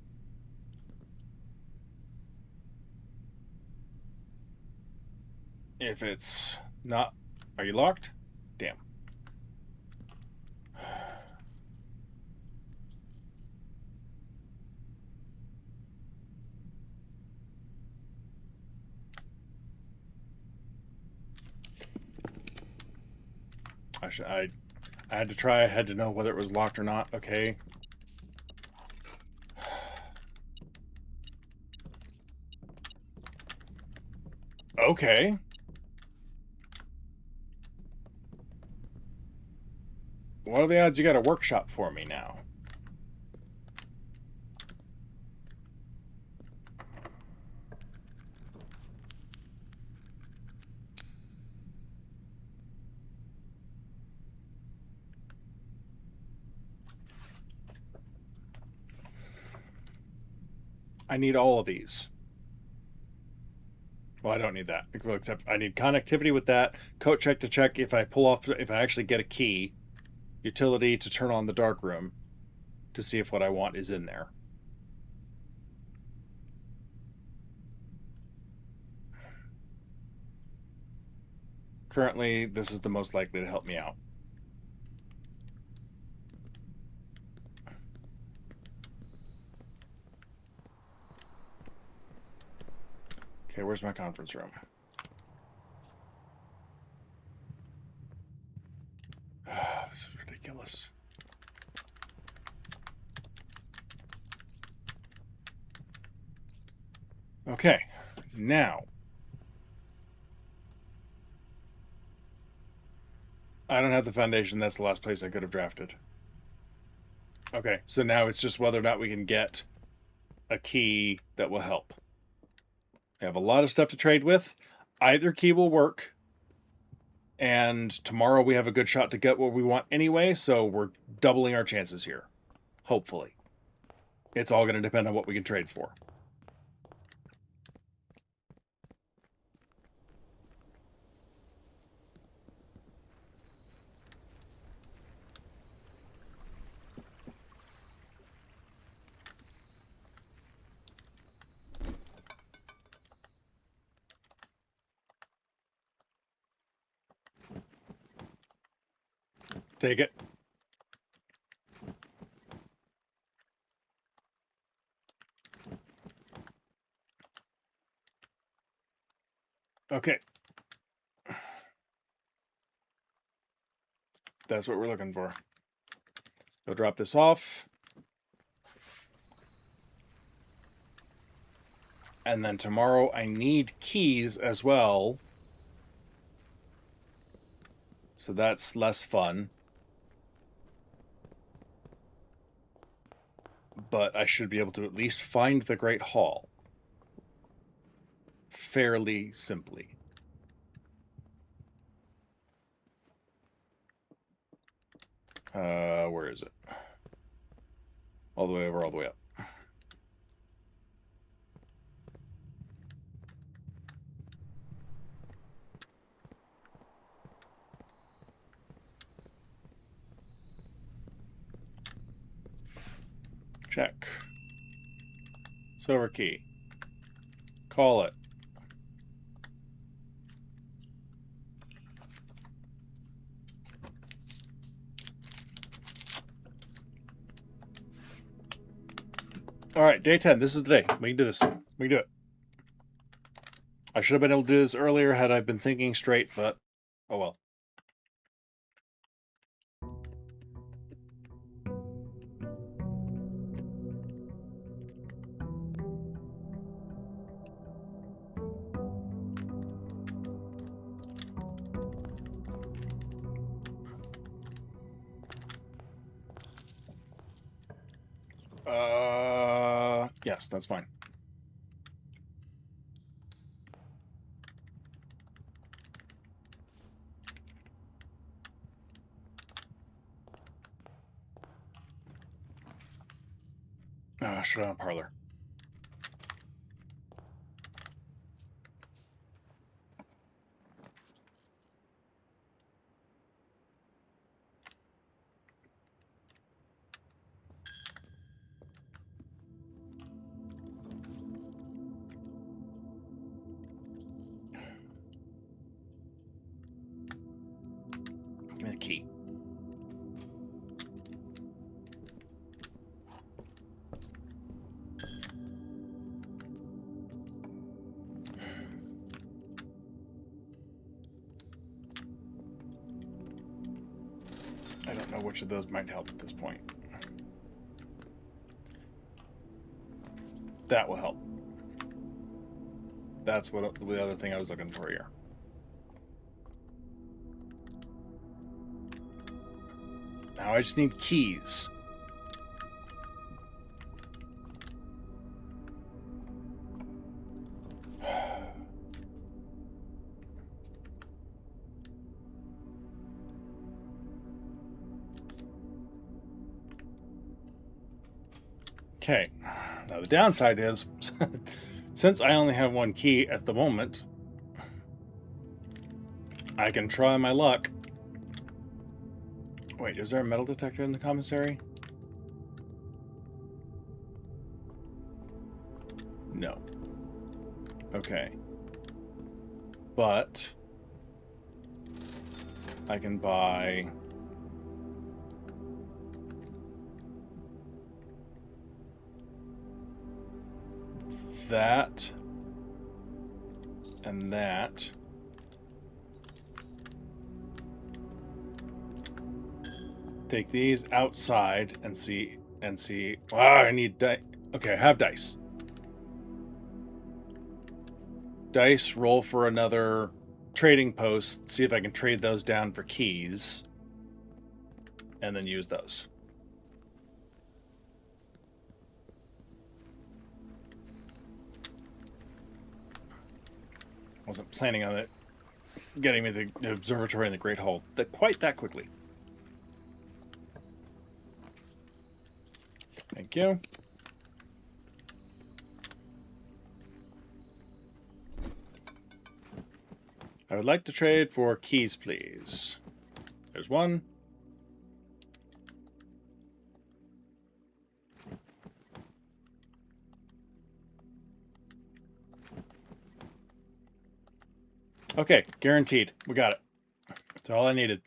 If it's not... Are you locked? Damn. I had to try. I had to know whether it was locked or not. Okay. Okay. What are the odds you got a workshop for me now? I need all of these. Well, I don't need that. Except I need connectivity with that. Code check to check if I pull off, if I actually get a key. Utility to turn on the dark room to see if what I want is in there. Currently, this is the most likely to help me out. Okay, where's my conference room? This is ridiculous. Okay, now. I don't have the foundation. That's the last place I could have drafted. Okay, so now it's just whether or not we can get a key that will help. I have a lot of stuff to trade with. Either key will work. And tomorrow we have a good shot to get what we want anyway, so we're doubling our chances here. Hopefully. It's all going to depend on what we can trade for. Take it. Okay. That's what we're looking for. Go drop this off. And then tomorrow I need keys as well. So that's less fun. But I should be able to at least find the Great Hall. Fairly simply. Where is it? All the way over, all the way up. Check. Silver key. Call it. All right, day 10. This is the day. We can do this. We can do it. I should have been able to do this earlier had I been thinking straight, but oh well. Yes, that's fine. Shut down parlor. Give me the key. I don't know which of those might help at this point. That will help. That's what the other thing I was looking for here. Now I just need keys. Okay, now the downside is, since I only have one key at the moment, I can try my luck. Wait, is there a metal detector in the commissary? No. Okay. But I can buy that and that. Take these outside and see. I need dice. Okay, I have dice. Dice, roll for another trading post, see if I can trade those down for keys, and then use those. Wasn't planning on it getting me the observatory in the Great Hall quite that quickly. Thank you. I would like to trade for keys, please. There's one. Okay, guaranteed. We got it. That's all I needed.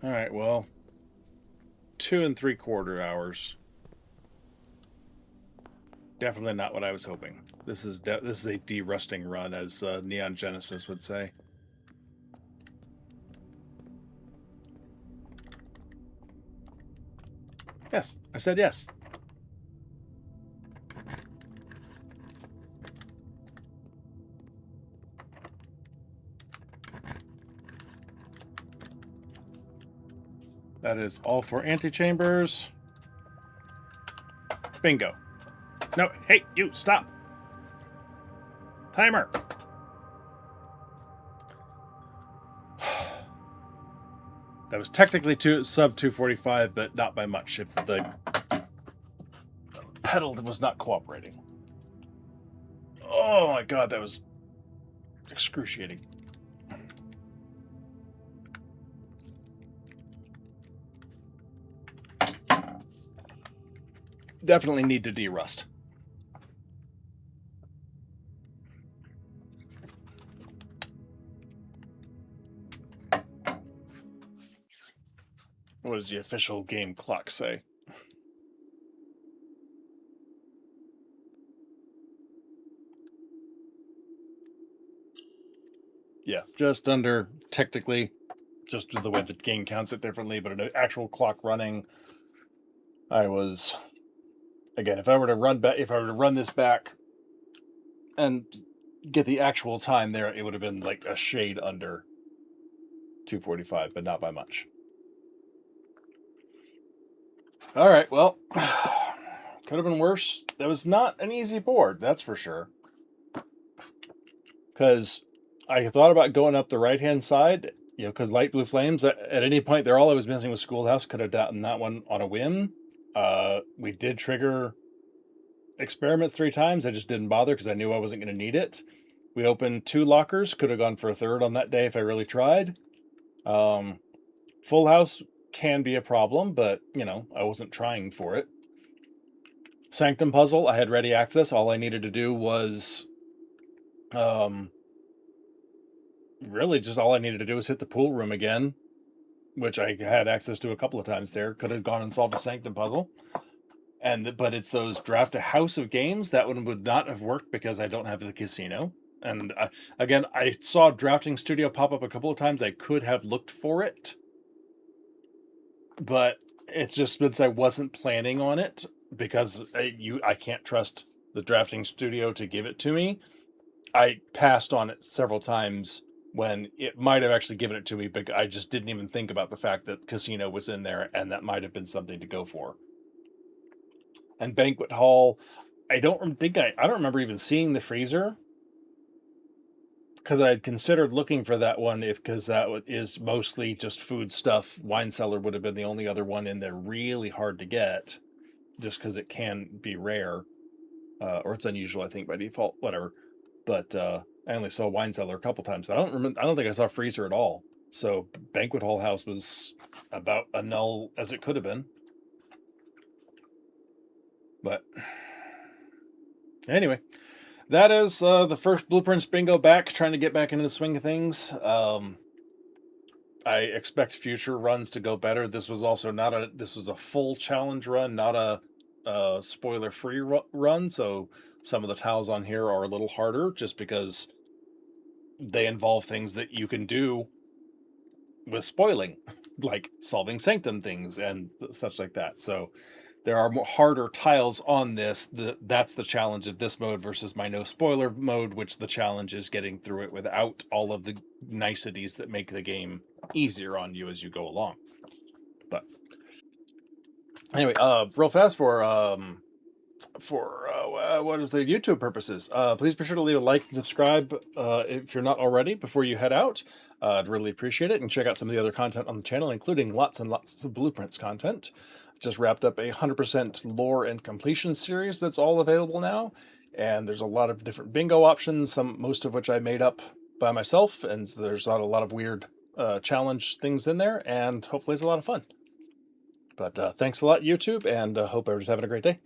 All right, well, 2 3/4 hours. Definitely not what I was hoping. This is a derusting run, as Neon Genesis would say. Yes, I said yes. That is all for antechambers. Bingo. No, hey, you, stop. Timer. That was technically sub 245, but not by much if the pedal was not cooperating. Oh my god, that was excruciating. Definitely need to derust. What does the official game clock say? Yeah, just under, technically, just the way the game counts it differently, but an actual clock running, I was, again, if I were to run this back and get the actual time there, it would have been like a shade under 2:45, but not by much. All right, well, could have been worse. That was not an easy board, that's for sure. Because I thought about going up the right-hand side, because light blue flames, at any point there, all I was missing was Schoolhouse. Could have done that one on a whim. We did trigger experiment 3 times. I just didn't bother because I knew I wasn't going to need it. We opened 2 lockers. Could have gone for a third on that day if I really tried. Full house can be a problem, but, I wasn't trying for it. Sanctum puzzle, I had ready access. All I needed to do was really just all I needed to do was hit the pool room again, which I had access to a couple of times there. Could have gone and solved a Sanctum puzzle. But it's those draft a house of games. That one would not have worked because I don't have the casino. And again, I saw Drafting Studio pop up a couple of times. I could have looked for it, but it's just since I wasn't planning on it, because I can't trust the Drafting Studio to give it to me. I passed on it several times when it might have actually given it to me, but I just didn't even think about the fact that casino was in there, and that might have been something to go for. And banquet hall, I don't remember even seeing the freezer, because I had considered looking for that one because that is mostly just food stuff. Wine cellar would have been the only other one in there, really hard to get, just because it can be rare, or it's unusual, I think, by default. Whatever. But I only saw wine cellar a couple times. But I don't think I saw freezer at all. So banquet hall house was about a null as it could have been. But anyway, that is the first Blueprints bingo back, trying to get back into the swing of things. I expect future runs to go better. This was also this was a full challenge run, not a spoiler-free run. So some of the tiles on here are a little harder just because they involve things that you can do with spoiling, like solving Sanctum things and such like that. So there are more harder tiles on this. That's the challenge of this mode versus my no spoiler mode, which the challenge is getting through it without all of the niceties that make the game easier on you as you go along. But anyway, real fast for what is the YouTube purposes, please be sure to leave a like and subscribe if you're not already before you head out. I'd really appreciate it. And check out some of the other content on the channel, including lots and lots of Blueprints content. Just wrapped up a 100% lore and completion series that's all available now, and there's a lot of different bingo options, most of which I made up by myself, and so there's not a lot of weird challenge things in there, and hopefully it's a lot of fun. But thanks a lot, YouTube, and hope everyone's having a great day.